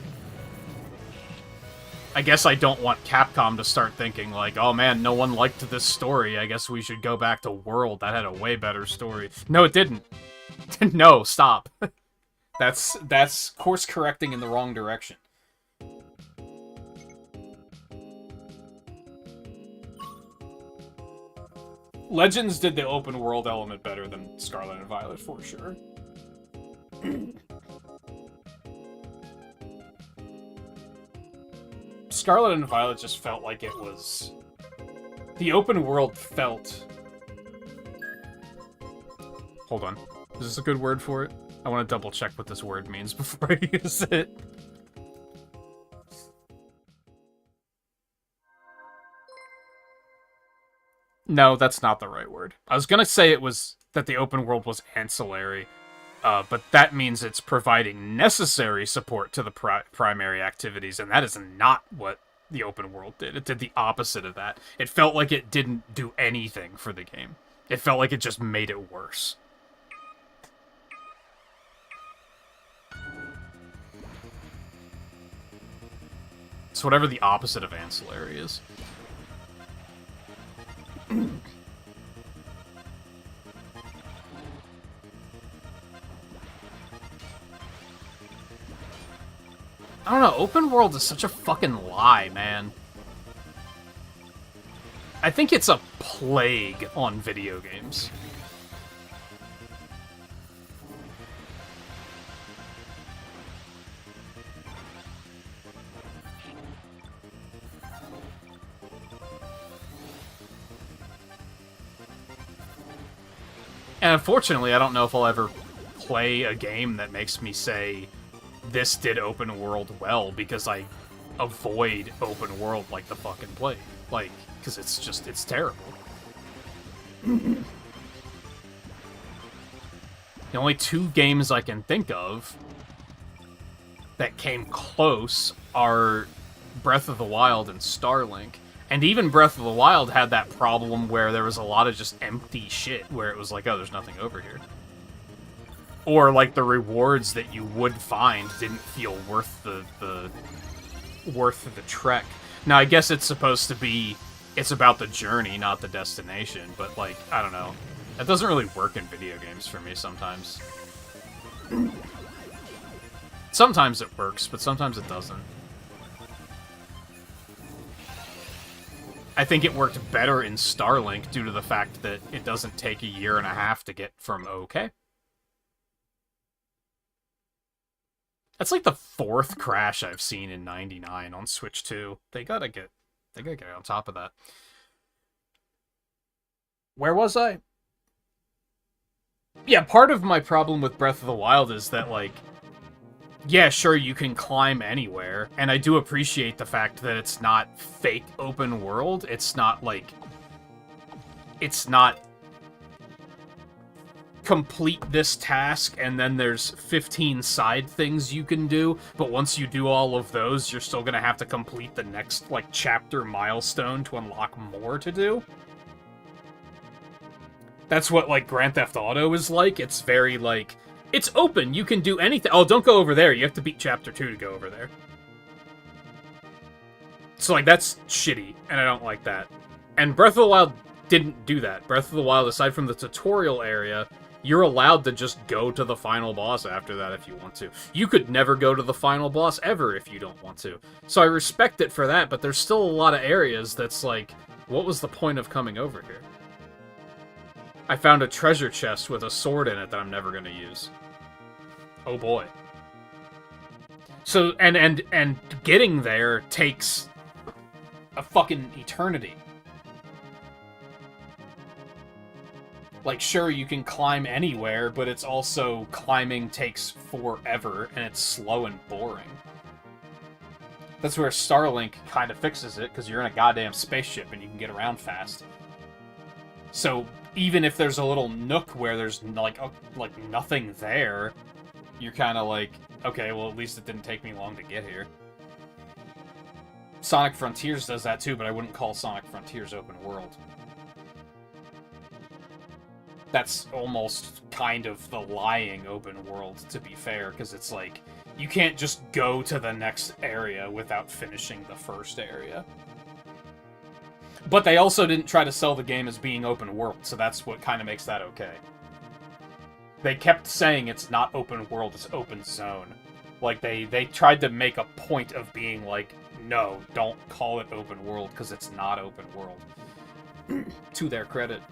I guess I don't want Capcom to start thinking, like, oh man, no one liked this story, I guess we should go back to World, that had a way better story. No, it didn't. No, stop. That's course-correcting in the wrong direction. Legends did the open world element better than Scarlet and Violet, for sure. Scarlet and Violet just felt like it was... The open world felt... Hold on. Is this a good word for it? I want to double check what this word means before I use it. No, that's not the right word. I was gonna say it was that the open world was ancillary, but that means it's providing necessary support to the primary activities, and that is not what the open world did. It did the opposite of that. It felt like it didn't do anything for the game. It felt like it just made it worse. It's whatever the opposite of ancillary is. I don't know, open world is such a fucking lie, man. I think it's a plague on video games. And unfortunately, I don't know if I'll ever play a game that makes me say, this did open world well, because I avoid open world like the fucking plague. Like, because it's terrible. The only two games I can think of that came close are Breath of the Wild and Starlink. And even Breath of the Wild had that problem where there was a lot of just empty shit, where it was like, oh, there's nothing over here. Or, like, the rewards that you would find didn't feel worth the trek. Now, I guess it's supposed to be, it's about the journey, not the destination, but, like, I don't know. That doesn't really work in video games for me sometimes. Sometimes it works, but sometimes it doesn't. I think it worked better in Starlink due to the fact that it doesn't take a year and a half to get from okay. That's like the 4th crash I've seen in '99 on Switch 2. They gotta get on top of that. Where was I? Yeah, part of my problem with Breath of the Wild is that, like, yeah, sure, you can climb anywhere, and I do appreciate the fact that it's not fake open world. It's not, like, it's not complete this task, and then there's 15 side things you can do, but once you do all of those, you're still gonna have to complete the next, like, chapter milestone to unlock more to do. That's what, like, Grand Theft Auto is like. It's very, like, it's open, you can do anything. Oh, don't go over there, you have to beat chapter 2 to go over there. So, like, that's shitty, and I don't like that. And Breath of the Wild didn't do that. Breath of the Wild, aside from the tutorial area, you're allowed to just go to the final boss after that if you want to. You could never go to the final boss ever if you don't want to. So I respect it for that, but there's still a lot of areas that's like, what was the point of coming over here? I found a treasure chest with a sword in it that I'm never going to use. Oh boy. So, and getting there takes a fucking eternity. Like, sure, you can climb anywhere, but it's also, climbing takes forever, and it's slow and boring. That's where Starlink kind of fixes it, because you're in a goddamn spaceship and you can get around fast. So, even if there's a little nook where there's, like nothing there, you're kind of like, okay, well, at least it didn't take me long to get here. Sonic Frontiers does that too, but I wouldn't call Sonic Frontiers open world. That's almost kind of the lying open world, to be fair, because it's like, you can't just go to the next area without finishing the first area. But they also didn't try to sell the game as being open world, so that's what kind of makes that okay. They kept saying it's not open world, it's open zone. Like, they tried to make a point of being like, no, don't call it open world, because it's not open world. To their credit.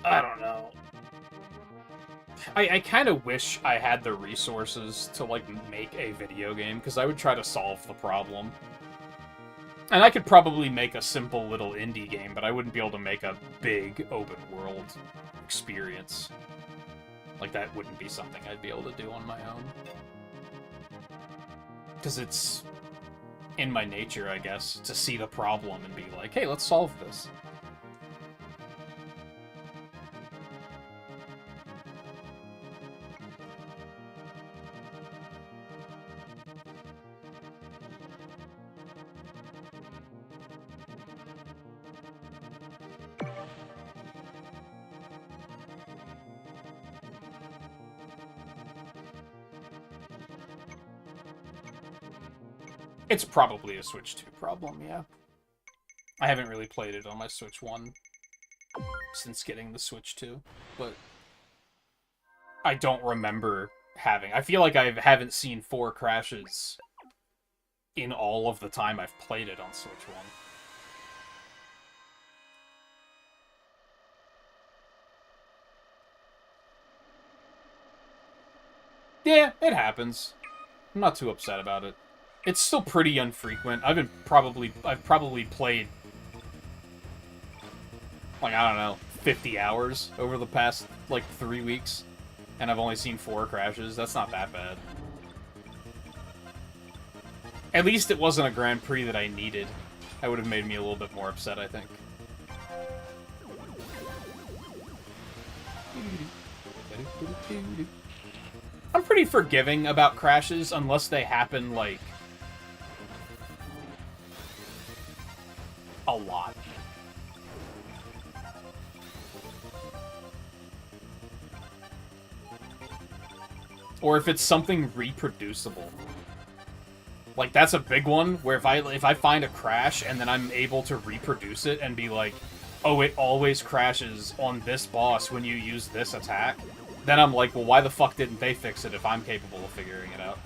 I don't know. I kind of wish I had the resources to, like, make a video game, because I would try to solve the problem. And I could probably make a simple little indie game, but I wouldn't be able to make a big open world experience. Like, that wouldn't be something I'd be able to do on my own. Because it's in my nature, I guess, to see the problem and be like, hey, let's solve this. It's probably a Switch 2 problem, yeah. I haven't really played it on my Switch 1 since getting the Switch 2, but I don't remember having... I feel like I haven't seen 4 crashes in all of the time I've played it on Switch 1. Yeah, it happens. I'm not too upset about it. It's still pretty infrequent. I've probably played, like, I don't know, 50 hours over the past, like, 3 weeks. And I've only seen 4 crashes. That's not that bad. At least it wasn't a Grand Prix that I needed. That would have made me a little bit more upset, I think. I'm pretty forgiving about crashes unless they happen, like, a lot. Or if it's something reproducible. Like, that's a big one, where if I find a crash and then I'm able to reproduce it and be like, oh, it always crashes on this boss when you use this attack, then I'm like, well, why the fuck didn't they fix it if I'm capable of figuring it out?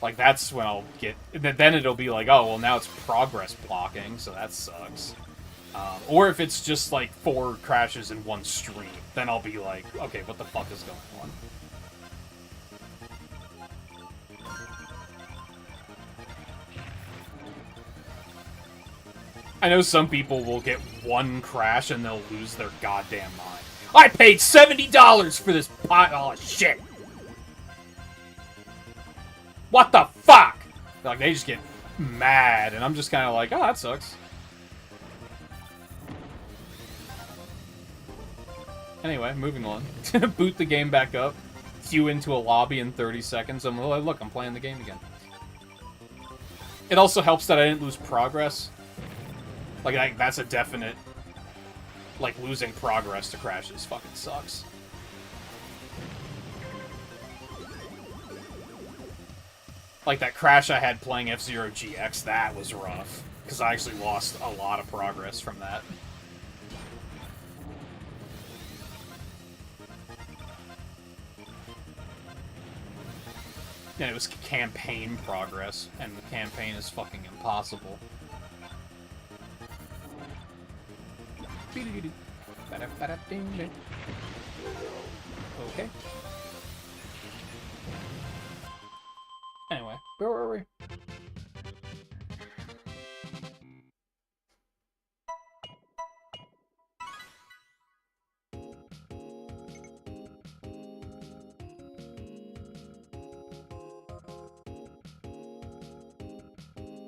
Like, that's when I'll get... Then it'll be like, oh, well, now it's progress blocking, so that sucks. Or if it's just, like, 4 crashes in one stream, then I'll be like, okay, what the fuck is going on? I know some people will get 1 crash and they'll lose their goddamn mind. I paid $70 for this pot. Oh, shit. What the fuck? Like, they just get mad, and I'm just kind of like, oh, that sucks. Anyway, moving on. Boot the game back up. Queue into a lobby in 30 seconds. I'm like, look, I'm playing the game again. It also helps that I didn't lose progress. Like, that's a definite... Like, losing progress to crashes fucking sucks. Like, that crash I had playing F-Zero GX, that was rough. Because I actually lost a lot of progress from that. And it was campaign progress, and the campaign is fucking impossible. Okay. Anyway, where were we?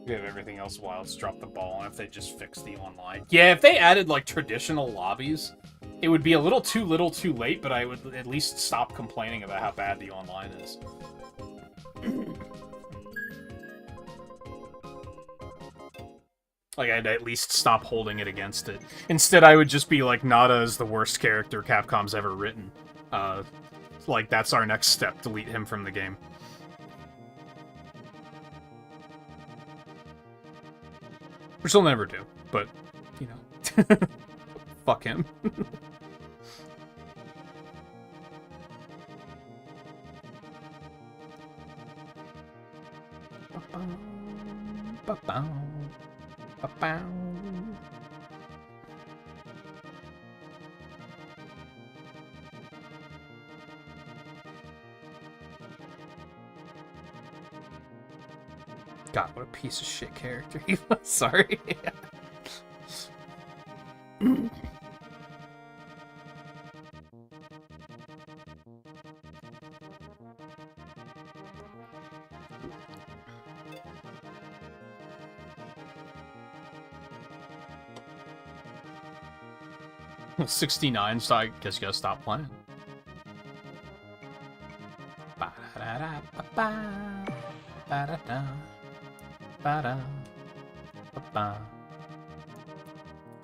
We have everything else Wilds drop the ball on if they just fix the online. Yeah, if they added, like, traditional lobbies, it would be a little too late, but I would at least stop complaining about how bad the online is. Like, I'd at least stop holding it against it. Instead, I would just be like, Nada is the worst character Capcom's ever written. Like, that's our next step, delete him from the game. Which they'll never do, but, you know. Fuck him. God, what a piece of shit character he was. Sorry. Well, 69, so I guess you gotta stop playing.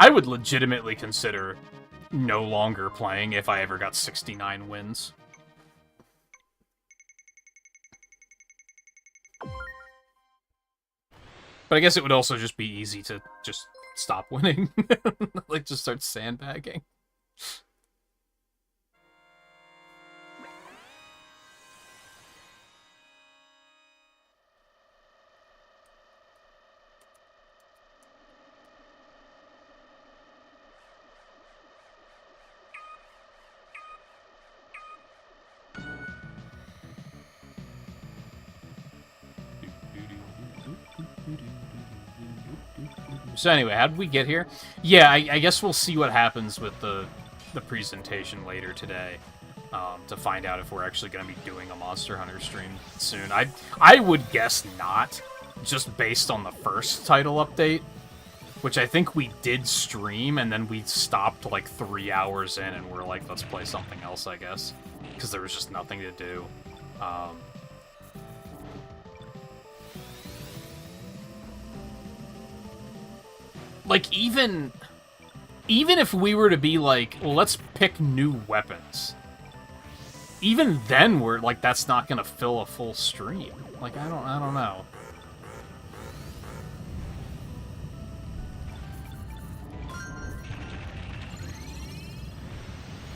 I would legitimately consider no longer playing if I ever got 69 wins. But I guess it would also just be easy to just stop winning. Like, just start sandbagging. So anyway, how did we get here? Yeah, I guess we'll see what happens with the presentation later today, to find out if we're actually going to be doing a Monster Hunter stream soon. I would guess not, just based on the first title update, which I think we did stream, and then we stopped like 3 hours in, and we're like, let's play something else, I guess, because there was just nothing to do. Like, even if we were to be like, well, let's pick new weapons, even then we're like, that's not gonna fill a full stream. Like, I don't know.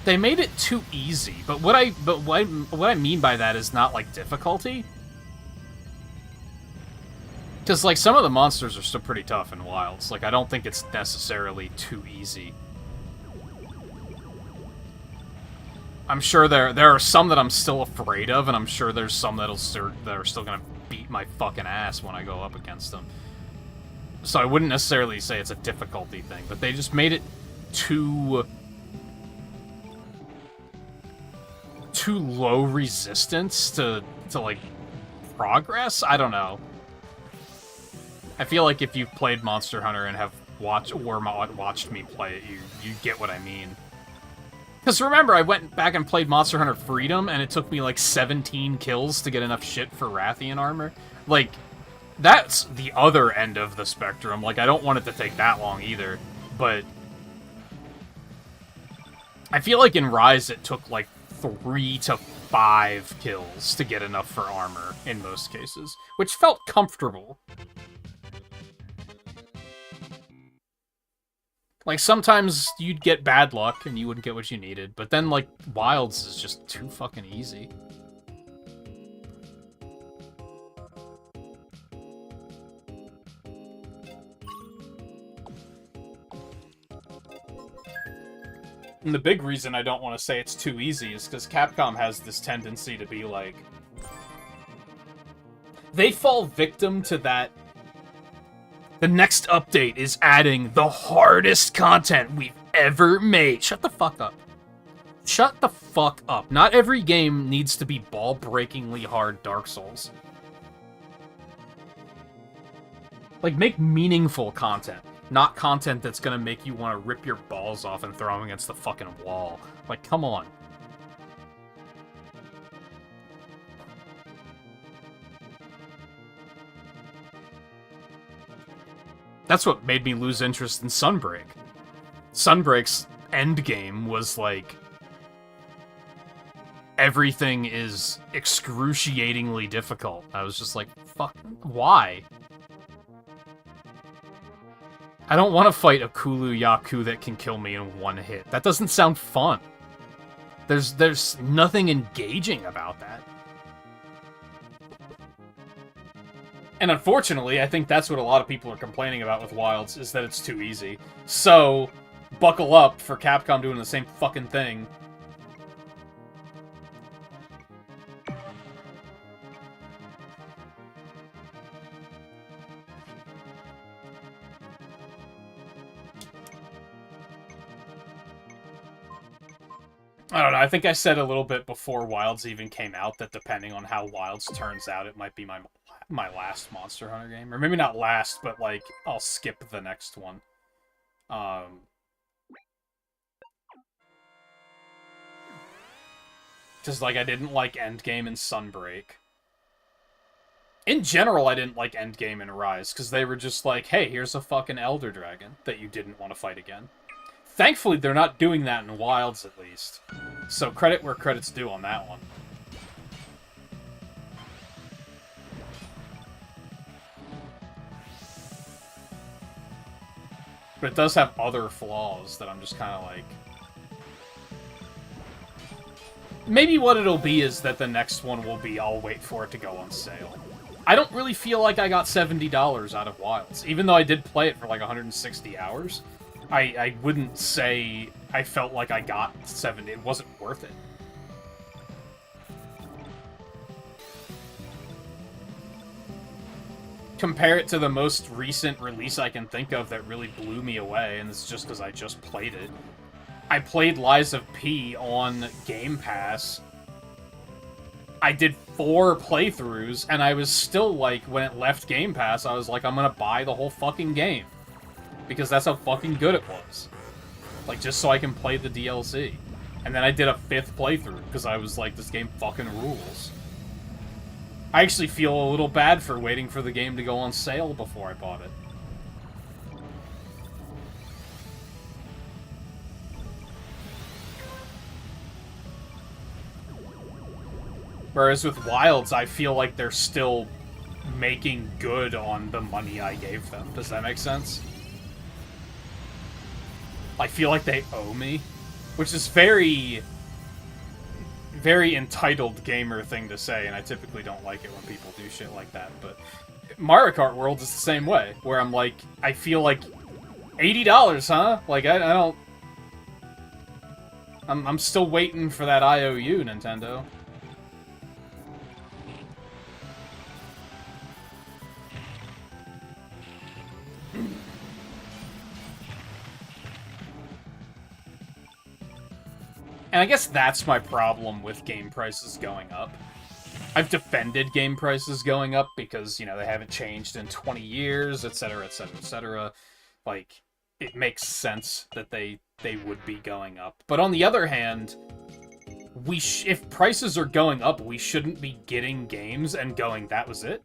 They made it too easy, but what I mean by that is not like difficulty. Because, like, some of the monsters are still pretty tough in Wilds. Like, I don't think it's necessarily too easy. I'm sure there are some that I'm still afraid of, and I'm sure there's some that are still gonna beat my fucking ass when I go up against them. So I wouldn't necessarily say it's a difficulty thing, but they just made it too low resistance to like, progress? I don't know. I feel like if you've played Monster Hunter and have watched me play it, you get what I mean. Because remember, I went back and played Monster Hunter Freedom, and it took me like 17 kills to get enough shit for Rathian armor. Like, that's the other end of the spectrum. Like, I don't want it to take that long either, but I feel like in Rise it took like 3 to 5 kills to get enough for armor in most cases, which felt comfortable. Like, sometimes you'd get bad luck and you wouldn't get what you needed, but then, like, Wilds is just too fucking easy. And the big reason I don't want to say it's too easy is because Capcom has this tendency to be like, they fall victim to that. The next update is adding the hardest content we've ever made. Shut the fuck up. Shut the fuck up. Not every game needs to be ball-breakingly hard Dark Souls. Like, make meaningful content. Not content that's gonna make you want to rip your balls off and throw them against the fucking wall. Like, come on. That's what made me lose interest in Sunbreak. Sunbreak's endgame was like, everything is excruciatingly difficult. I was just like, fuck, why? I don't want to fight a Kulu Yaku that can kill me in one hit. That doesn't sound fun. There's nothing engaging about that. And unfortunately, I think that's what a lot of people are complaining about with Wilds, is that it's too easy. So, buckle up for Capcom doing the same fucking thing. I don't know, I think I said a little bit before Wilds even came out that depending on how Wilds turns out, it might be my last Monster Hunter game. Or maybe not last, but, like, I'll skip the next one. Because, like, I didn't like Endgame and Sunbreak. In general, I didn't like Endgame and Rise, because they were just like, hey, here's a fucking Elder Dragon that you didn't want to fight again. Thankfully, they're not doing that in Wilds, at least. So credit where credit's due on that one. But it does have other flaws that I'm just kind of like... Maybe what it'll be is that the next one will be I'll wait for it to go on sale. I don't really feel like I got $70 out of Wilds. Even though I did play it for like 160 hours, I wouldn't say I felt like I got 70. It wasn't worth it. Compare it to the most recent release I can think of that really blew me away, and it's just because I just played it. I played Lies of P on Game Pass. I did 4 playthroughs, and I was still like, when it left Game Pass, I was like, I'm gonna buy the whole fucking game. Because that's how fucking good it was. Like, just so I can play the DLC. And then I did a 5th playthrough, because I was like, this game fucking rules. I actually feel a little bad for waiting for the game to go on sale before I bought it. Whereas with Wilds, I feel like they're still making good on the money I gave them. Does that make sense? I feel like they owe me, which is very entitled gamer thing to say, and I typically don't like it when people do shit like that, but Mario Kart World is the same way, where I'm like, I feel like, $80, huh? Like, I don't... I'm still waiting for that IOU, Nintendo. And I guess that's my problem with game prices going up. I've defended game prices going up because, you know, they haven't changed in 20 years, etc., etc., etc. Like, it makes sense that they would be going up. But on the other hand, if prices are going up, we shouldn't be getting games and going, that was it?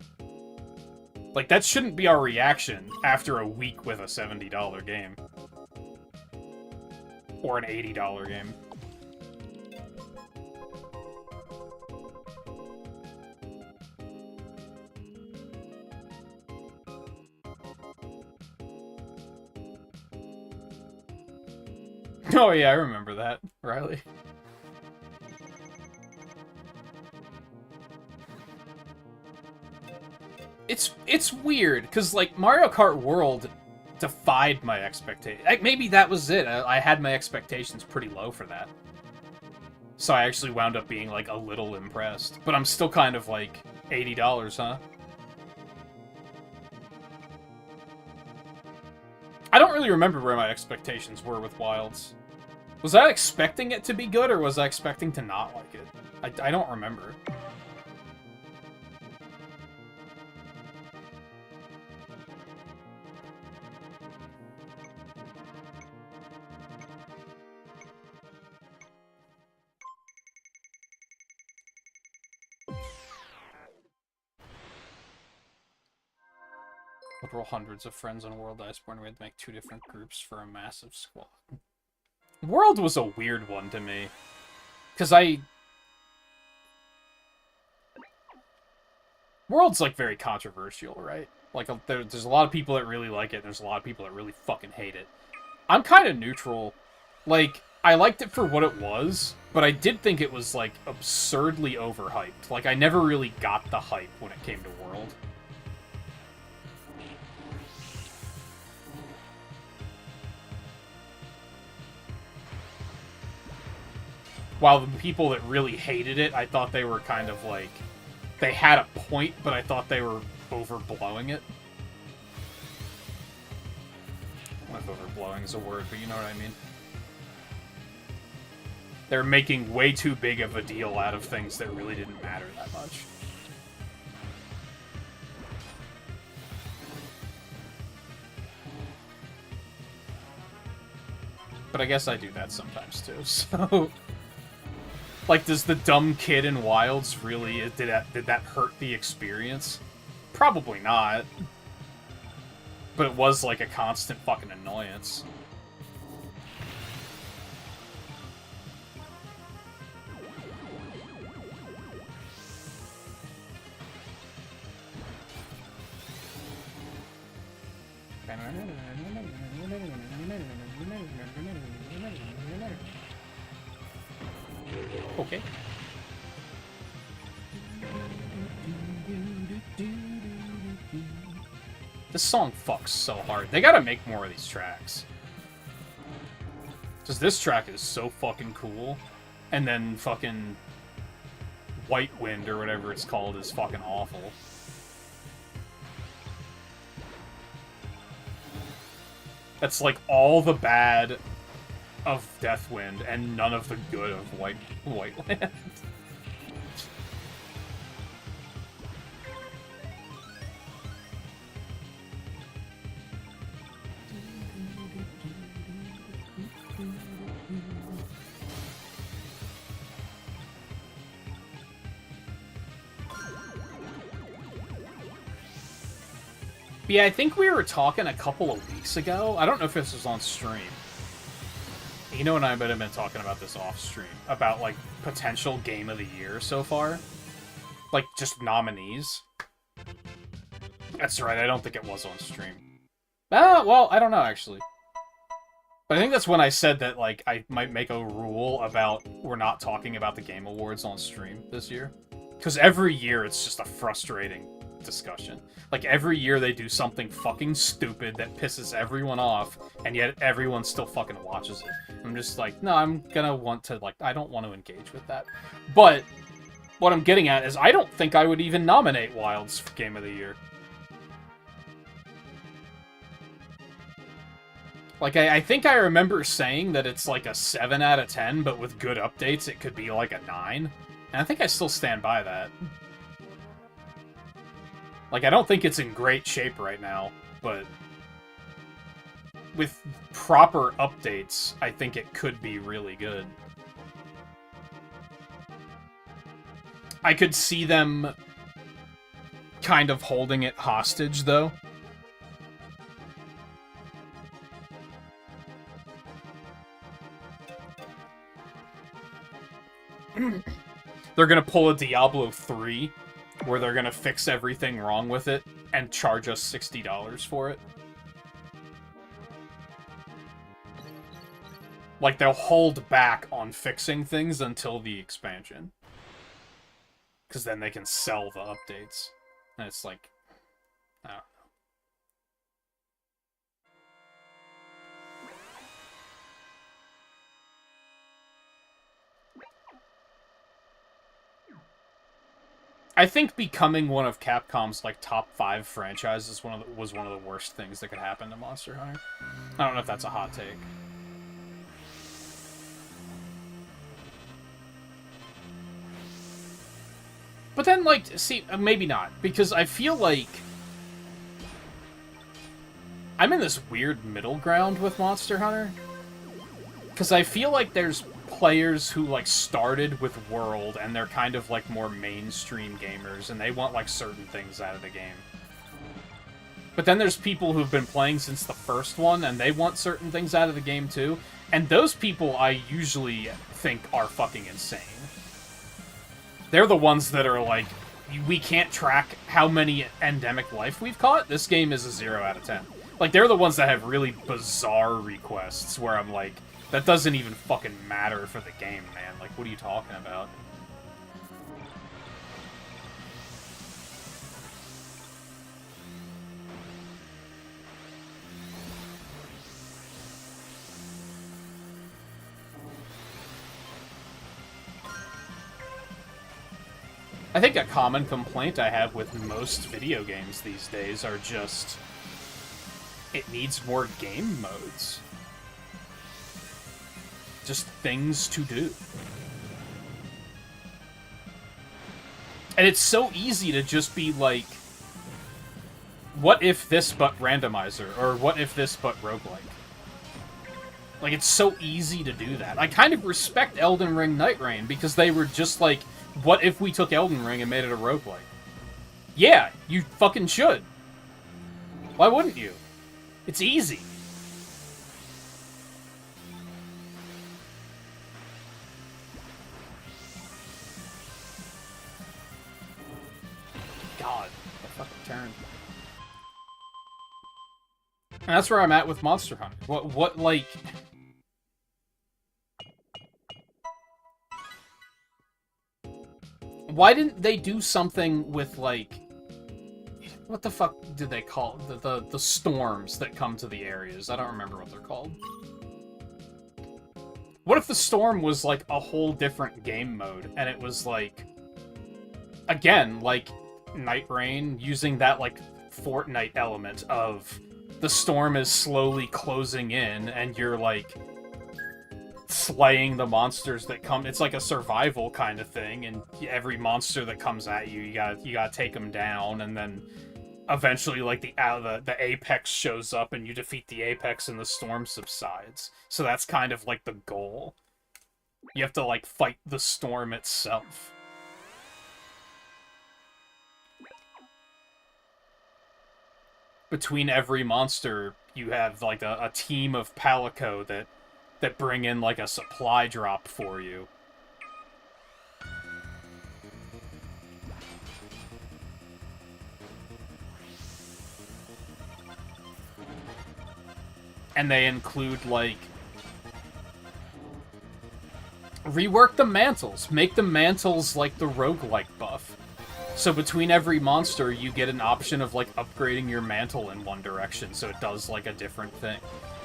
Like, that shouldn't be our reaction after a week with a $70 game. Or an $80 game. Oh yeah, I remember that, Riley. It's weird, because, like, Mario Kart World defied my expectations. Maybe that was it. I had my expectations pretty low for that. So I actually wound up being, like, a little impressed. But I'm still kind of, like, $80, huh? I don't really remember where my expectations were with Wilds. Was I expecting it to be good, or was I expecting to not like it? I don't remember. Literal hundreds of friends on World Iceborne. We had to make 2 different groups for a massive squad. World was a weird one to me. Because World's, like, very controversial, right? Like, there's a lot of people that really like it, and there's a lot of people that really fucking hate it. I'm kind of neutral. Like, I liked it for what it was, but I did think it was, like, absurdly overhyped. Like, I never really got the hype when it came to World. While the people that really hated it, I thought they were kind of like... They had a point, but I thought they were overblowing it. I don't know if overblowing is a word, but you know what I mean. They're making way too big of a deal out of things that really didn't matter that much. But I guess I do that sometimes too, so... Like, does the dumb kid in Wilds really... Did that hurt the experience? Probably not. But it was, like, a constant fucking annoyance. Okay. This song fucks so hard. They gotta make more of these tracks. Because this track is so fucking cool. And then fucking White Wind, or whatever it's called, is fucking awful. That's like all the bad of Deathwind and none of the good of Whiteland. Yeah, I think we were talking a couple of weeks ago. I don't know if this was on stream. Eno and I might have been talking about this off stream. About, like, potential Game of the Year so far. Like, just nominees. That's right, I don't think it was on stream. Well, I don't know, actually. But I think that's when I said that, like, I might make a rule about we're not talking about the Game Awards on stream this year. Because every year it's just a frustrating discussion. Like, every year they do something fucking stupid that pisses everyone off, and yet everyone still fucking watches it. I'm just like, no, I'm gonna want to, like, I don't want to engage with that. But what I'm getting at is I don't think I would even nominate Wilds for Game of the Year. Like, I think I remember saying that it's like a 7 out of 10, but with good updates it could be like a 9. And I think I still stand by that. Like, I don't think it's in great shape right now, but with proper updates, I think it could be really good. I could see them kind of holding it hostage, though. They're gonna pull a Diablo 3, where they're gonna fix everything wrong with it, and charge us $60 for it. Like, they'll hold back on fixing things until the expansion. Because then they can sell the updates. And it's like, I don't know. I think becoming one of Capcom's, like, top 5 franchises was one of the worst things that could happen to Monster Hunter. I don't know if that's a hot take. But then, like, see, maybe not. Because I feel like I'm in this weird middle ground with Monster Hunter. Because I feel like there's players who, like, started with World, and they're kind of, like, more mainstream gamers, and they want, like, certain things out of the game. But then there's people who've been playing since the first one, and they want certain things out of the game, too. And those people I usually think are fucking insane. They're the ones that are like, we can't track how many endemic life we've caught. This game is a 0 out of 10. Like, they're the ones that have really bizarre requests where I'm like, that doesn't even fucking matter for the game, man. Like, what are you talking about? I think a common complaint I have with most video games these days are just, it needs more game modes. Just things to do. And it's so easy to just be like, what if this but randomizer? Or what if this but roguelike? Like, it's so easy to do that. I kind of respect Elden Ring Night Rain, because they were just like, what if we took Elden Ring and made it a roguelike? Yeah, you fucking should. Why wouldn't you? It's easy. God, the fucking turn. And that's where I'm at with Monster Hunter. What, like... Why didn't they do something with, like... What the fuck did they call the storms that come to the areas? I don't remember what they're called. What if the storm was, like, a whole different game mode, and it was, like... Again, like, Night Rain, using that, like, Fortnite element of the storm is slowly closing in, and you're, like, slaying the monsters that come... It's like a survival kind of thing, and every monster that comes at you, you gotta take them down, and then eventually, like, the apex shows up, and you defeat the apex, and the storm subsides. So that's kind of, like, the goal. You have to, like, fight the storm itself. Between every monster, you have, like, a team of Palico that bring in, like, a supply drop for you. And they include, like... Rework the mantles. Make the mantles like the roguelike buff. So between every monster, you get an option of, like, upgrading your mantle in one direction, so it does, like, a different thing.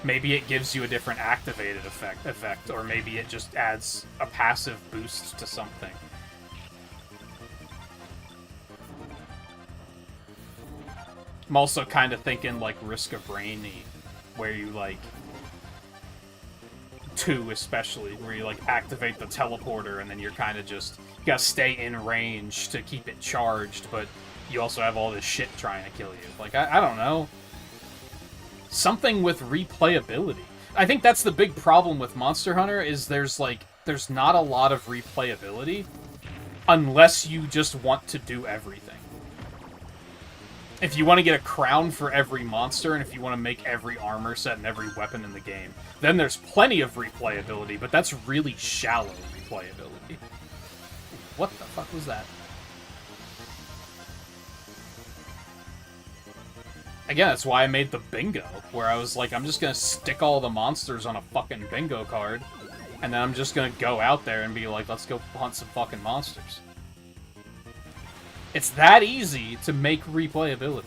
Maybe it gives you a different activated effect, or maybe it just adds a passive boost to something. I'm also kind of thinking, like, Risk of Rainy, where you, like... 2 especially, where you, like, activate the teleporter, and then you're kind of just... You gotta stay in range to keep it charged, but you also have all this shit trying to kill you. Like, I don't know. Something with replayability. I think that's the big problem with Monster Hunter, is there's not a lot of replayability, unless you just want to do everything. If you want to get a crown for every monster, and if you want to make every armor set and every weapon in the game, then there's plenty of replayability, but that's really shallow replayability. What the fuck was that? Again, that's why I made the bingo, where I was like, I'm just gonna stick all the monsters on a fucking bingo card, and then I'm just gonna go out there and be like, let's go hunt some fucking monsters. It's that easy to make replayability.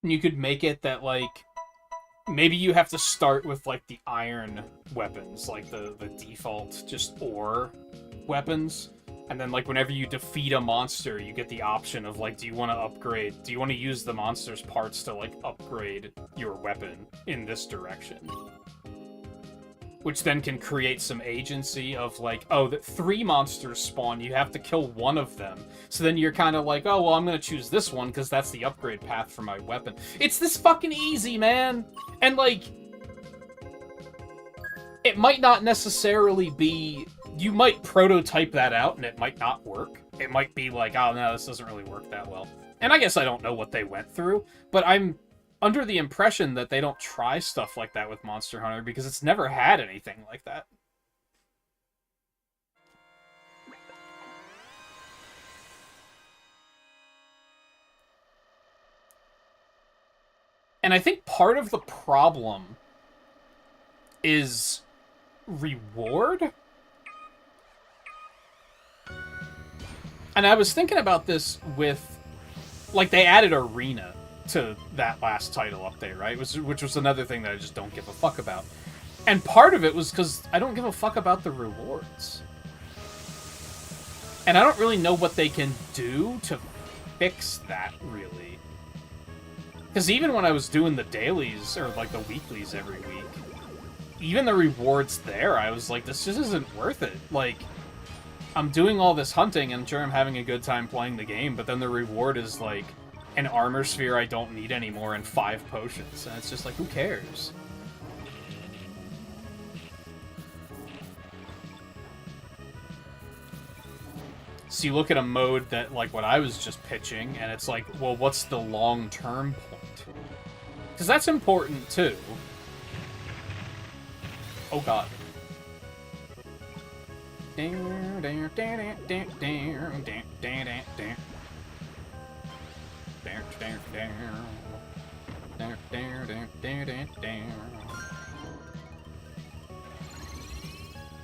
You could make it that, like, maybe you have to start with, like, the iron weapons, like the default just ore weapons, and then, like, whenever you defeat a monster, you get the option of, like, do you want to upgrade, do you want to use the monster's parts to, like, upgrade your weapon in this direction? Which then can create some agency of, like, oh, that 3 monsters spawn, you have to kill one of them. So then you're kind of like, oh, well, I'm going to choose this one because that's the upgrade path for my weapon. It's this fucking easy, man! And, like, it might not necessarily be... You might prototype that out and it might not work. It might be like, oh, no, this doesn't really work that well. And I guess I don't know what they went through, but I'm under the impression that they don't try stuff like that with Monster Hunter because it's never had anything like that. And I think part of the problem is reward? And I was thinking about this with, like, they added Arena to that last title update, right? Which was another thing that I just don't give a fuck about. And part of it was because I don't give a fuck about the rewards. And I don't really know what they can do to fix that, really. Because even when I was doing the dailies, or, like, the weeklies every week, even the rewards there, I was like, this just isn't worth it. Like, I'm doing all this hunting, and I'm sure I'm having a good time playing the game, but then the reward is, like, an armor sphere I don't need anymore and 5 potions. And it's just like, who cares? So you look at a mode that, like, what I was just pitching, and it's like, well, what's the long-term point? Because that's important, too. Oh, God. But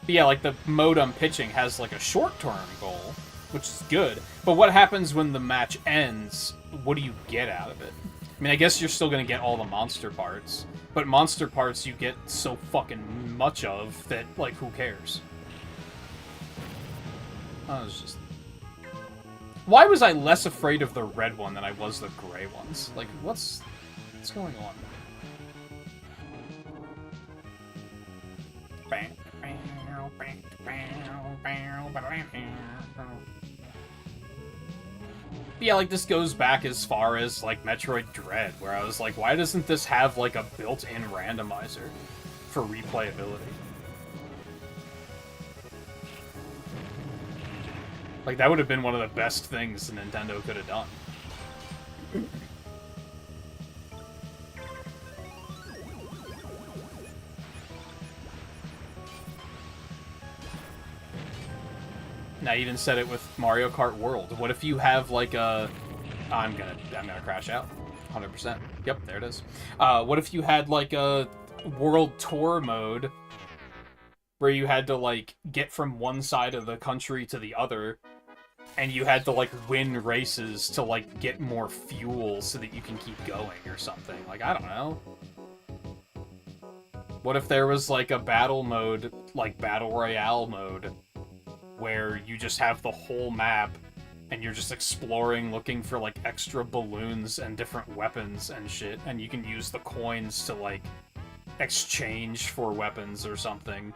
yeah, like, the mode I'm pitching has, like, a short-term goal, which is good. But what happens when the match ends? What do you get out of it? I mean, I guess you're still gonna get all the monster parts. But monster parts you get so fucking much of that, like, who cares? Oh, it's just... Why was I less afraid of the red one than I was the gray ones? Like, what's going on? Yeah, like, this goes back as far as, like, Metroid Dread, where I was like, why doesn't this have, like, a built-in randomizer for replayability? Like, that would have been one of the best things Nintendo could have done. And I even said it with Mario Kart World. What if you have, like, a... I'm gonna crash out. 100%. Yep, there it is. What if you had, like, a World Tour mode where you had to, like, get from one side of the country to the other, and you had to, like, win races to, like, get more fuel so that you can keep going or something. Like, I don't know. What if there was, like, a battle mode, like, Battle Royale mode, where you just have the whole map, and you're just exploring, looking for, like, extra balloons and different weapons and shit, and you can use the coins to, like, exchange for weapons or something.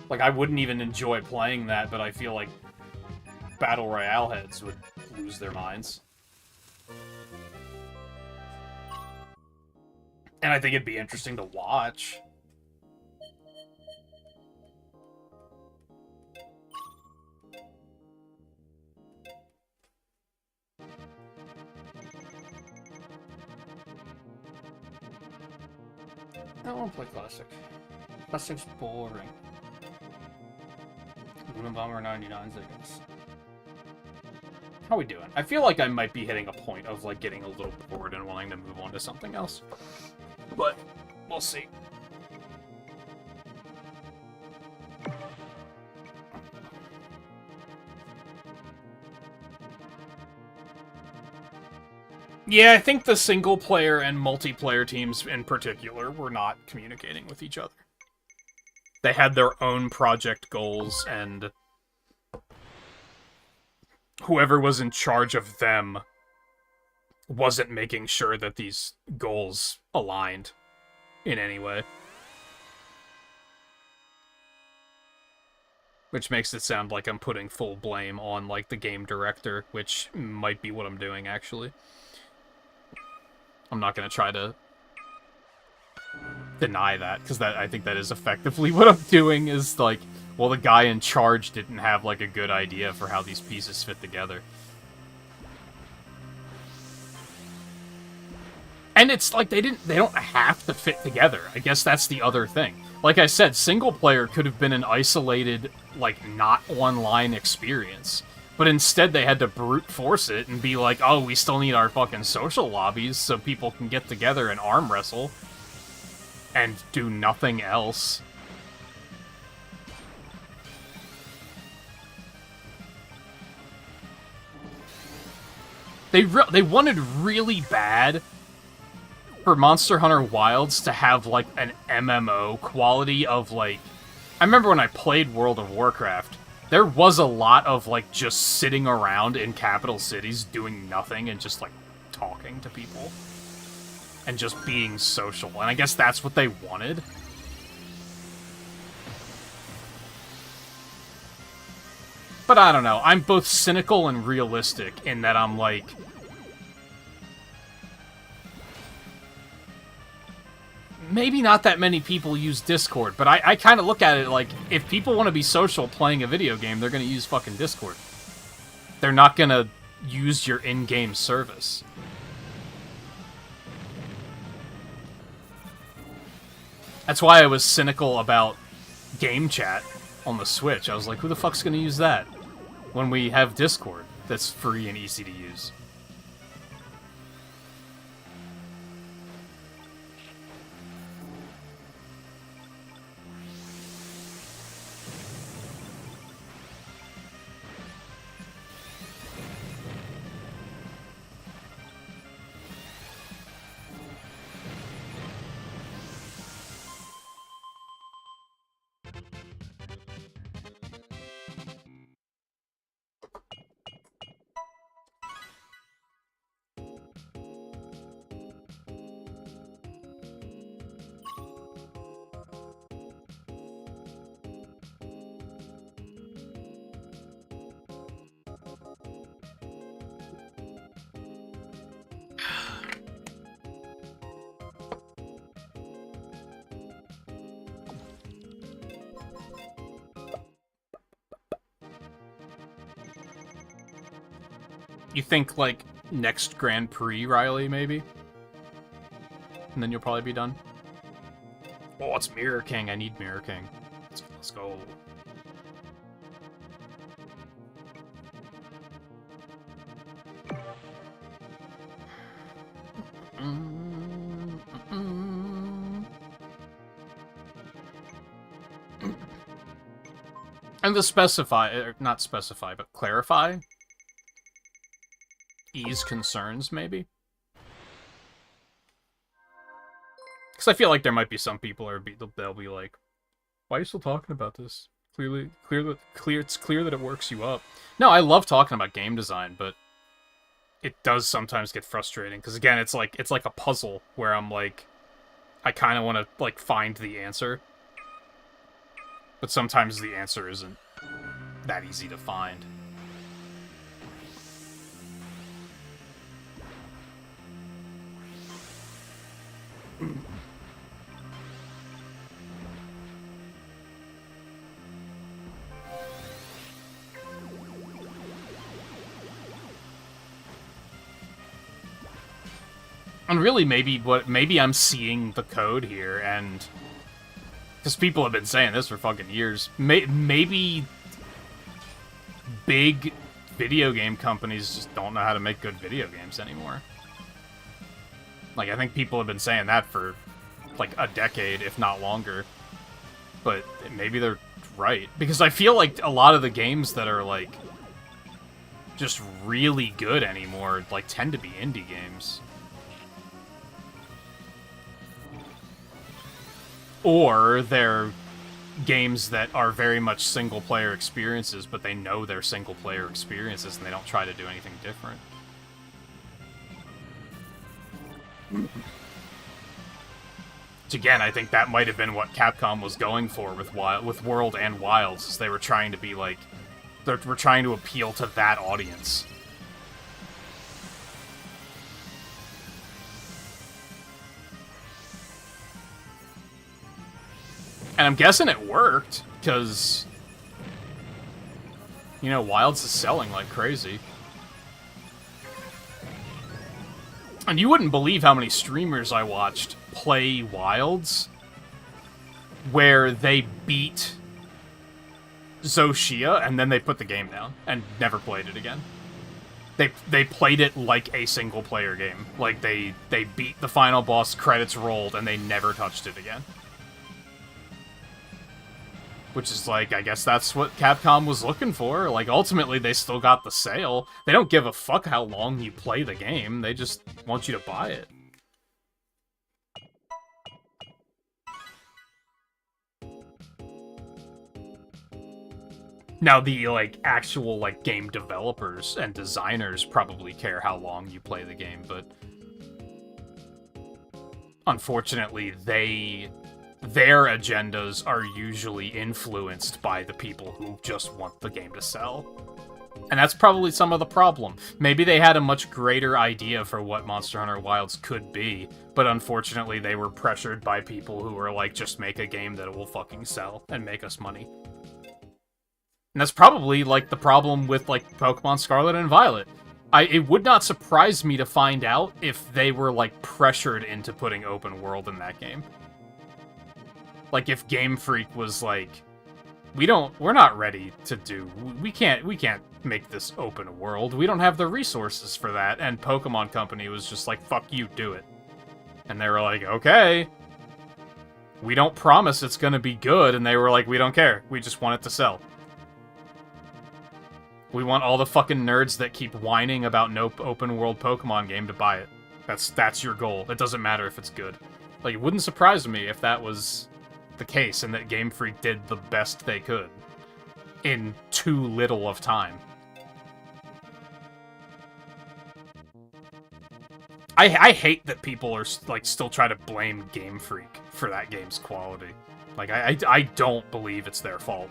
Like, I wouldn't even enjoy playing that, but I feel like Battle Royale heads would lose their minds. And I think it'd be interesting to watch. I don't want to play Classic. Classic's boring. Luna Bomber 99 seconds. How we doing? I feel like I might be hitting a point of, like, getting a little bored and wanting to move on to something else. But, we'll see. Yeah, I think the single-player and multiplayer teams in particular were not communicating with each other. They had their own project goals, and whoever was in charge of them wasn't making sure that these goals aligned in any way. Which makes it sound like I'm putting full blame on, like, the game director, which might be what I'm doing, actually. I'm not going to try to deny that, because I think that is effectively what I'm doing, is, like, well, the guy in charge didn't have, like, a good idea for how these pieces fit together. And it's like, they don't have to fit together. I guess that's the other thing. Like I said, single player could have been an isolated, like, not online experience. But instead they had to brute force it and be like, oh, we still need our fucking social lobbies so people can get together and arm wrestle. And do nothing else. They wanted really bad for Monster Hunter Wilds to have, like, an MMO quality of, like... I remember when I played World of Warcraft, there was a lot of, like, just sitting around in capital cities doing nothing and just, like, talking to people. And just being social. And I guess that's what they wanted. But I don't know. I'm both cynical and realistic in that I'm like... maybe not that many people use Discord, but I kind of look at it like, if people want to be social playing a video game, they're going to use fucking Discord. They're not going to use your in-game service. That's why I was cynical about game chat on the Switch. I was like, who the fuck's going to use that when we have Discord that's free and easy to use? You think, like, next Grand Prix, Riley, maybe? And then you'll probably be done? Oh, it's Mirror King. I need Mirror King. Let's go. And to specify, or not specify, but clarify, ease concerns, maybe? Because I feel like there might be some people they'll be like, why are you still talking about this? It's clear that it works you up. No, I love talking about game design, but it does sometimes get frustrating. Because again, it's like a puzzle where I'm like, I kind of want to like find the answer, but sometimes the answer isn't that easy to find. And really, maybe I'm seeing the code here, and because people have been saying this for fucking years, maybe big video game companies just don't know how to make good video games anymore. Like, I think people have been saying that for like a decade, if not longer. But maybe they're right, because I feel like a lot of the games that are like just really good anymore like tend to be indie games. Or they're games that are very much single-player experiences, but they know they're single-player experiences and they don't try to do anything different. Which again, I think that might have been what Capcom was going for with World and Wilds, is they were trying to be like, we're trying to appeal to that audience. And I'm guessing it worked, because, you know, Wilds is selling like crazy. And you wouldn't believe how many streamers I watched play Wilds where they beat Zoshia and then they put the game down and never played it again. They played it like a single-player game. Like, they beat the final boss, credits rolled, and they never touched it again. Which is like, I guess that's what Capcom was looking for. Like, ultimately, they still got the sale. They don't give a fuck how long you play the game. They just want you to buy it. Now, the, like, actual, like, game developers and designers probably care how long you play the game, but unfortunately, their agendas are usually influenced by the people who just want the game to sell. And that's probably some of the problem. Maybe they had a much greater idea for what Monster Hunter Wilds could be, but unfortunately they were pressured by people who were like, just make a game that will fucking sell and make us money. And that's probably, like, the problem with, like, Pokemon Scarlet and Violet. It would not surprise me to find out if they were, like, pressured into putting open world in that game. Like, if Game Freak was like, we're not ready to do, we can't make this open world. We don't have the resources for that. And Pokemon Company was just like, fuck you, do it. And they were like, okay. We don't promise it's gonna be good. And they were like, we don't care. We just want it to sell. We want all the fucking nerds that keep whining about no open world Pokemon game to buy it. That's your goal. It doesn't matter if it's good. Like, it wouldn't surprise me if that was the case and that Game Freak did the best they could in too little of time. I hate that people are, like, still try to blame Game Freak for that game's quality. Like, I don't believe it's their fault.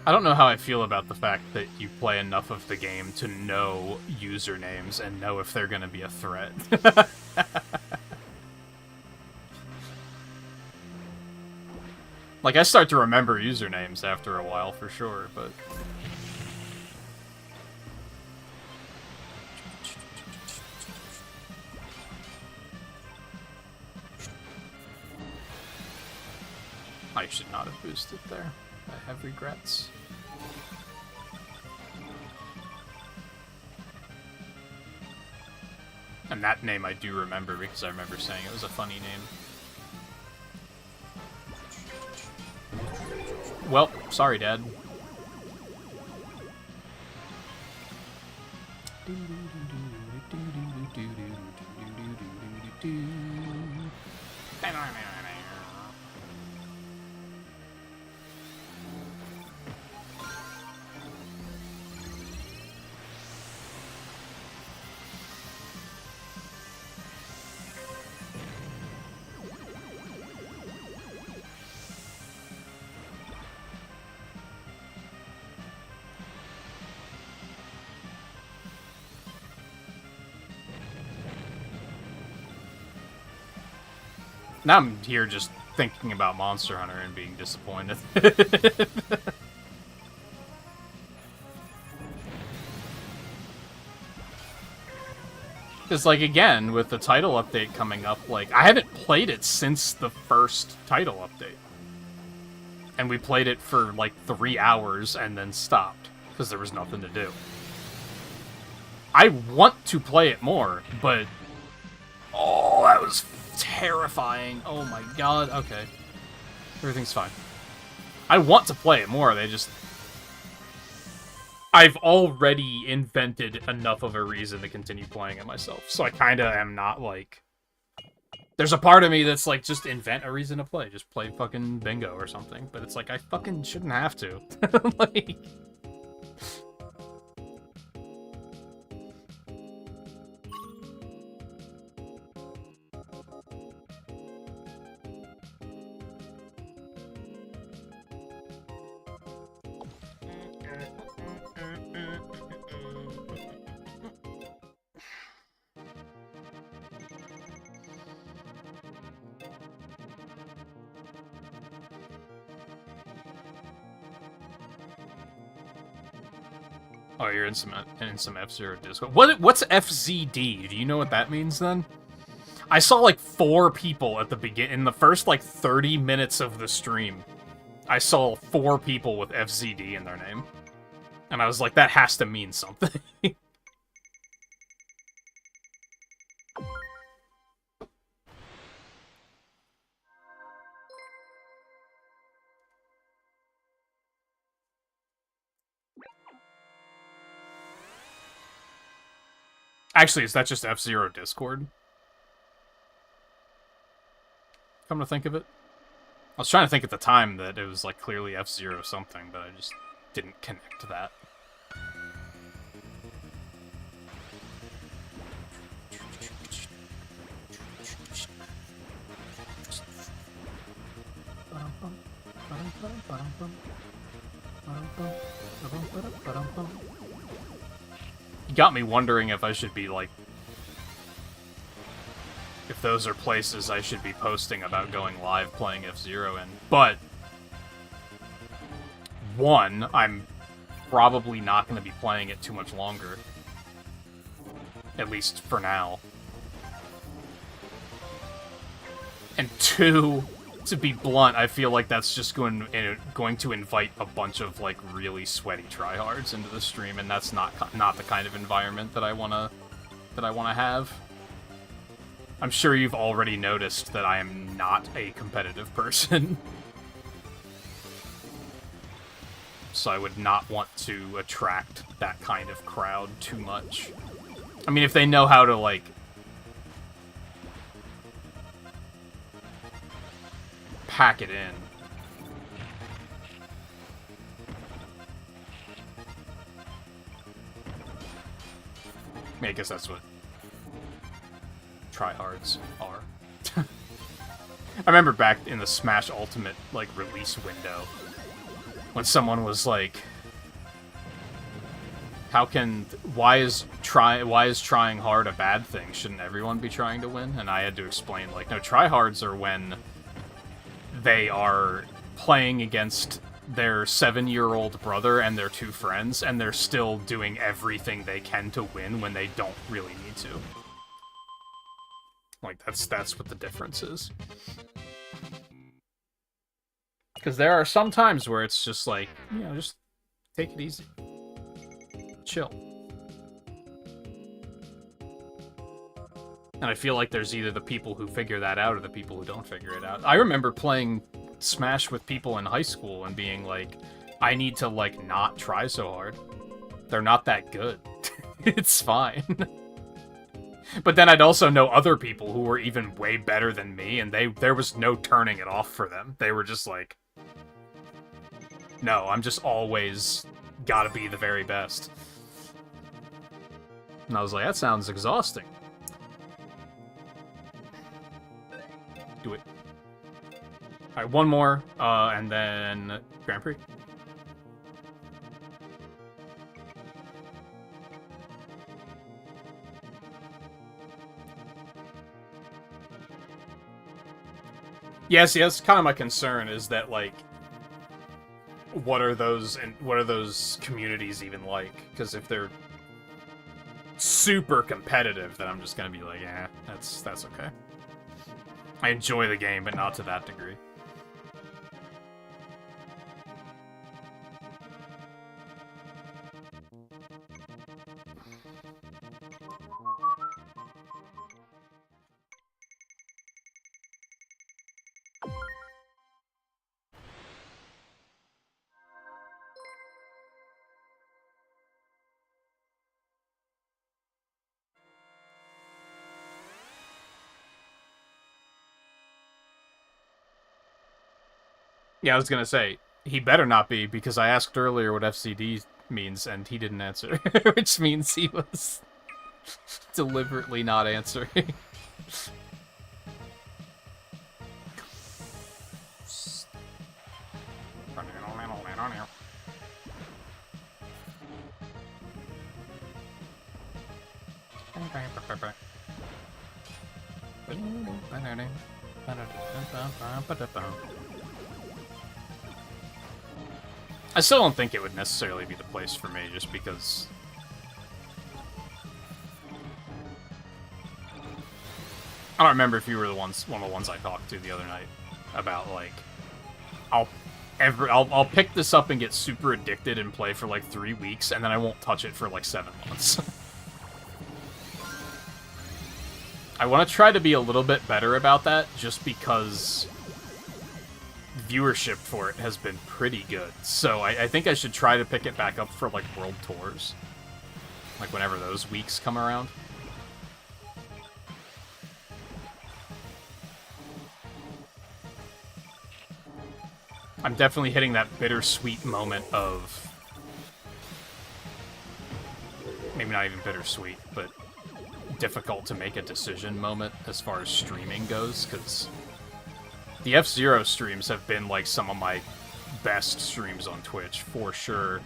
I don't know how I feel about the fact that you play enough of the game to know usernames and know if they're gonna be a threat. Like, I start to remember usernames after a while, for sure, but... I should not have boosted there. I have regrets. And that name I do remember because I remember saying it was a funny name. Well, sorry, Dad. Now I'm here just thinking about Monster Hunter and being disappointed. Because, like, again, with the title update coming up, like, I haven't played it since the first title update. And we played it for, like, 3 hours and then stopped, because there was nothing to do. I want to play it more, but... Oh, that was terrifying. Oh my god. Okay. Everything's fine. I want to play it more, they just... I've already invented enough of a reason to continue playing it myself, so I kinda am not, like... There's a part of me that's like, just invent a reason to play. Just play fucking bingo or something. But it's like, I fucking shouldn't have to. Like... Oh, you're in some F-Zero Discord. What's FZD? Do you know what that means then? I saw like 4 people at the in the first like 30 minutes of the stream. I saw 4 people with FZD in their name. And I was like, that has to mean something. Actually, is that just F-Zero Discord? Come to think of it. I was trying to think at the time that it was like clearly F-Zero something, but I just didn't connect to that. You got me wondering if I should be like, if those are places I should be posting about going live playing F-Zero in. But, one, I'm probably not going to be playing it too much longer. At least for now. And two, to be blunt, I feel like that's just going to invite a bunch of like really sweaty tryhards into the stream, and that's not the kind of environment that I wanna have. I'm sure you've already noticed that I am not a competitive person. So I would not want to attract that kind of crowd too much. I mean, if they know how to, like, pack it in. I mean, I guess that's what tryhards are. I remember back in the Smash Ultimate, like, release window, when someone was like, why is trying hard a bad thing? Shouldn't everyone be trying to win? And I had to explain, like, no, tryhards are when they are playing against their 7-year-old brother and their 2 friends, and they're still doing everything they can to win when they don't really need to. Like, that's what the difference is. Because there are some times where it's just like, you know, just take it easy. Chill. And I feel like there's either the people who figure that out or the people who don't figure it out. I remember playing Smash with people in high school and being like, I need to, like, not try so hard. They're not that good. It's fine. But then I'd also know other people who were even way better than me, and there was no turning it off for them. They were just like, no, I'm just always gotta be the very best. And I was like, that sounds exhausting. Do it. Alright, one more, and then Grand Prix. Yes, kind of my concern is that, like, what are those communities even like? Because if they're super competitive, then I'm just gonna be like, yeah, that's okay. I enjoy the game, but not to that degree. Yeah, I was gonna say, he better not be, because I asked earlier what FCD means, and he didn't answer. Which means he was deliberately not answering. I still don't think it would necessarily be the place for me, just because... I don't remember if you were one of the ones I talked to the other night about, like, I'll pick this up and get super addicted and play for like 3 weeks, and then I won't touch it for like 7 months. I want to try to be a little bit better about that, just because viewership for it has been pretty good. So I think I should try to pick it back up for like world tours, like whenever those weeks come around. I'm definitely hitting that bittersweet moment of... Maybe not even bittersweet, but difficult to make a decision moment as far as streaming goes, because the F-Zero streams have been like some of my best streams on Twitch, for sure.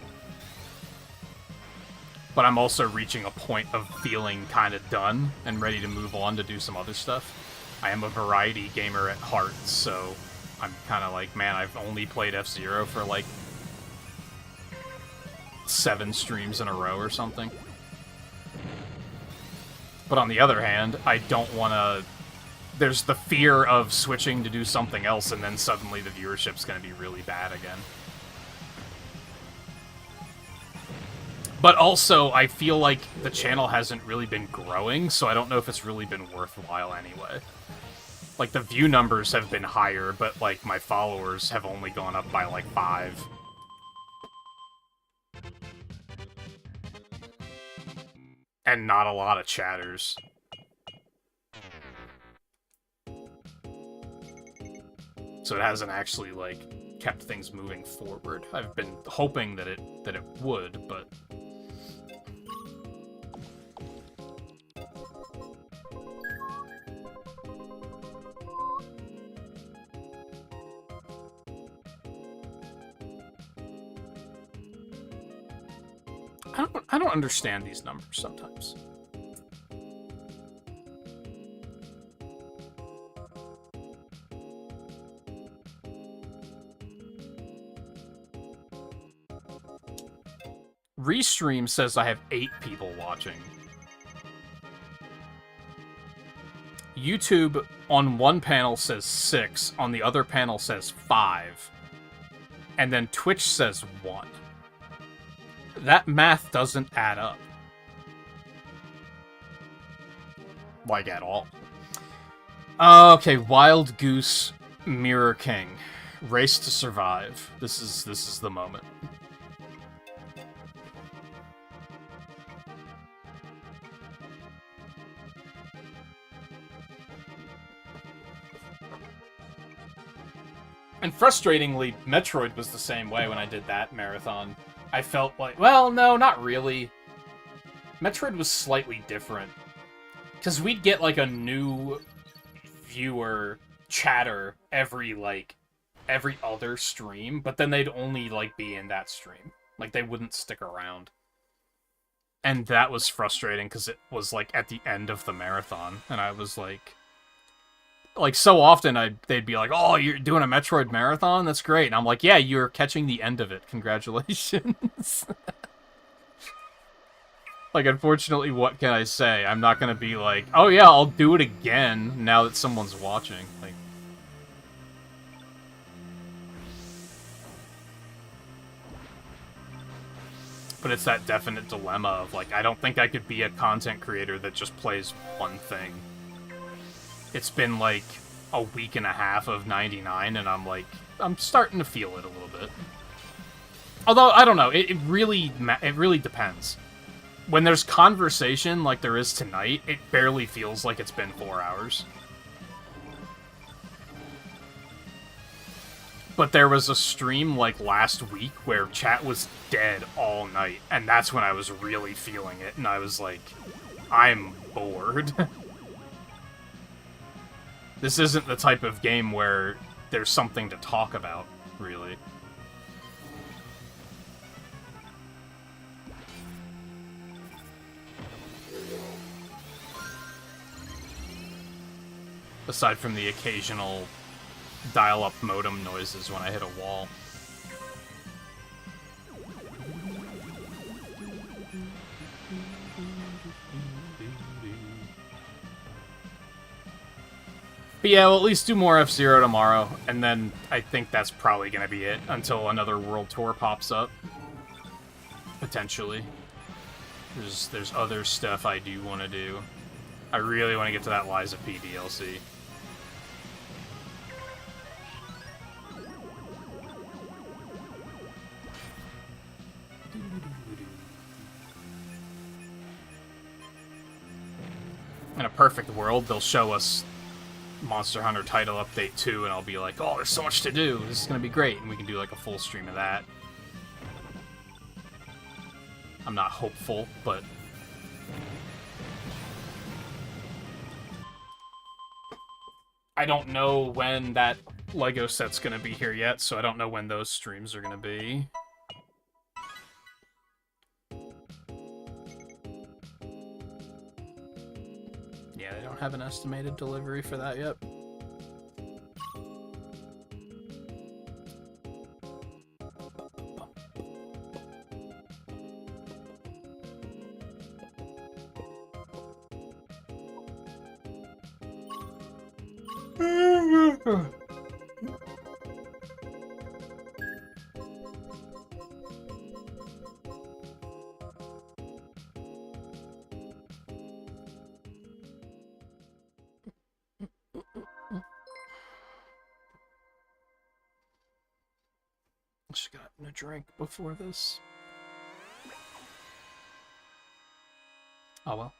But I'm also reaching a point of feeling kind of done and ready to move on to do some other stuff. I am a variety gamer at heart, so... I'm kind of like, man, I've only played F-Zero for like 7 streams in a row or something. But on the other hand, I don't want to... There's the fear of switching to do something else, and then suddenly the viewership's going to be really bad again. But also, I feel like the channel hasn't really been growing, so I don't know if it's really been worthwhile anyway. Like, the view numbers have been higher, but, like, my followers have only gone up by, like, 5. And not a lot of chatters. So it hasn't actually, like, kept things moving forward. I've been hoping that it would, but... I don't understand these numbers sometimes. Restream says I have 8 people watching. YouTube on one panel says 6, on the other panel says 5. And then Twitch says 1. That math doesn't add up. Like, at all. Okay, Wild Goose, Mirror King. Race to Survive. This is the moment. And frustratingly, Metroid was the same way when I did that marathon. I felt like... Well, no, not really. Metroid was slightly different. Because we'd get, like, a new viewer chatter every other stream, but then they'd only, like, be in that stream. Like, they wouldn't stick around. And that was frustrating, because it was, like, at the end of the marathon, and I was like... Like, so often they'd be like, oh, you're doing a Metroid marathon? That's great. And I'm like, yeah, you're catching the end of it. Congratulations. Like, unfortunately, what can I say? I'm not going to be like, oh yeah, I'll do it again now that someone's watching. Like, but it's that definite dilemma of, like, I don't think I could be a content creator that just plays one thing. It's been, like, a week and a half of 99, and I'm, like, I'm starting to feel it a little bit. Although, I don't know, it really depends. When there's conversation like there is tonight, it barely feels like it's been 4 hours. But there was a stream, like, last week where chat was dead all night, and that's when I was really feeling it, and I was like, I'm bored. This isn't the type of game where there's something to talk about, really. Aside from the occasional dial-up modem noises when I hit a wall. But yeah, we'll at least do more F-Zero tomorrow, and then I think that's probably going to be it until another World Tour pops up. Potentially. There's other stuff I do want to do. I really want to get to that Liza P DLC. In a perfect world, they'll show us Monster Hunter Title Update 2, and I'll be like, oh, there's so much to do. This is going to be great. And we can do like a full stream of that. I'm not hopeful, but... I don't know when that Lego set's going to be here yet, so I don't know when those streams are going to be. Yeah, they don't have an estimated delivery for that yet. Just got a drink before this. Oh well.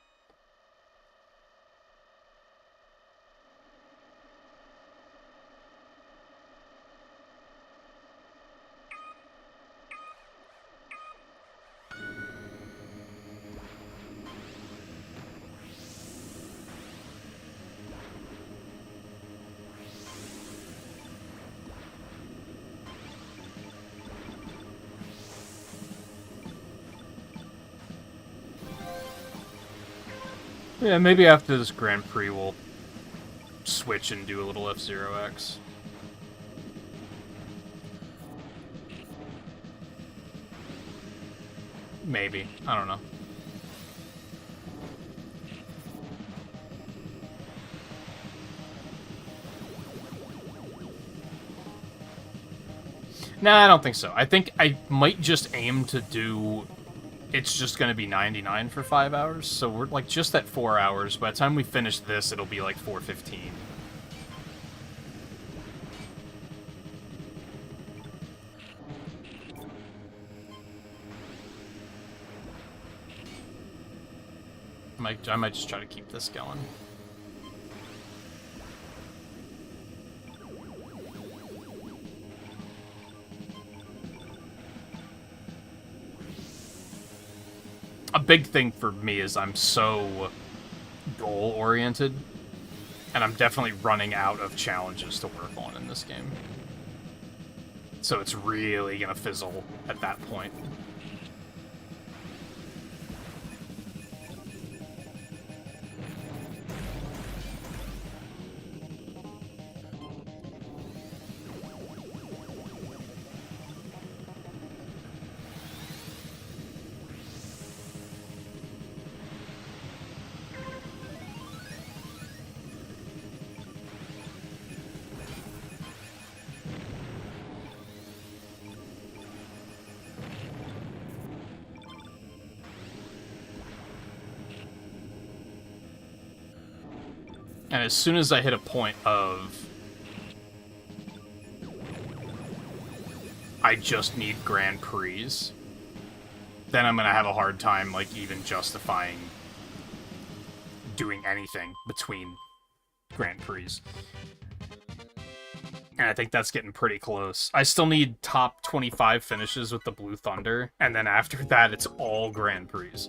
Yeah, maybe after this Grand Prix we'll switch and do a little F-Zero X. Maybe. I don't know. Nah, I don't think so. I think I might just aim to do... It's just going to be 99 for 5 hours, so we're like just at 4 hours. By the time we finish this, it'll be like 4:15. I might just try to keep this going. A big thing for me is I'm so goal-oriented, and I'm definitely running out of challenges to work on in this game. So it's really gonna fizzle at that point. And as soon as I hit a point of... I just need Grand Prix, then I'm gonna have a hard time, like, even justifying doing anything between Grand Prix. And I think that's getting pretty close. I still need top 25 finishes with the Blue Thunder, and then after that, it's all Grand Prix.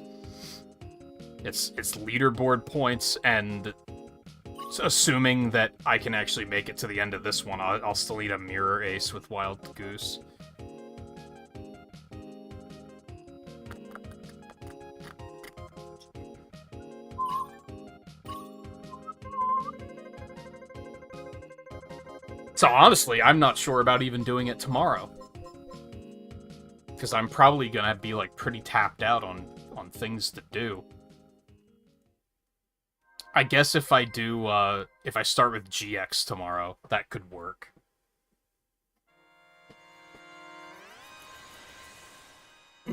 It's leaderboard points, and assuming that I can actually make it to the end of this one, I'll still need a mirror ace with Wild Goose. So honestly, I'm not sure about even doing it tomorrow. Because I'm probably gonna be like pretty tapped out on things to do. I guess if I do, if I start with GX tomorrow, that could work. I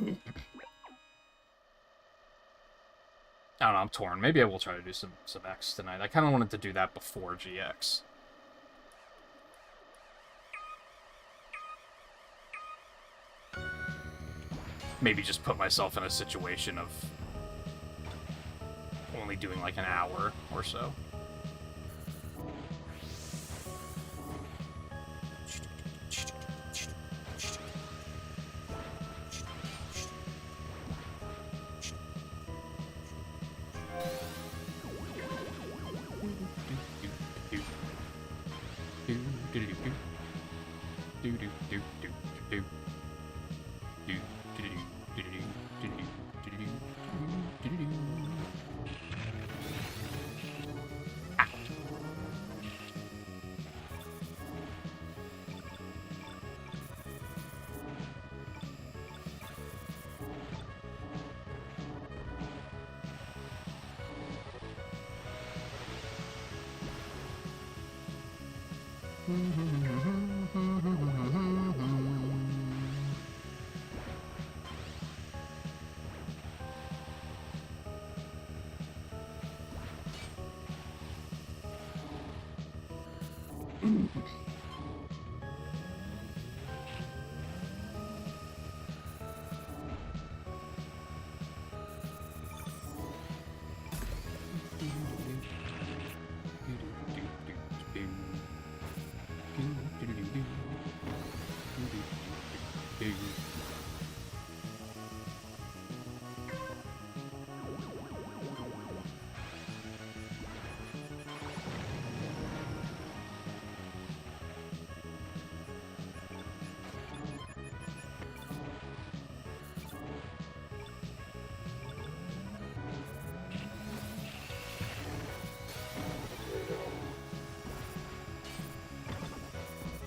don't know, I'm torn. Maybe I will try to do some X tonight. I kind of wanted to do that before GX. Maybe just put myself in a situation of only doing like an hour or so.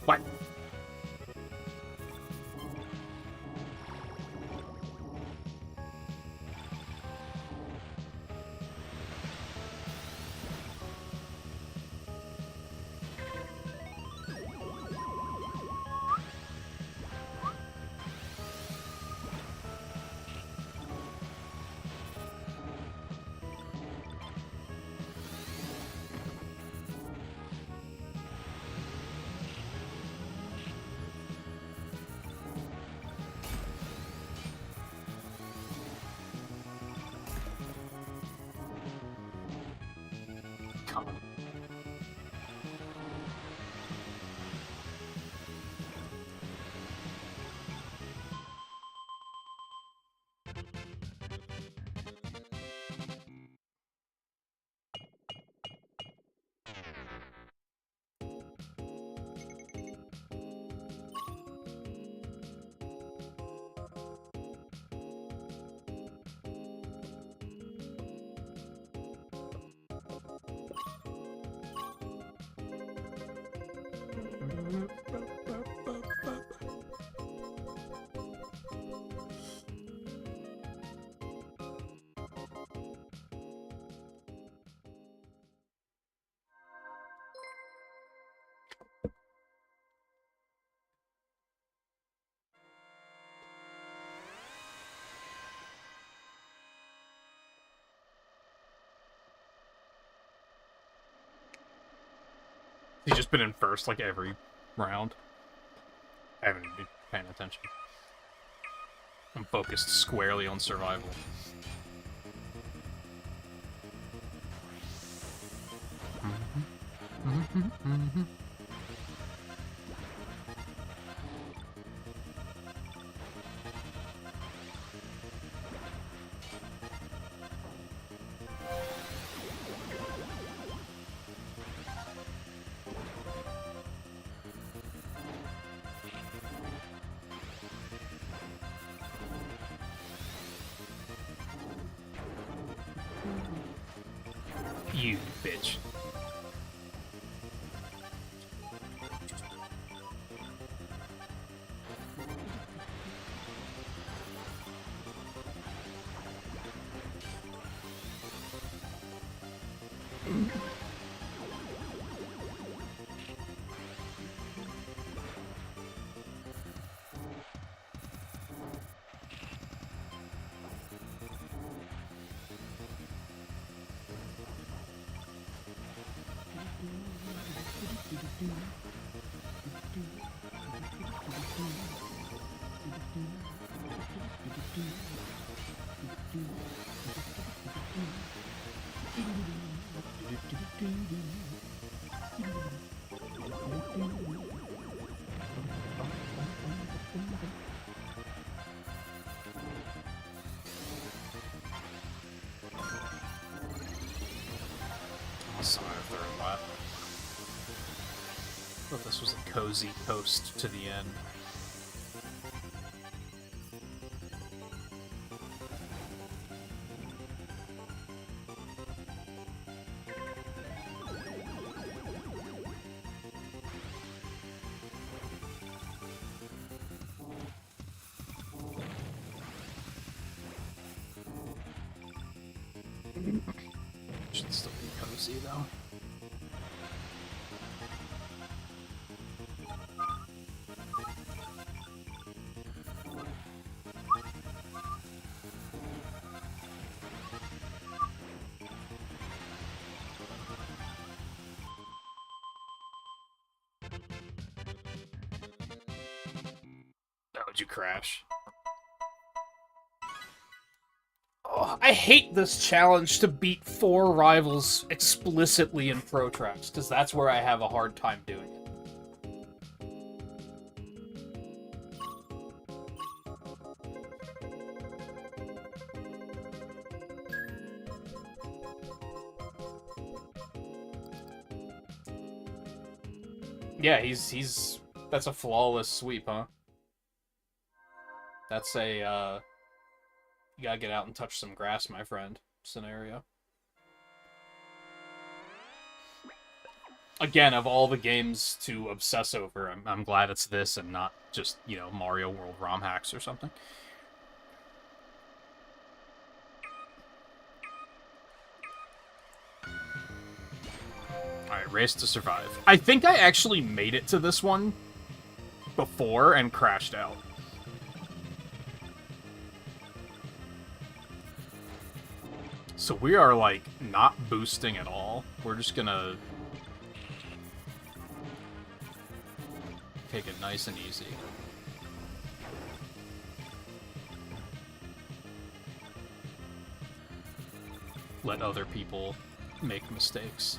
What? Come on. He's just been in first like every round. I haven't been paying attention. I'm focused squarely on survival. You bitch. this was a cozy coast to the end. Should still be cozy though. Oh, did you crash? Oh, I hate this challenge to beat 4 rivals explicitly in Pro Tracks, because that's where I have a hard time doing it. Yeah, he's that's a flawless sweep, huh? That's a, you gotta get out and touch some grass, my friend, scenario. Again, of all the games to obsess over, I'm glad it's this and not just, you know, Mario World ROM hacks or something. Alright, Race to Survive. I think I actually made it to this one before and crashed out. So we are, like, not boosting at all. We're just gonna take it nice and easy. Let other people make mistakes.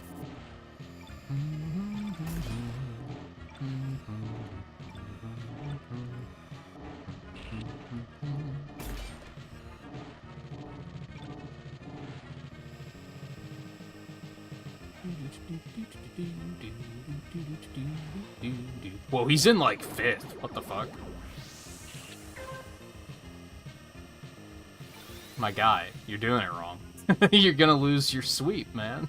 Whoa, he's in like 5th. What the fuck? My guy, you're doing it wrong. You're gonna lose your sweep, man.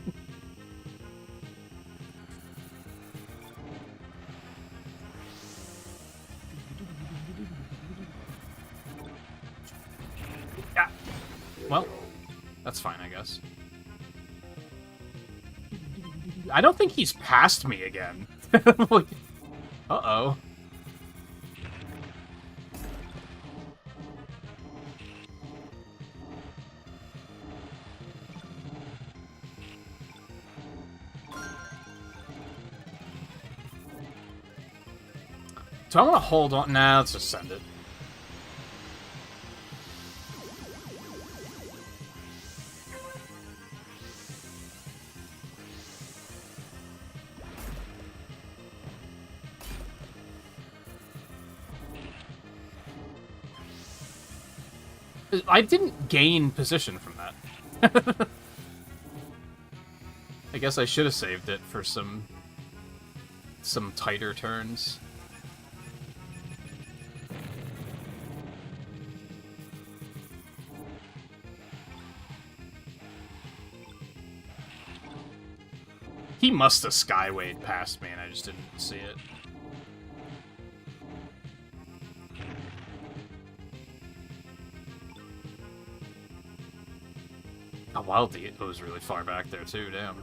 Yeah. Well, that's fine, I guess. I don't think he's passed me again. Like, uh-oh. Do I want to hold on? Nah, let's just send it. I didn't gain position from that. I guess I should have saved it for some tighter turns. He must have skywayed past me and I just didn't see it. Oh, wow, it was really far back there too, damn.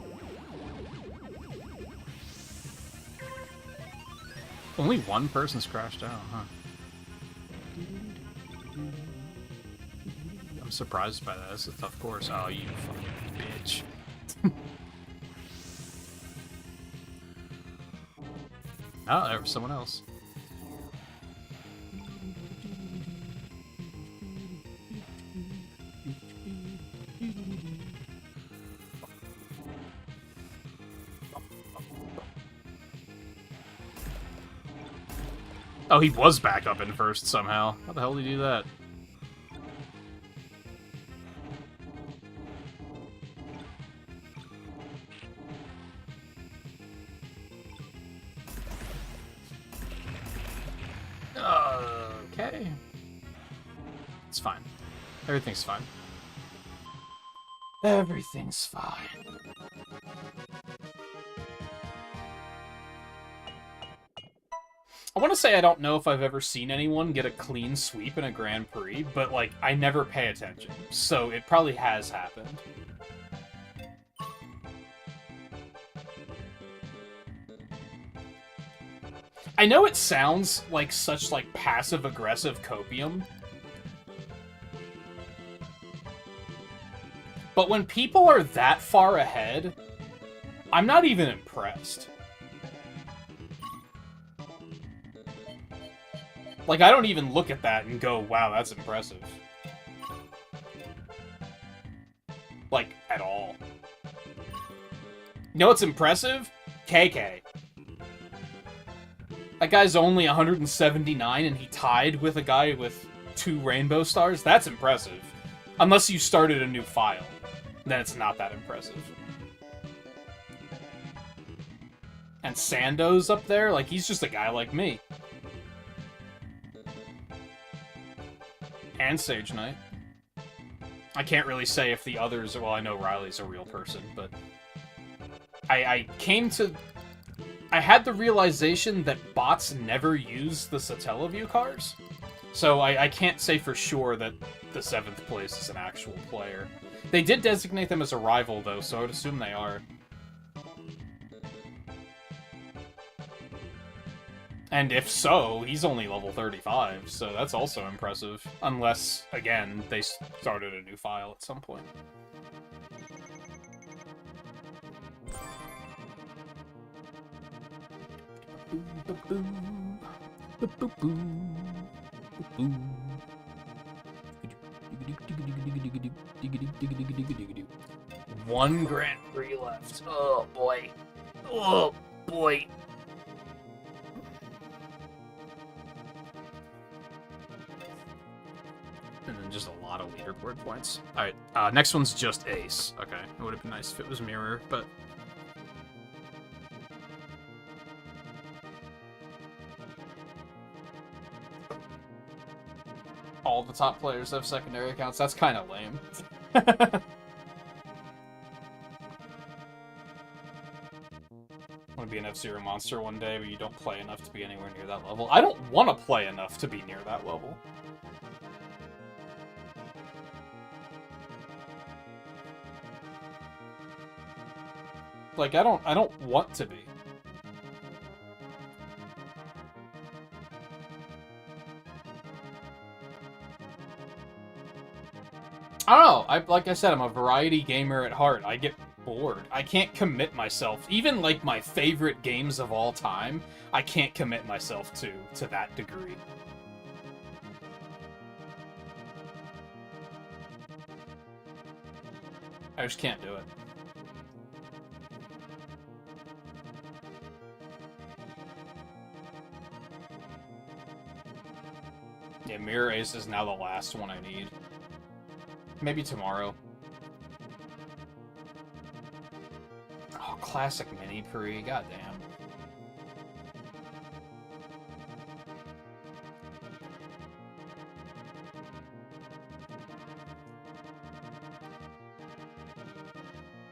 Only one person's crashed out, huh? I'm surprised by that. It's a tough course. Oh, you fucking bitch. Oh, there was someone else. Oh, he was back up in 1st somehow. How the hell did he do that? okay. It's fine. Everything's fine. Everything's fine. I want to say I don't know if I've ever seen anyone get a clean sweep in a Grand Prix, but, like, I never pay attention, so it probably has happened. I know it sounds like such, like, passive-aggressive copium, but when people are that far ahead, I'm not even impressed. Like, I don't even look at that and go, wow, that's impressive. Like, at all. You know what's impressive? KK. That guy's only 179 and he tied with a guy with 2 rainbow stars? That's impressive. Unless you started a new file. Then it's not that impressive. And Sando's up there? Like, he's just a guy like me. And Sage Knight. I can't really say if the others... Well, I know Riley's a real person, but... I came to... I had the realization that bots never use the Satellaview cars. So I can't say for sure that the 7th place is an actual player. They did designate them as a rival, though, so I would assume they are. And if so, he's only level 35, so that's also impressive. Unless, again, they started a new file at some point. One Grand Prix left. Oh, boy. Oh, boy. And then just a lot of leaderboard points. Alright, next one's just Ace. Okay, it would have been nice if it was Mirror, but... all the top players have secondary accounts. That's kind of lame. Want to be an F-Zero monster one day, but you don't play enough to be anywhere near that level. I don't want to play enough to be near that level. Like, I don't want to be. I don't know. Like I said, I'm a variety gamer at heart. I get bored. I can't commit myself. Even, like, my favorite games of all time, I can't commit myself to that degree. I just can't do it. Yeah, Mirror Ace is now the last one I need. Maybe tomorrow. Oh, classic mini pre, goddamn.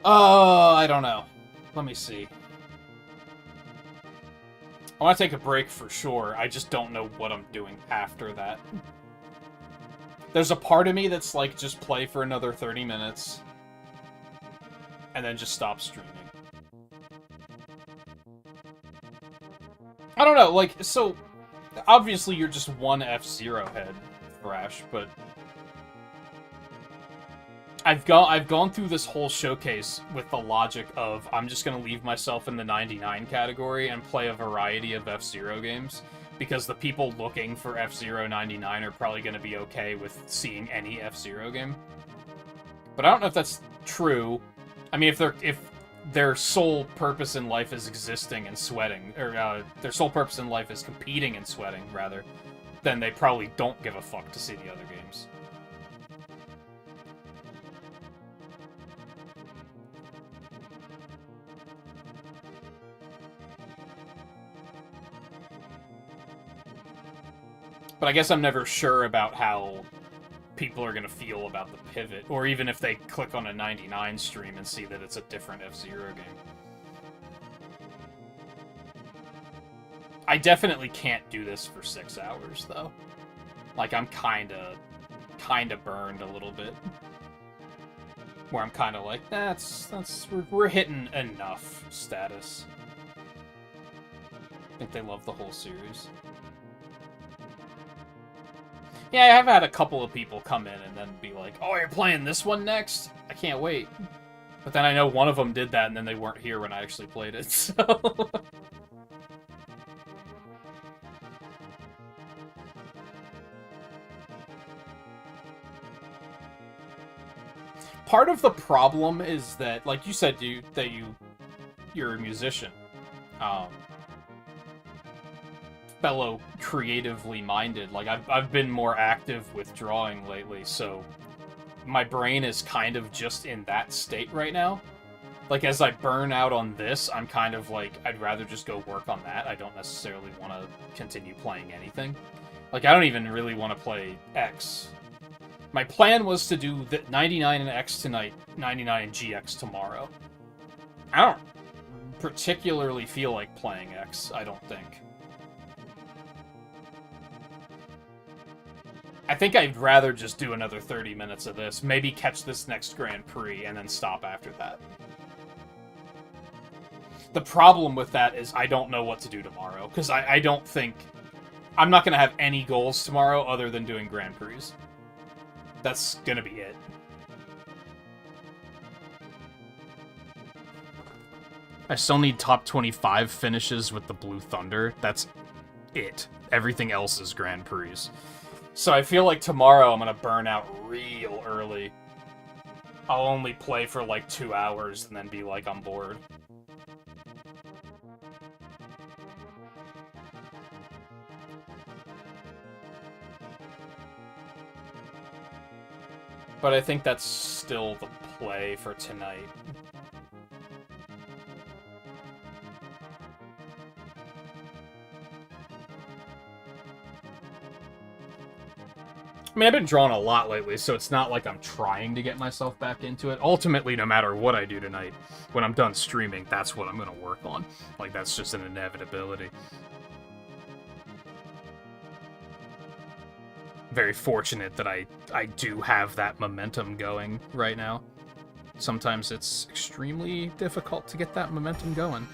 Oh, I don't know. Let me see. I want to take a break for sure. I just don't know what I'm doing after that. There's a part of me that's like, just play for another 30 minutes. And then just stop streaming. I don't know, like, so... obviously you're just one F-Zero head, Thrash, but... I've gone through this whole showcase with the logic of, I'm just gonna leave myself in the 99 category and play a variety of F-Zero games. Because the people looking for F-Zero 99 are probably going to be okay with seeing any F-Zero game. But I don't know if that's true. I mean, if their sole purpose in life is existing and sweating, or their sole purpose in life is competing and sweating, rather, then they probably don't give a fuck to see the other games. But I guess I'm never sure about how people are going to feel about the pivot, or even if they click on a 99 stream and see that it's a different F-Zero game. I definitely can't do this for 6 hours, though. Like, I'm kinda burned a little bit. Where I'm kinda like, we're hitting enough status. I think they love the whole series. Yeah, I have had a couple of people come in and then be like, oh, you're playing this one next? I can't wait. But then I know one of them did that and then they weren't here when I actually played it, so... Part of the problem is that, like you said, you're a musician. Fellow creatively minded. Like, I've been more active with drawing lately, so my brain is kind of just in that state right now. Like, as I burn out on this, I'm kind of like, I'd rather just go work on that. I don't necessarily want to continue playing anything. Like, I don't even really want to play X. My plan was to do the 99 and X tonight, 99 and GX tomorrow. I don't particularly feel like playing X, I don't think. I think I'd rather just do another 30 minutes of this, maybe catch this next Grand Prix, and then stop after that. The problem with that is I don't know what to do tomorrow, because I don't think... I'm not going to have any goals tomorrow other than doing Grand Prix. That's gonna be it. I still need top 25 finishes with the Blue Thunder. That's it. Everything else is Grand Prix. So I feel like tomorrow I'm gonna burn out real early. I'll only play for like 2 hours and then be like, I'm bored. But I think that's still the play for tonight. I mean, I've been drawing a lot lately, so it's not like I'm trying to get myself back into it. Ultimately, no matter what I do tonight, when I'm done streaming, that's what I'm going to work on. Like, that's just an inevitability. Very fortunate that I do have that momentum going right now. Sometimes it's extremely difficult to get that momentum going.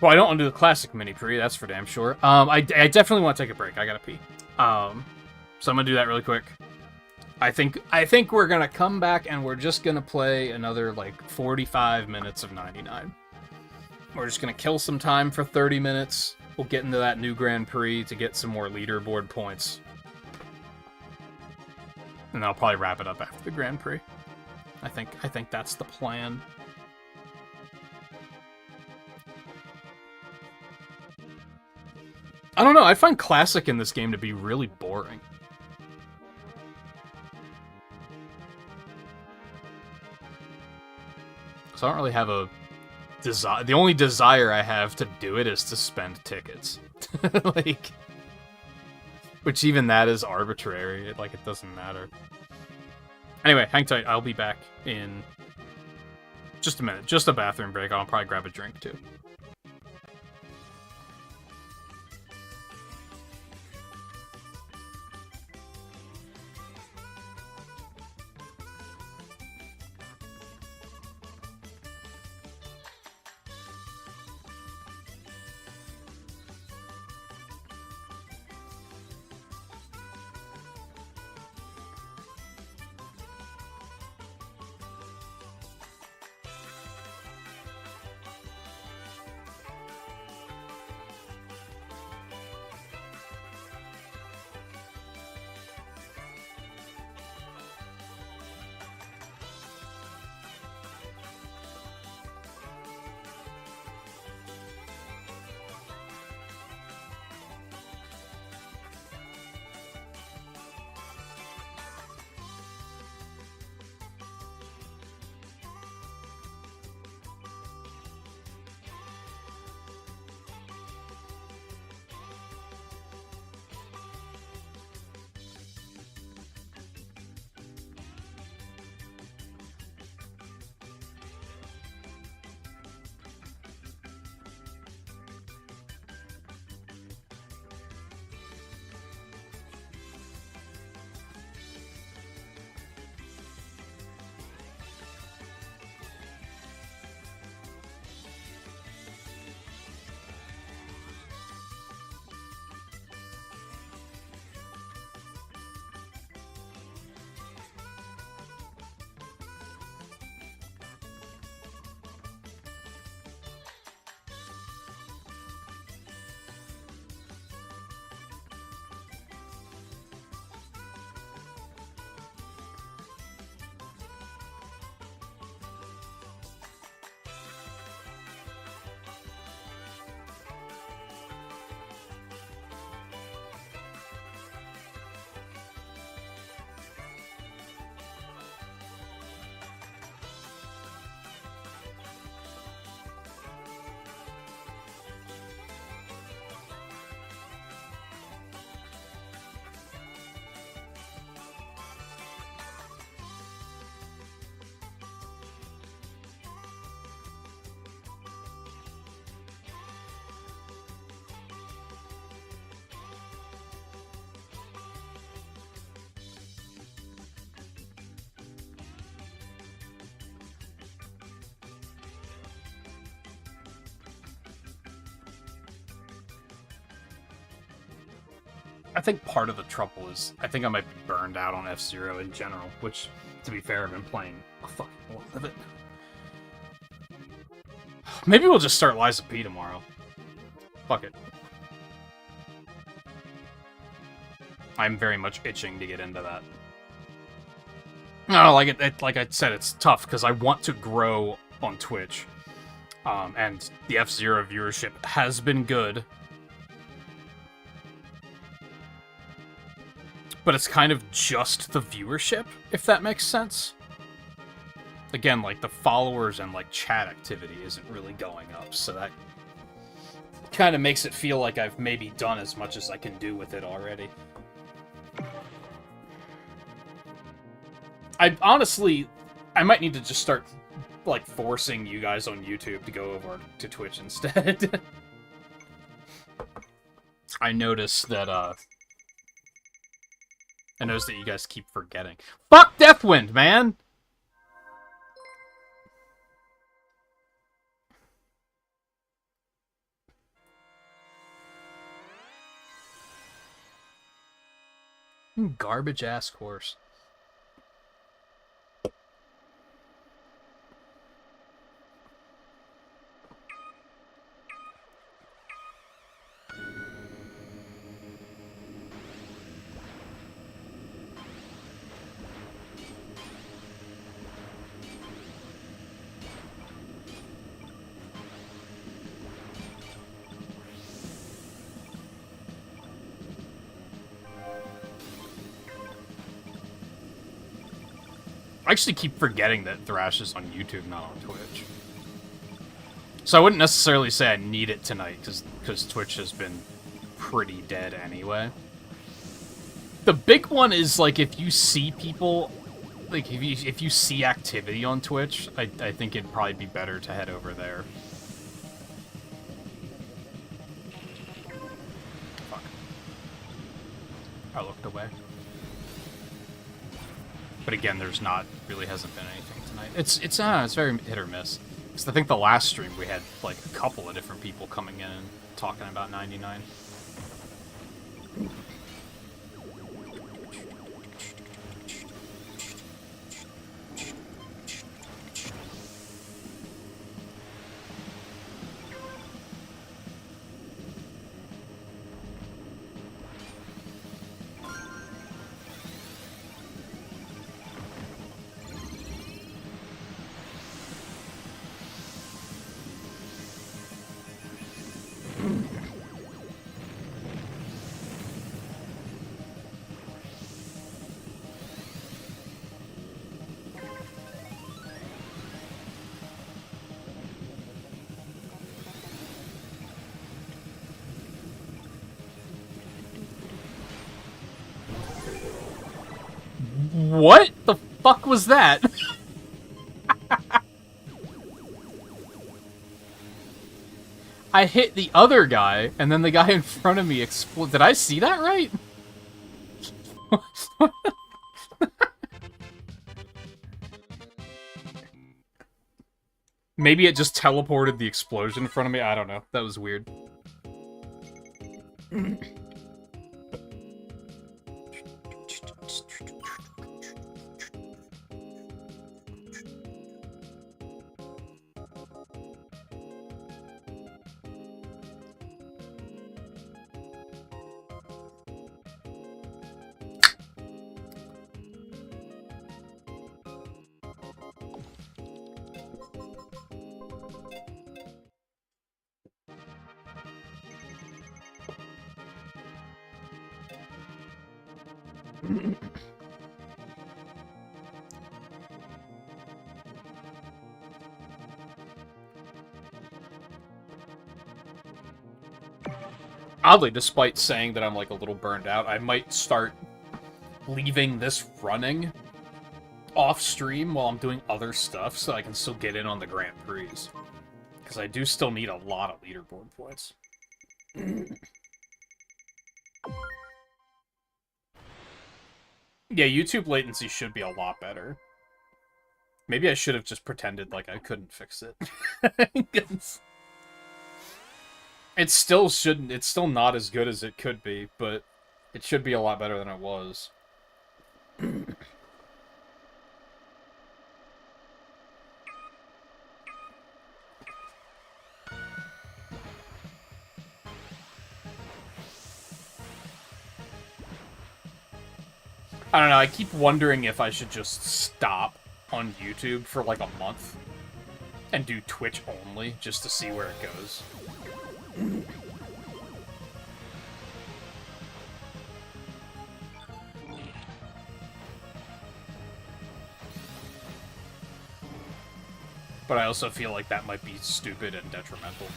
Well, I don't want to do the classic mini-pre, that's for damn sure. I definitely want to take a break. I gotta pee. So I'm gonna do that really quick. I think we're gonna come back and we're just gonna play another, like, 45 minutes of 99. We're just gonna kill some time for 30 minutes. We'll get into that new Grand Prix to get some more leaderboard points. And I'll probably wrap it up after the Grand Prix. I think that's the plan. I don't know, I find Classic in this game to be really boring. So I don't really have a desire. The only desire I have to do it is to spend tickets. Like, which even that is arbitrary. It doesn't matter. Anyway, hang tight. I'll be back in just a minute. Just a bathroom break. I'll probably grab a drink too. I think part of the trouble is I think I might be burned out on F-Zero in general, which, to be fair, I've been playing a fucking lot of it. Maybe we'll just start Liza P tomorrow. Fuck it. I'm very much itching to get into that. No, like I said, it's tough because I want to grow on Twitch, and the F-Zero viewership has been good, but it's kind of just the viewership, if that makes sense. Again, like, the followers and, like, chat activity isn't really going up, so that kind of makes it feel like I've maybe done as much as I can do with it already. I might need to just start, like, forcing you guys on YouTube to go over to Twitch instead. I noticed that you guys keep forgetting. Fuck Deathwind, man! Garbage-ass course. I actually keep forgetting that Thrash is on YouTube, not on Twitch. So I wouldn't necessarily say I need it tonight, because Twitch has been pretty dead anyway. The big one is, like, if you see people, like, if you see activity on Twitch, I think it'd probably be better to head over there. Fuck. I looked away. But again, hasn't been anything tonight. It's very hit or miss. Because I think the last stream we had, like, a couple of different people coming in and talking about 99. What the fuck was that? I hit the other guy, and then the guy in front of me exploded. Did I see that right? Maybe it just teleported the explosion in front of me? I don't know. That was weird. Oddly, despite saying that I'm, like, a little burned out, I might start leaving this running off-stream while I'm doing other stuff so I can still get in on the Grand Prix. Because I do still need a lot of leaderboard points. Yeah, YouTube latency should be a lot better. Maybe I should have just pretended like I couldn't fix it. It still shouldn't. It's still not as good as it could be, but It should be a lot better than it was. I don't know, I keep wondering if I should just stop on YouTube for like a month and do Twitch only just to see where it goes. But I also feel like that might be stupid and detrimental.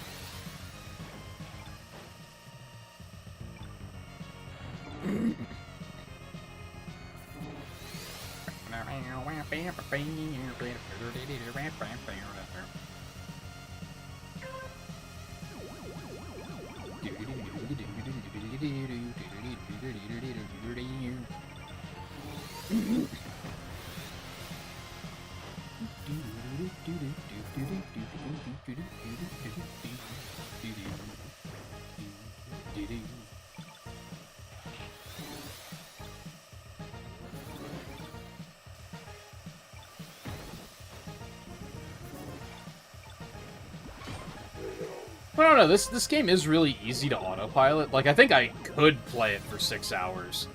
I don't know, this game is really easy to autopilot. Like, I think I could play it for 6 hours.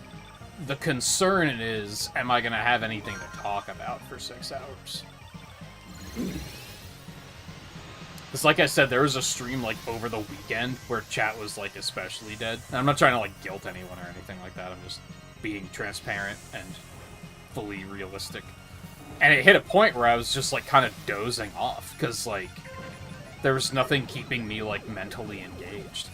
The concern is, am I gonna have anything to talk about for 6 hours? Because like I said, there was a stream, like, over the weekend where chat was, like, especially dead. And I'm not trying to, like, guilt anyone or anything like that. I'm just being transparent and fully realistic. And it hit a point where I was just, like, kind of dozing off. Because, like, there was nothing keeping me, like, mentally engaged.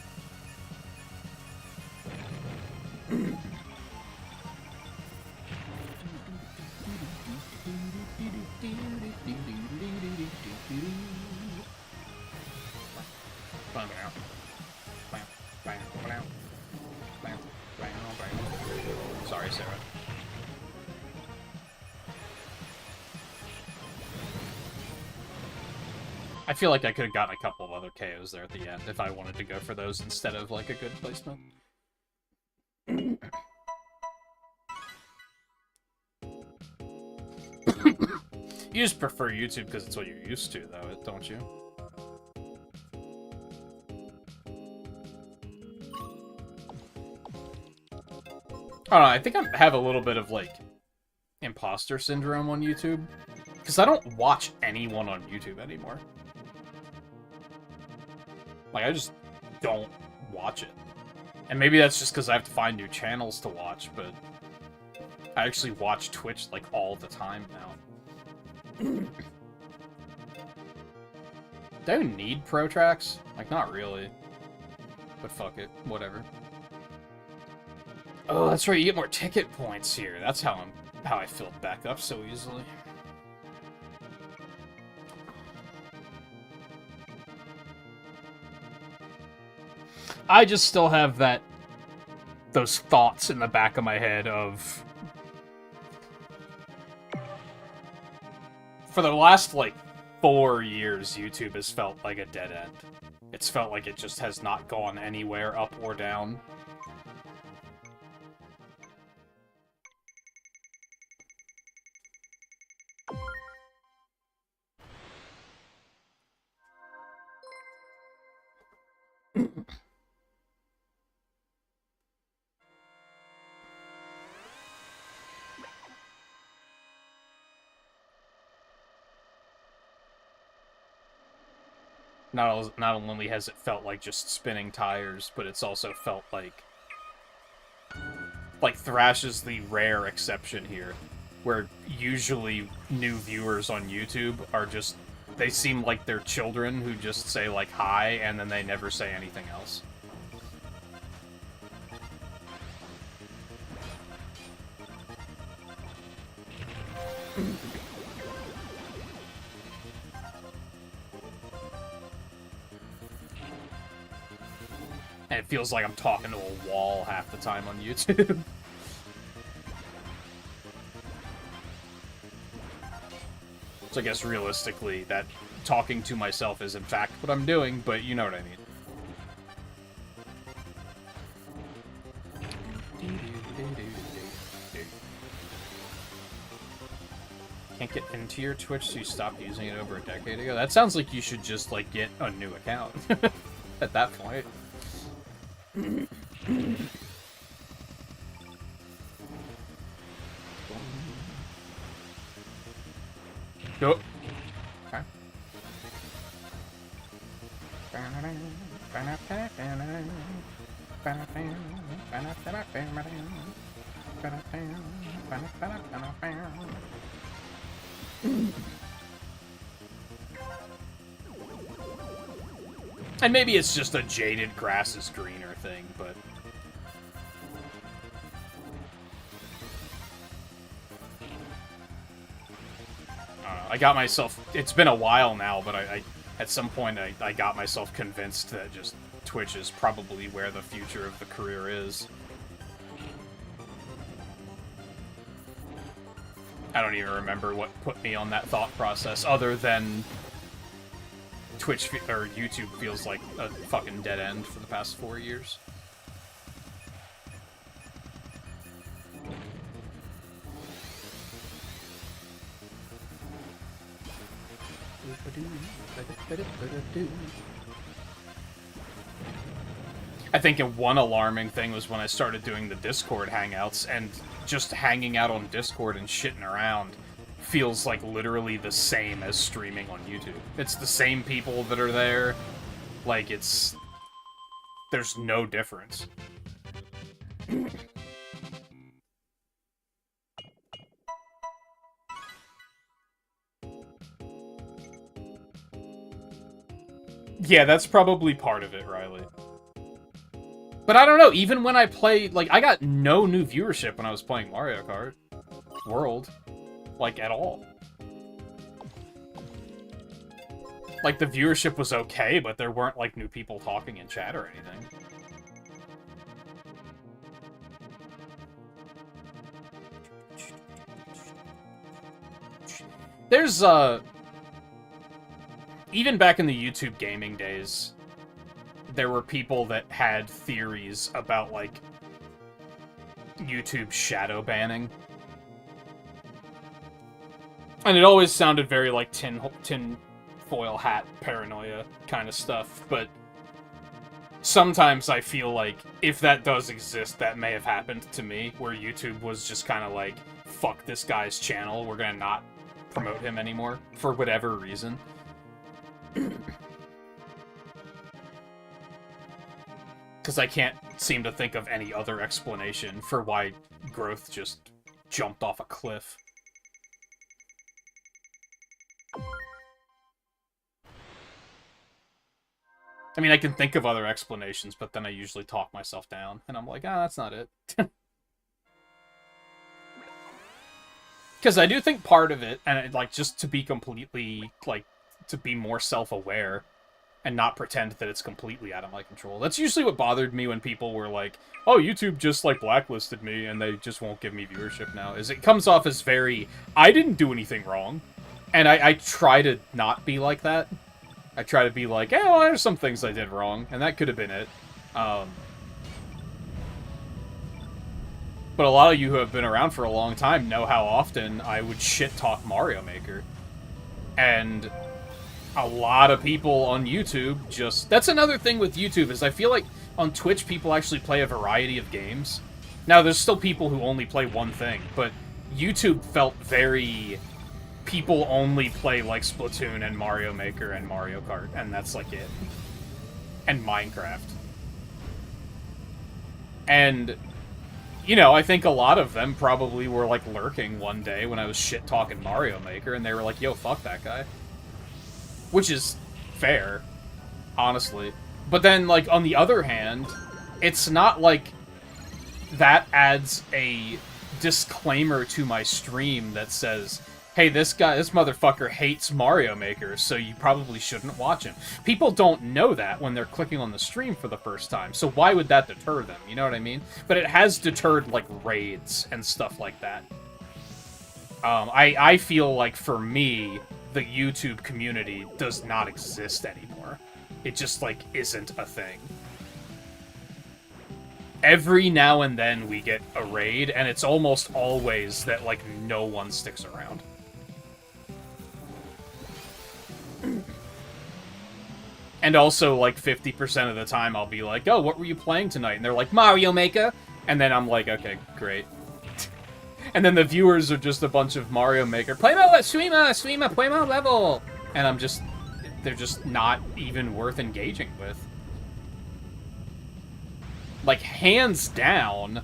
Sorry, Sarah. I feel like I could have gotten a couple of other KOs there at the end if I wanted to go for those instead of, like, a good placement. You just prefer YouTube because it's what you're used to, though, don't you? I don't know, I think I have a little bit of, like, imposter syndrome on YouTube. Because I don't watch anyone on YouTube anymore. Like, I just don't watch it. And maybe that's just because I have to find new channels to watch, but I actually watch Twitch, like, all the time now. Do I need pro tracks? Like, not really. But fuck it, whatever. Oh, that's right, you get more ticket points here. That's how I filled back up so easily. I just still have those thoughts in the back of my head of... For the last, like, 4 years, YouTube has felt like a dead end. It's felt like it just has not gone anywhere, up or down. Not only has it felt like just spinning tires, but it's also felt like Thrash is the rare exception here, where usually new viewers on YouTube are just, they seem like they're children who just say, like, hi, and then they never say anything else. And it feels like I'm talking to a wall half the time on YouTube. So I guess realistically, that talking to myself is in fact what I'm doing, but you know what I mean. Get into your Twitch so you stopped using it over a decade ago? That sounds like you should just, like, get a new account at that point. Oh. Okay. And maybe it's just a jaded grass is greener thing, but... I got myself... It's been a while now, but I at some point I got myself convinced that just Twitch is probably where the future of the career is. I don't even remember what put me on that thought process, other than Twitch or YouTube feels like a fucking dead end for the past 4 years. I think one alarming thing was when I started doing the Discord hangouts, and just hanging out on Discord and shitting around feels like literally the same as streaming on YouTube. It's the same people that are there. Like, it's... There's no difference. Yeah, that's probably part of it, Riley. But I don't know, even when I play, like, I got no new viewership when I was playing Mario Kart World. Like, at all. Like, the viewership was okay, but there weren't, like, new people talking in chat or anything. There's, even back in the YouTube gaming days, there were people that had theories about, like, YouTube shadow banning. And it always sounded very, like, tinfoil hat paranoia kind of stuff, but sometimes I feel like if that does exist, that may have happened to me, where YouTube was just kind of like, fuck this guy's channel, we're gonna not promote him anymore, for whatever reason. Because I can't seem to think of any other explanation for why growth just jumped off a cliff. I mean, I can think of other explanations, but then I usually talk myself down, and I'm like, ah, that's not it. Because I do think part of it, and like, just to be completely, like, to be more self-aware, and not pretend that it's completely out of my control. That's usually what bothered me when people were like, oh, YouTube just, like, blacklisted me, and they just won't give me viewership now, is it comes off as very, I didn't do anything wrong. And I try to not be like that. I try to be like, well, there's some things I did wrong, and that could have been it. But a lot of you who have been around for a long time know how often I would shit-talk Mario Maker. And a lot of people on YouTube just... That's another thing with YouTube, is I feel like on Twitch people actually play a variety of games. Now, there's still people who only play one thing, but YouTube felt very... People only play, like, Splatoon and Mario Maker and Mario Kart, and that's, like, it. And Minecraft. And, you know, I think a lot of them probably were, like, lurking one day when I was shit-talking Mario Maker, and they were like, yo, fuck that guy. Which is fair, honestly. But then, like, on the other hand, it's not like that adds a disclaimer to my stream that says, hey, this motherfucker hates Mario Maker, so you probably shouldn't watch him. People don't know that when they're clicking on the stream for the first time, so why would that deter them, you know what I mean? But it has deterred, like, raids and stuff like that. I feel like, for me, the YouTube community does not exist anymore. It just, like, isn't a thing. Every now and then we get a raid, and it's almost always that, like, no one sticks around. And also, like, 50% of the time I'll be like, oh, what were you playing tonight? And they're like, Mario Maker! And then I'm like, okay, great. And then the viewers are just a bunch of Mario Maker. Play my streamer, play my level! And I'm just... they're just not even worth engaging with. Like, hands down...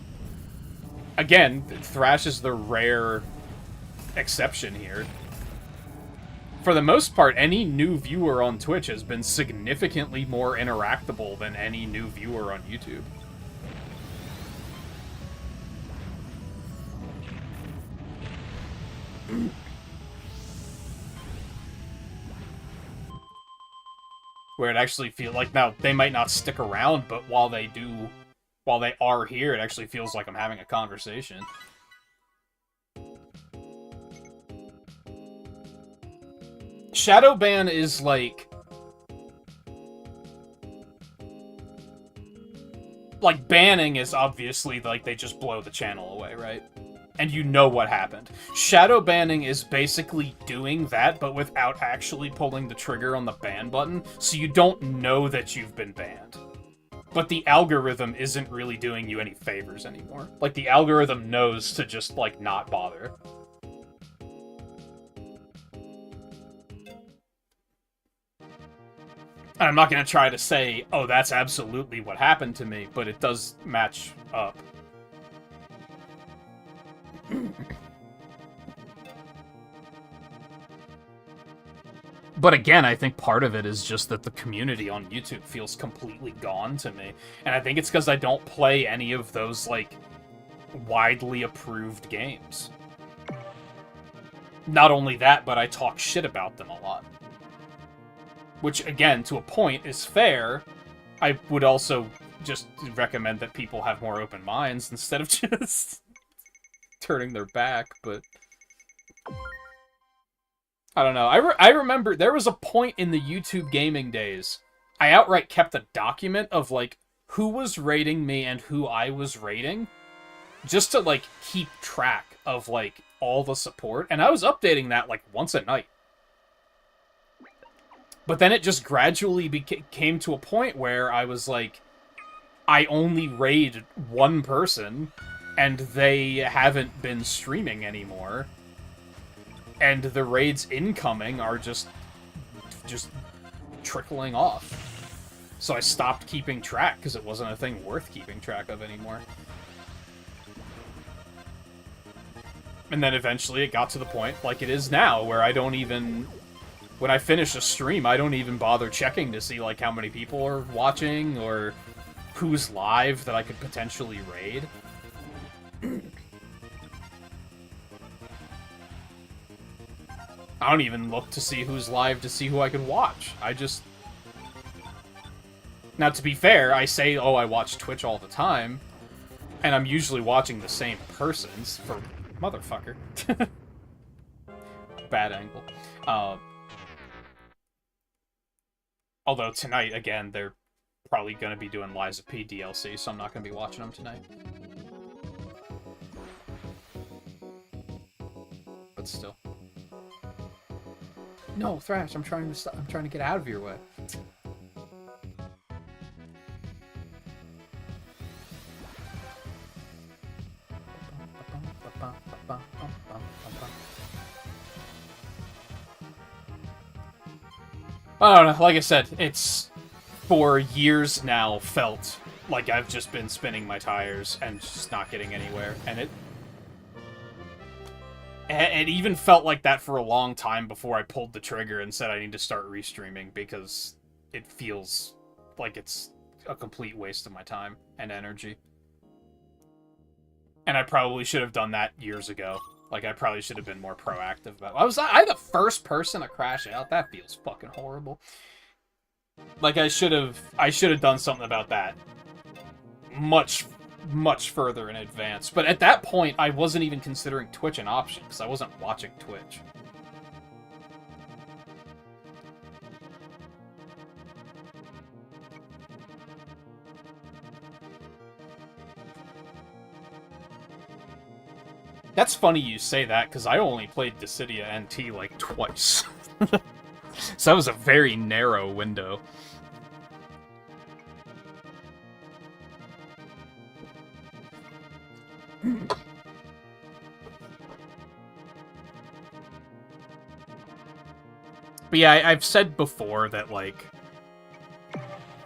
Again, Thrash is the rare exception here. For the most part, any new viewer on Twitch has been significantly more interactable than any new viewer on YouTube. Where it actually feels like, now, they might not stick around, but while they are here, it actually feels like I'm having a conversation. Shadow ban is like banning is obviously like they just blow the channel away, right? And you know what happened. Shadow banning is basically doing that, but without actually pulling the trigger on the ban button, so you don't know that you've been banned. But the algorithm isn't really doing you any favors anymore. Like, the algorithm knows to just, like, not bother. And I'm not going to try to say, oh, that's absolutely what happened to me, but it does match up. But again, I think part of it is just that the community on YouTube feels completely gone to me. And I think it's because I don't play any of those, like, widely approved games. Not only that, but I talk shit about them a lot. Which, again, to a point, is fair. I would also just recommend that people have more open minds instead of just turning their back, but... I don't know. I remember there was a point in the YouTube gaming days, I outright kept a document of, like, who was rating me and who I was rating, just to, like, keep track of, like, all the support, and I was updating that, like, once a night. But then it just gradually came to a point where I was like, I only raid one person, and they haven't been streaming anymore. And the raids incoming are just trickling off. So I stopped keeping track, because it wasn't a thing worth keeping track of anymore. And then eventually it got to the point, like it is now, where I don't even... When I finish a stream, I don't even bother checking to see, like, how many people are watching, or who's live that I could potentially raid. I don't even look to see who's live to see who I can watch. I just... Now, to be fair, I say, oh, I watch Twitch all the time, and I'm usually watching the same persons for... Motherfucker. Bad angle. Although tonight, again, they're probably going to be doing Lies of P DLC, so I'm not going to be watching them tonight. But still. No, Thrash, I'm trying to get out of your way. I don't know, like I said, it's for years now felt like I've just been spinning my tires and just not getting anywhere, and it even felt like that for a long time before I pulled the trigger and said I need to start restreaming, because it feels like it's a complete waste of my time and energy. And I probably should have done that years ago. Like, I probably should have been more proactive about it. Was I the first person to crash out? That feels fucking horrible. Like, I should have done something about that much further in advance. But at that point, I wasn't even considering Twitch an option, because I wasn't watching Twitch. That's funny you say that, because I only played Dissidia NT, like, twice. So that was a very narrow window. But yeah, I've said before that, like,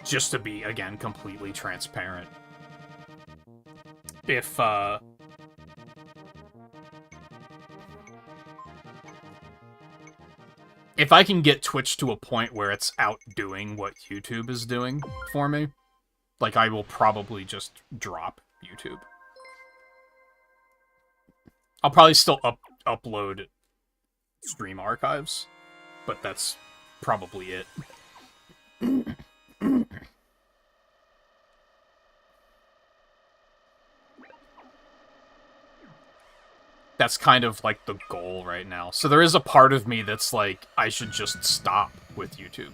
just to be, again, completely transparent, if I can get Twitch to a point where it's outdoing what YouTube is doing for me, like, I will probably just drop YouTube. I'll probably still upload stream archives, but that's probably it. That's kind of, like, the goal right now. So there is a part of me that's like, I should just stop with YouTube.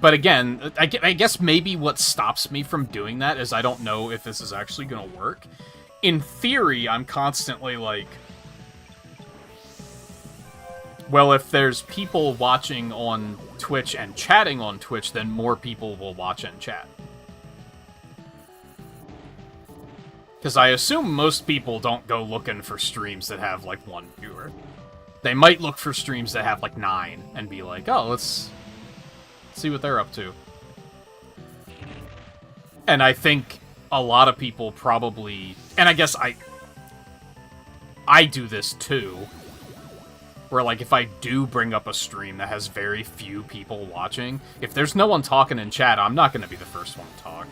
But again, I guess maybe what stops me from doing that is I don't know if this is actually gonna work. In theory, I'm constantly like, well, if there's people watching on Twitch and chatting on Twitch, then more people will watch and chat. Because I assume most people don't go looking for streams that have, like, 1 viewer. They might look for streams that have, like, 9 and be like, oh, let's see what they're up to. And I think a lot of people probably... And I guess I do this, too. Where, like, if I do bring up a stream that has very few people watching, if there's no one talking in chat, I'm not going to be the first one to talk.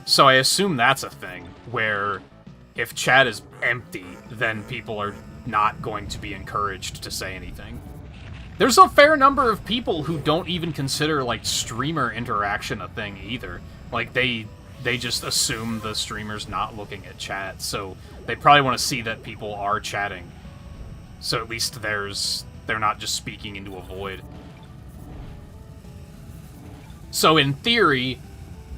So I assume that's a thing, where if chat is empty, then people are not going to be encouraged to say anything. There's a fair number of people who don't even consider, like, streamer interaction a thing either. Like, they just assume the streamer's not looking at chat, so they probably want to see that people are chatting. So at least they're not just speaking into a void. So in theory,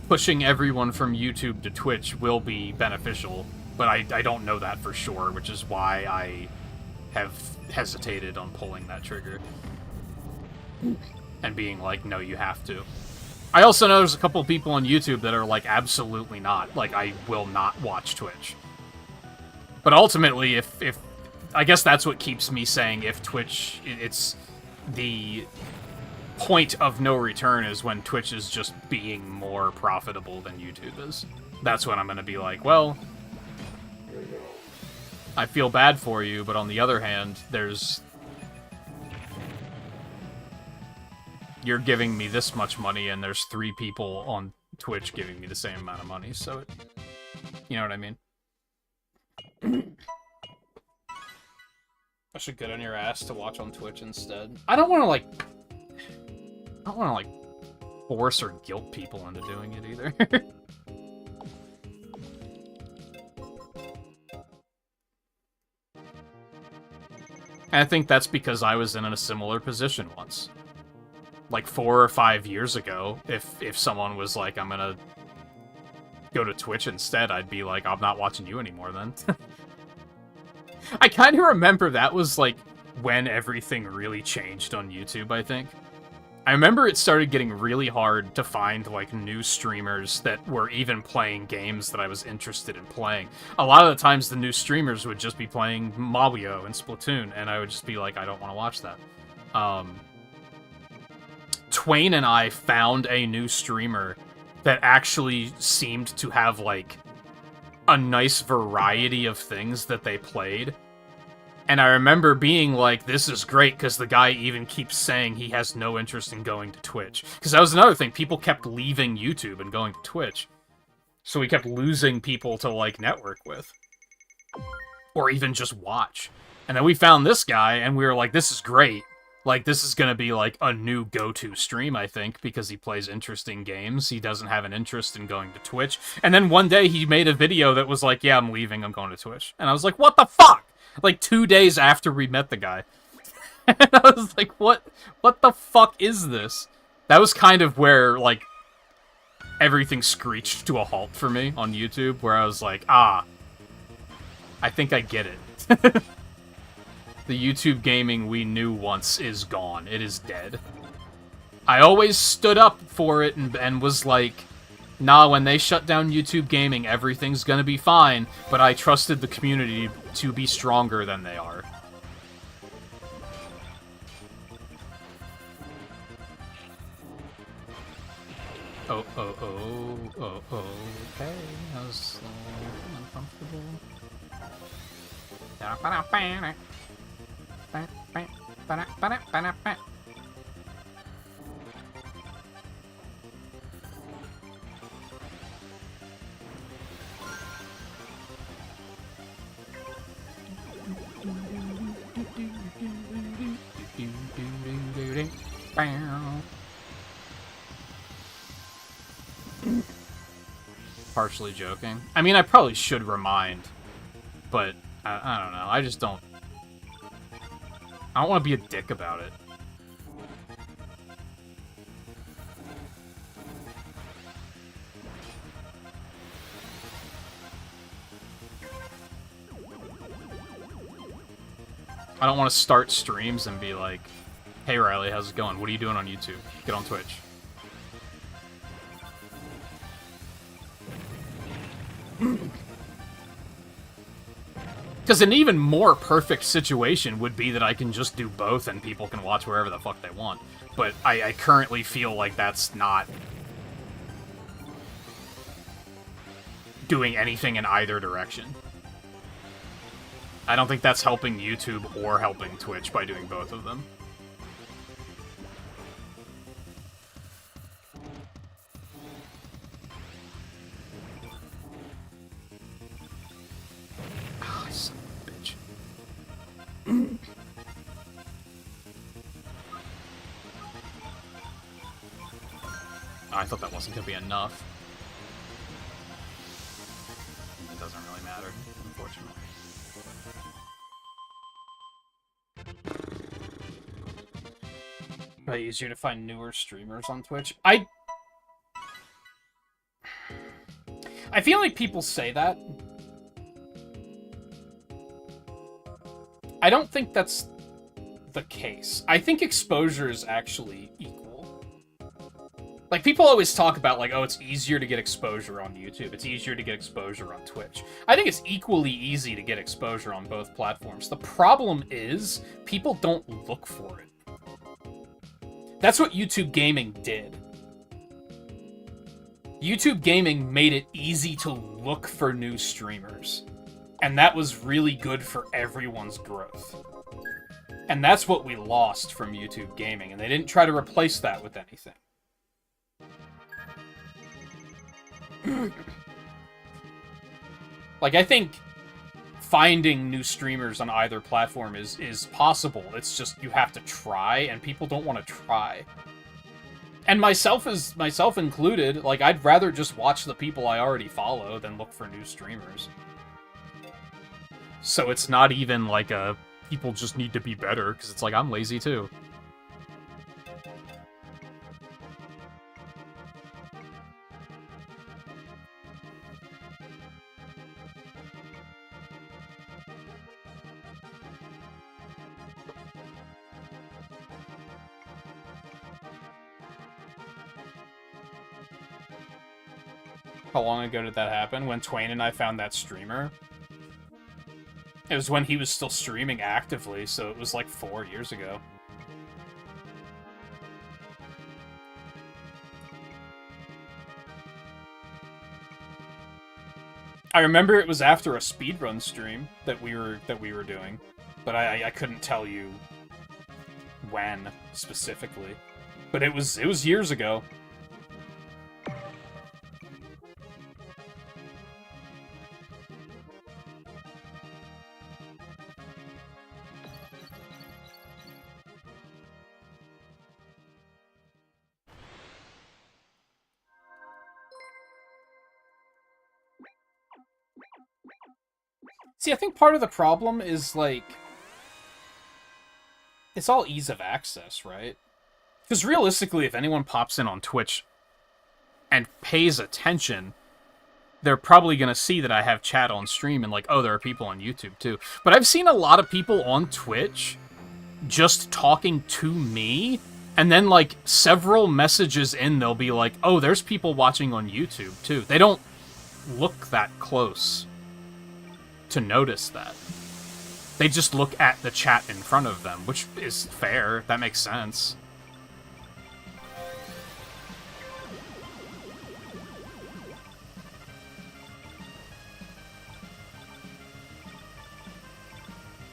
pushing everyone from YouTube to Twitch will be beneficial, but I don't know that for sure, which is why I have hesitated on pulling that trigger. And being like, no, you have to. I also know there's a couple of people on YouTube that are like, absolutely not. Like, I will not watch Twitch. But ultimately, if I guess that's what keeps me saying if Twitch, it's the point of no return is when Twitch is just being more profitable than YouTube is. That's when I'm going to be like, well, I feel bad for you, but on the other hand, you're giving me this much money, and there's 3 people on Twitch giving me the same amount of money, so you know what I mean? I should get on your ass to watch on Twitch instead. I don't want to, like, force or guilt people into doing it either. And I think that's because I was in a similar position once. Like 4 or 5 years ago, if someone was like, I'm gonna go to Twitch instead, I'd be like, I'm not watching you anymore then. I kind of remember that was like when everything really changed on YouTube, I think. I remember it started getting really hard to find, like, new streamers that were even playing games that I was interested in playing. A lot of the times, the new streamers would just be playing Mario and Splatoon, and I would just be like, I don't want to watch that. Twain and I found a new streamer that actually seemed to have, like, a nice variety of things that they played. And I remember being like, this is great, because the guy even keeps saying he has no interest in going to Twitch. Because that was another thing, people kept leaving YouTube and going to Twitch. So we kept losing people to, like, network with. Or even just watch. And then we found this guy, and we were like, this is great. Like, this is gonna be, like, a new go-to stream, I think, because he plays interesting games. He doesn't have an interest in going to Twitch. And then one day he made a video that was like, yeah, I'm leaving, I'm going to Twitch. And I was like, what the fuck? Like, 2 days after we met the guy. And I was like, what the fuck is this? That was kind of where, like, everything screeched to a halt for me on YouTube, where I was like, I think I get it. The YouTube gaming we knew once is gone. It is dead. I always stood up for it and was like, Nah, when they shut down YouTube Gaming, everything's gonna be fine, but I trusted the community to be stronger than they are. Oh, okay. That was uncomfortable. Partially joking. I mean, I probably should remind, but I don't know. I just don't... I don't want to be a dick about it. I don't want to start streams and be like, hey Riley, how's it going? What are you doing on YouTube? Get on Twitch. Because an even more perfect situation would be that I can just do both and people can watch wherever the fuck they want. But I currently feel like that's not doing anything in either direction. I don't think that's helping YouTube or helping Twitch by doing both of them. Ah, son of a bitch. I thought that wasn't going to be enough. It doesn't really matter, unfortunately. Probably easier to find newer streamers on Twitch. I feel like people say that. I don't think that's the case. I think exposure is actually equal. Like, people always talk about, like, oh, it's easier to get exposure on YouTube. It's easier to get exposure on Twitch. I think it's equally easy to get exposure on both platforms. The problem is, people don't look for it. That's what YouTube Gaming did. YouTube Gaming made it easy to look for new streamers. And that was really good for everyone's growth. And that's what we lost from YouTube Gaming, and they didn't try to replace that with anything. Like, I think finding new streamers on either platform is possible. It's just you have to try, and people don't want to try. And myself included, like, I'd rather just watch the people I already follow than look for new streamers. So it's not even like a people just need to be better, because it's like, I'm lazy too. How long ago did that happen? When Twain and I found that streamer? It was when he was still streaming actively, so it was like 4 years ago. I remember it was after a speedrun stream that we were doing, but I couldn't tell you when specifically. But it was years ago. See, I think part of the problem is, like, it's all ease of access, right? Because realistically, if anyone pops in on Twitch and pays attention, they're probably going to see that I have chat on stream and, like, oh, there are people on YouTube, too. But I've seen a lot of people on Twitch just talking to me And then, like, several messages in, they'll be like, oh, there's people watching on YouTube, too. They don't look that close to notice that. They just look at the chat in front of them, which is fair. That makes sense.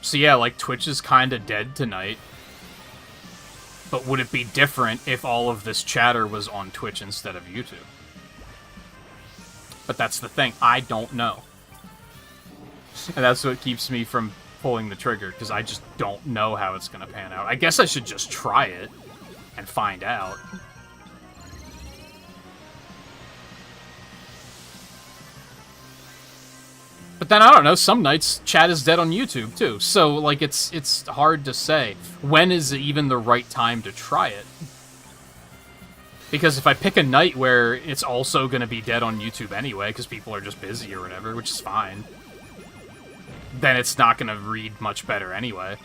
So yeah, like, Twitch is kind of dead tonight. But would it be different if all of this chatter was on Twitch instead of YouTube? But that's the thing, I don't know. And that's what keeps me from pulling the trigger, because I just don't know how it's going to pan out. I guess I should just try it and find out. But then, I don't know, some nights chat is dead on YouTube, too. So, like, it's hard to say. When is even the right time to try it? Because if I pick a night where it's also going to be dead on YouTube anyway, because people are just busy or whatever, which is fine, then it's not going to read much better anyway.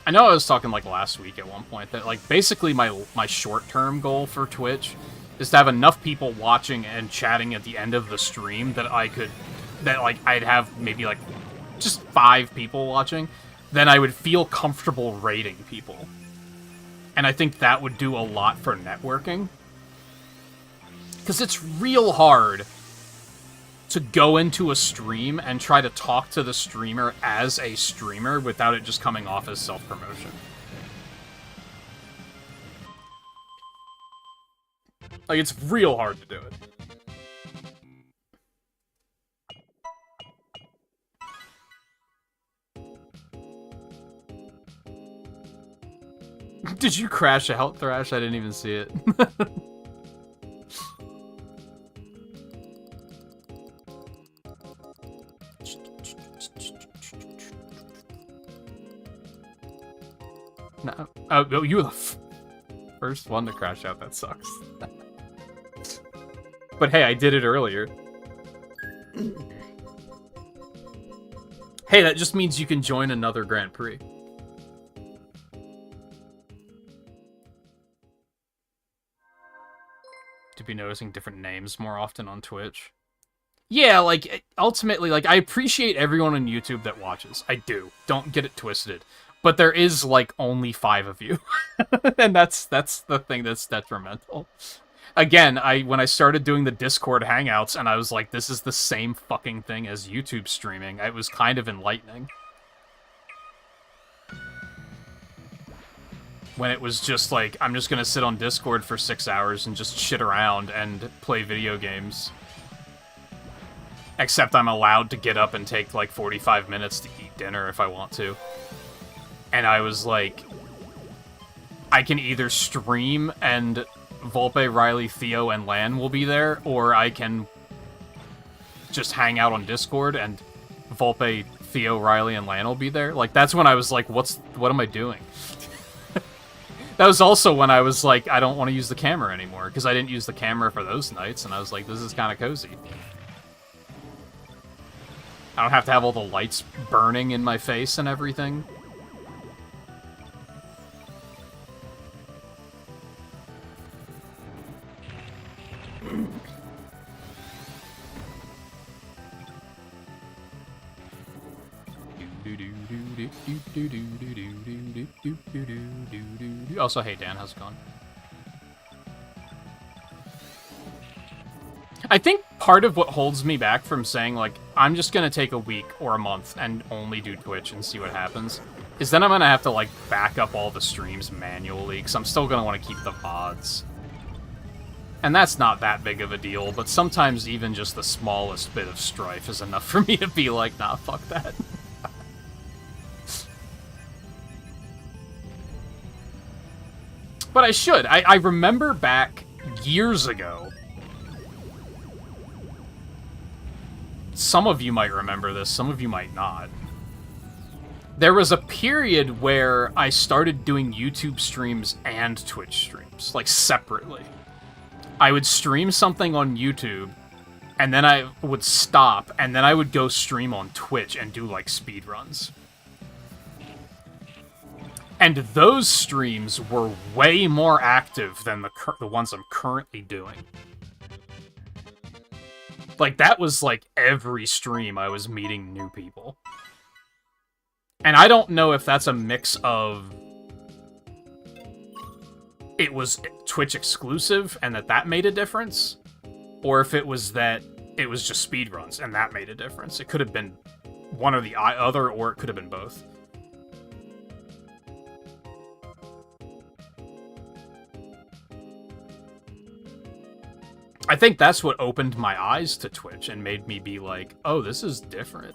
I know I was talking, like, last week at one point, that, like, basically my short-term goal for Twitch is to have enough people watching and chatting at the end of the stream that I'd have maybe, like, just 5 people watching, then I would feel comfortable rating people. And I think that would do a lot for networking. Because it's real hard to go into a stream and try to talk to the streamer as a streamer without it just coming off as self-promotion. Like, it's real hard to do it. Did you crash out, Thrash? I didn't even see it. No. Oh, you were the first one to crash out. That sucks. But hey, I did it earlier. Hey, that just means you can join another Grand Prix. To be noticing different names more often on Twitch. Yeah, like, ultimately, like, I appreciate everyone on YouTube that watches. I do. Don't get it twisted. But there is, like, only 5 of you. And that's the thing that's detrimental. Again, when I started doing the Discord hangouts, and I was like, this is the same fucking thing as YouTube streaming, it was kind of enlightening. When it was just like, I'm just gonna sit on Discord for 6 hours and just shit around and play video games. Except I'm allowed to get up and take, like, 45 minutes to eat dinner if I want to. And I was like, I can either stream and Volpe, Riley, Theo, and Lan will be there, or I can just hang out on Discord and Volpe, Theo, Riley, and Lan will be there. Like, that's when I was like, what am I doing? That was also when I was like, I don't want to use the camera anymore, because I didn't use the camera for those nights, and I was like, this is kind of cozy. I don't have to have all the lights burning in my face and everything. Also, hey Dan, how's it going? I think part of what holds me back from saying, like, I'm just gonna take a week or a month and only do Twitch and see what happens, is then I'm gonna have to, like, back up all the streams manually, because I'm still gonna want to keep the VODs. And that's not that big of a deal, but sometimes even just the smallest bit of strife is enough for me to be like, nah, fuck that. But I should. I remember back years ago. Some of you might remember this, some of you might not. There was a period where I started doing YouTube streams and Twitch streams, like, separately. I would stream something on YouTube, and then I would stop, and then I would go stream on Twitch and do, like, speedruns. And those streams were way more active than the ones I'm currently doing. Like, that was, like, every stream I was meeting new people. And I don't know if that's a mix of... it was Twitch exclusive, and that made a difference, or if it was that it was just speedruns, and that made a difference. It could have been one or the other, or it could have been both. I think that's what opened my eyes to Twitch and made me be like, oh, this is different.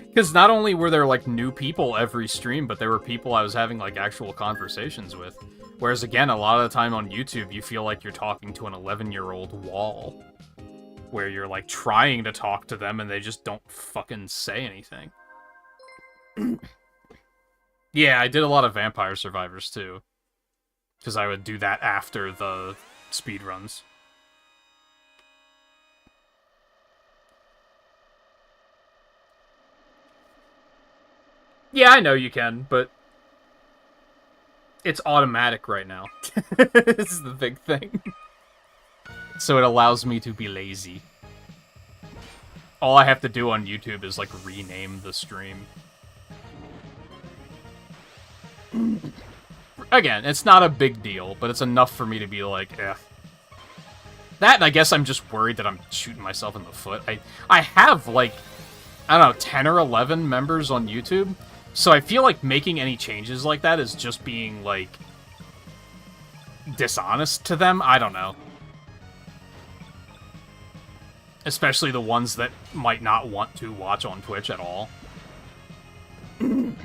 Because not only were there, like, new people every stream, but there were people I was having, like, actual conversations with. Whereas, again, a lot of the time on YouTube, you feel like you're talking to an 11-year-old wall. Where you're, like, trying to talk to them and they just don't fucking say anything. Yeah, I did a lot of Vampire Survivors, too. Because I would do that after the speedruns. Yeah, I know you can, but... it's automatic right now. This is the big thing. So it allows me to be lazy. All I have to do on YouTube is, like, rename the stream. Again, it's not a big deal, but it's enough for me to be like, eh. That, and I guess I'm just worried that I'm shooting myself in the foot. I have, like, I don't know, 10 or 11 members on YouTube, so I feel like making any changes like that is just being, like, dishonest to them. I don't know. Especially the ones that might not want to watch on Twitch at all. And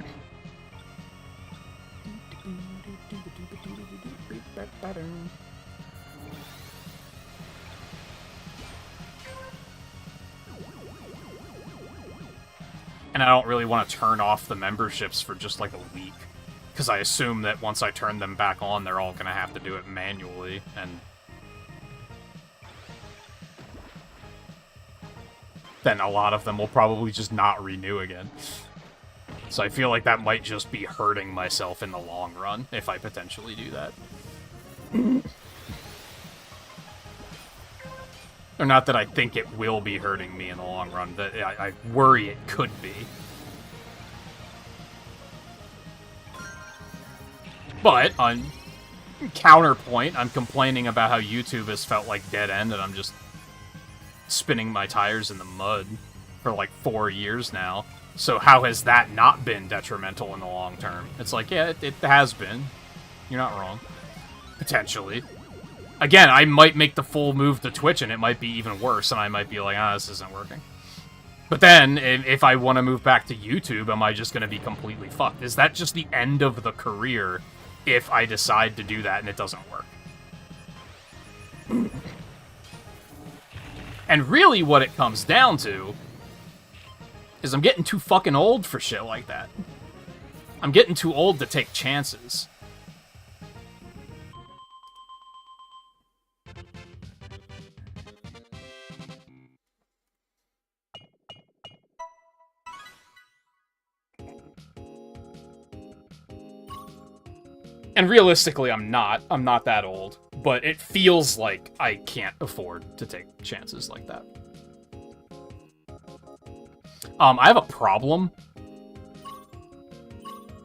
I don't really want to turn off the memberships for just like a week. Because I assume that once I turn them back on, they're all going to have to do it manually. And then a lot of them will probably just not renew again. So I feel like that might just be hurting myself in the long run, if I potentially do that. Or not that I think it will be hurting me in the long run, that I worry it could be. But, on counterpoint, I'm complaining about how YouTube has felt like dead end, and I'm just spinning my tires in the mud for like 4 years now. So how has that not been detrimental in the long term? It's like, yeah, it has been. You're not wrong. Potentially. Again, I might make the full move to Twitch and it might be even worse, and I might be like, ah, this isn't working. But then, if I want to move back to YouTube, am I just going to be completely fucked? Is that just the end of the career if I decide to do that and it doesn't work? And really what it comes down to is I'm getting too fucking old for shit like that. I'm getting too old to take chances. And realistically, I'm not that old, but it feels like I can't afford to take chances like that. I have a problem.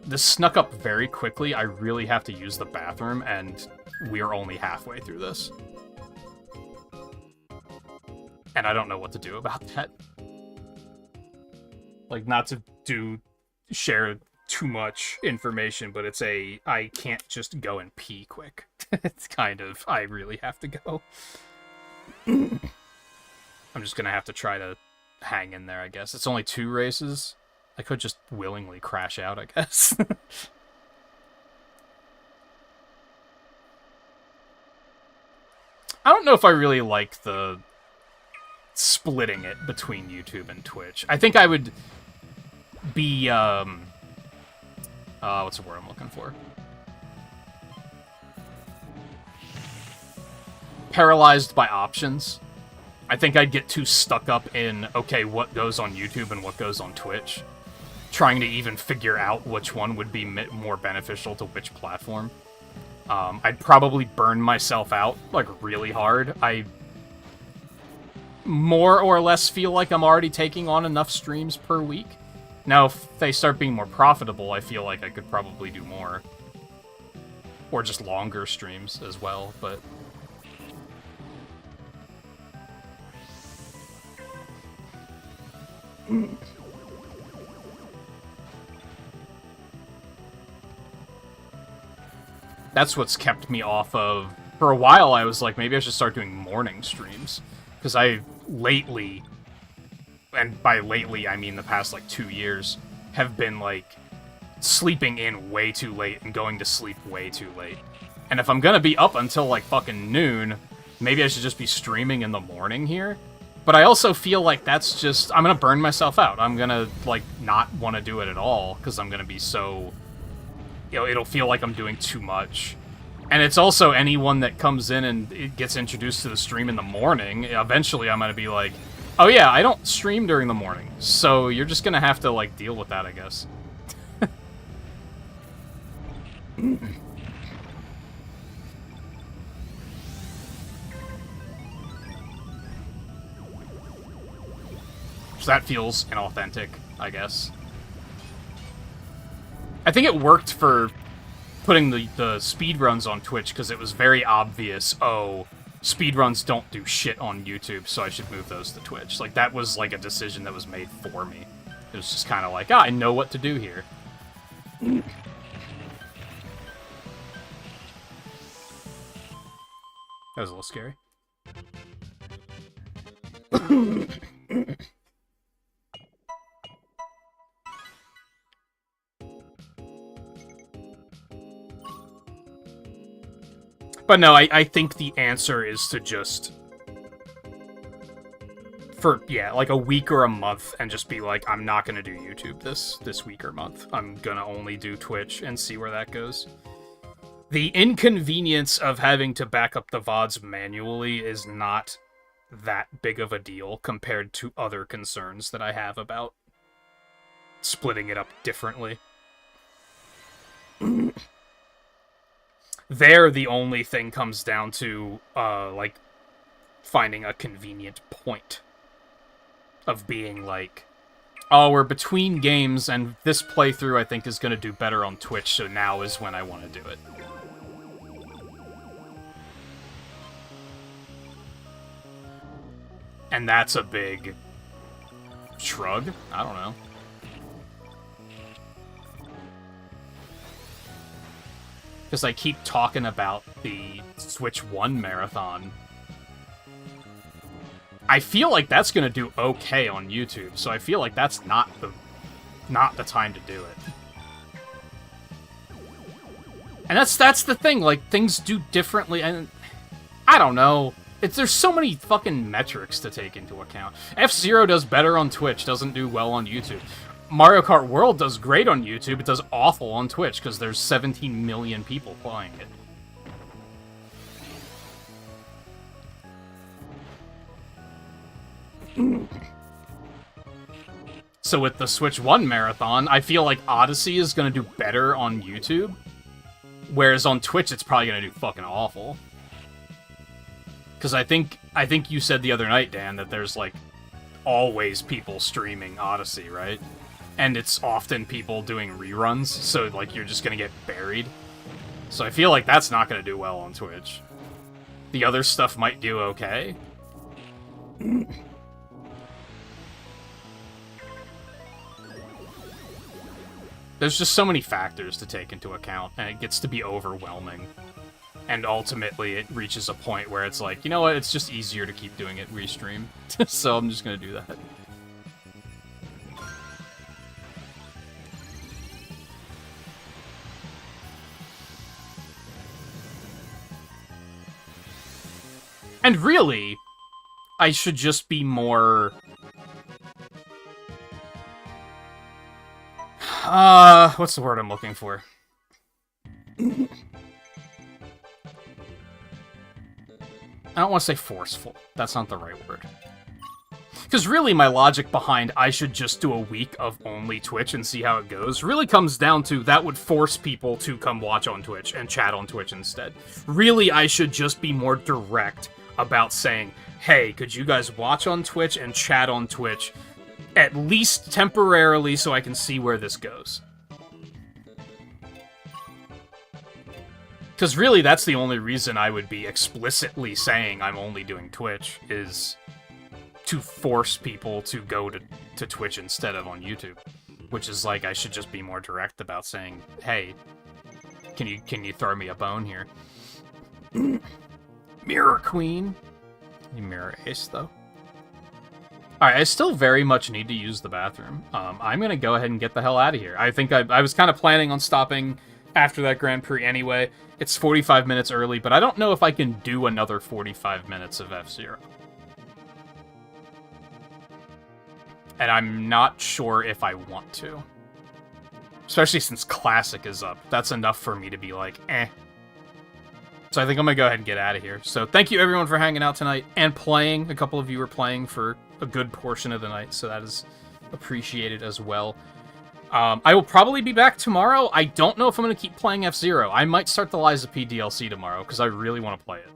This snuck up very quickly. I really have to use the bathroom, and we're only halfway through this. And I don't know what to do about that. Like, not to share too much information, but it's I can't just go and pee quick. It's kind of, I really have to go. I'm just gonna have to try to hang in there, I guess. It's only 2 races. I could just willingly crash out, I guess. I don't know if I really like the splitting it between YouTube and Twitch. I think I would be, what's the word I'm looking for? Paralyzed by options. I think I'd get too stuck up in, okay, what goes on YouTube and what goes on Twitch, trying to even figure out which one would be more beneficial to which platform. I'd probably burn myself out, like, really hard. I more or less feel like I'm already taking on enough streams per week. Now, if they start being more profitable, I feel like I could probably do more. Or just longer streams as well, but... That's what's kept me off of... For a while, I was like, maybe I should start doing morning streams. Because I lately, and by lately I mean the past, like, 2 years, have been, like, sleeping in way too late and going to sleep way too late. And if I'm gonna be up until, like, fucking noon, maybe I should just be streaming in the morning here. But I also feel like that's just... I'm gonna burn myself out. I'm gonna, like, not want to do it at all, because I'm gonna be so... You know, it'll feel like I'm doing too much. And it's also anyone that comes in and it gets introduced to the stream in the morning, eventually I'm gonna be like, oh yeah, I don't stream during the morning, so you're just gonna have to, like, deal with that, I guess. So that feels inauthentic, I guess. I think it worked for putting the speedruns on Twitch, because it was very obvious, oh, speedruns don't do shit on YouTube, so I should move those to Twitch. Like, that was, like, a decision that was made for me. It was just kind of like, I know what to do here. That was a little scary. But no, I think the answer is to just... For, yeah, like a week or a month, and just be like, I'm not gonna do YouTube this week or month. I'm gonna only do Twitch and see where that goes. The inconvenience of having to back up the VODs manually is not that big of a deal compared to other concerns that I have about splitting it up differently. There, the only thing comes down to, like, finding a convenient point of being like, oh, we're between games, and this playthrough I think is going to do better on Twitch, so now is when I want to do it. And that's a big shrug? I don't know. Because I keep talking about the Switch 1 marathon. I feel like that's gonna do okay on YouTube, so I feel like that's not the time to do it. And that's the thing, like, things do differently, and I don't know. There's so many fucking metrics to take into account. F-Zero does better on Twitch, doesn't do well on YouTube. Mario Kart World does great on YouTube, it does awful on Twitch, because there's 17 million people playing it. So with the Switch 1 marathon, I feel like Odyssey is going to do better on YouTube, whereas on Twitch it's probably going to do fucking awful. Because I think you said the other night, Dan, that there's, like, always people streaming Odyssey, right? And it's often people doing reruns, so, like, you're just gonna get buried. So I feel like that's not gonna do well on Twitch. The other stuff might do okay. There's just so many factors to take into account, and it gets to be overwhelming. And ultimately, it reaches a point where it's like, you know what, it's just easier to keep doing it restream. So I'm just gonna do that. And really, I should just be more... what's the word I'm looking for? I don't want to say forceful. That's not the right word. Because really, my logic behind I should just do a week of only Twitch and see how it goes really comes down to that would force people to come watch on Twitch and chat on Twitch instead. Really, I should just be more direct about saying, hey, could you guys watch on Twitch and chat on Twitch, at least temporarily, so I can see where this goes. Because really, that's the only reason I would be explicitly saying I'm only doing Twitch, is to force people to go to Twitch instead of on YouTube. Which is like, I should just be more direct about saying, hey, can you throw me a bone here? Mirror Queen. You Mirror Ace, though. Alright, I still very much need to use the bathroom. I'm gonna go ahead and get the hell out of here. I think I was kind of planning on stopping after that Grand Prix anyway. It's 45 minutes early, but I don't know if I can do another 45 minutes of F-Zero. And I'm not sure if I want to. Especially since Classic is up. That's enough for me to be like, eh. So I think I'm gonna go ahead and get out of here. So thank you everyone for hanging out tonight and playing. A couple of you were playing for a good portion of the night, so that is appreciated as well. I will probably be back tomorrow. I don't know if I'm going to keep playing F-Zero. I might start the Lies of P DLC tomorrow, because I really want to play it.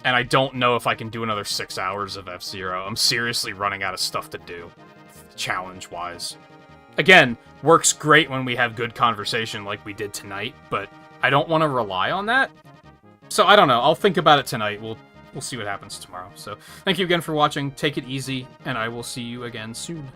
And I don't know if I can do another 6 hours of F-Zero. I'm seriously running out of stuff to do, challenge-wise. Again, works great when we have good conversation like we did tonight, but I don't want to rely on that. So I don't know. I'll think about it tonight. We'll see what happens tomorrow. So thank you again for watching. Take it easy, and I will see you again soon.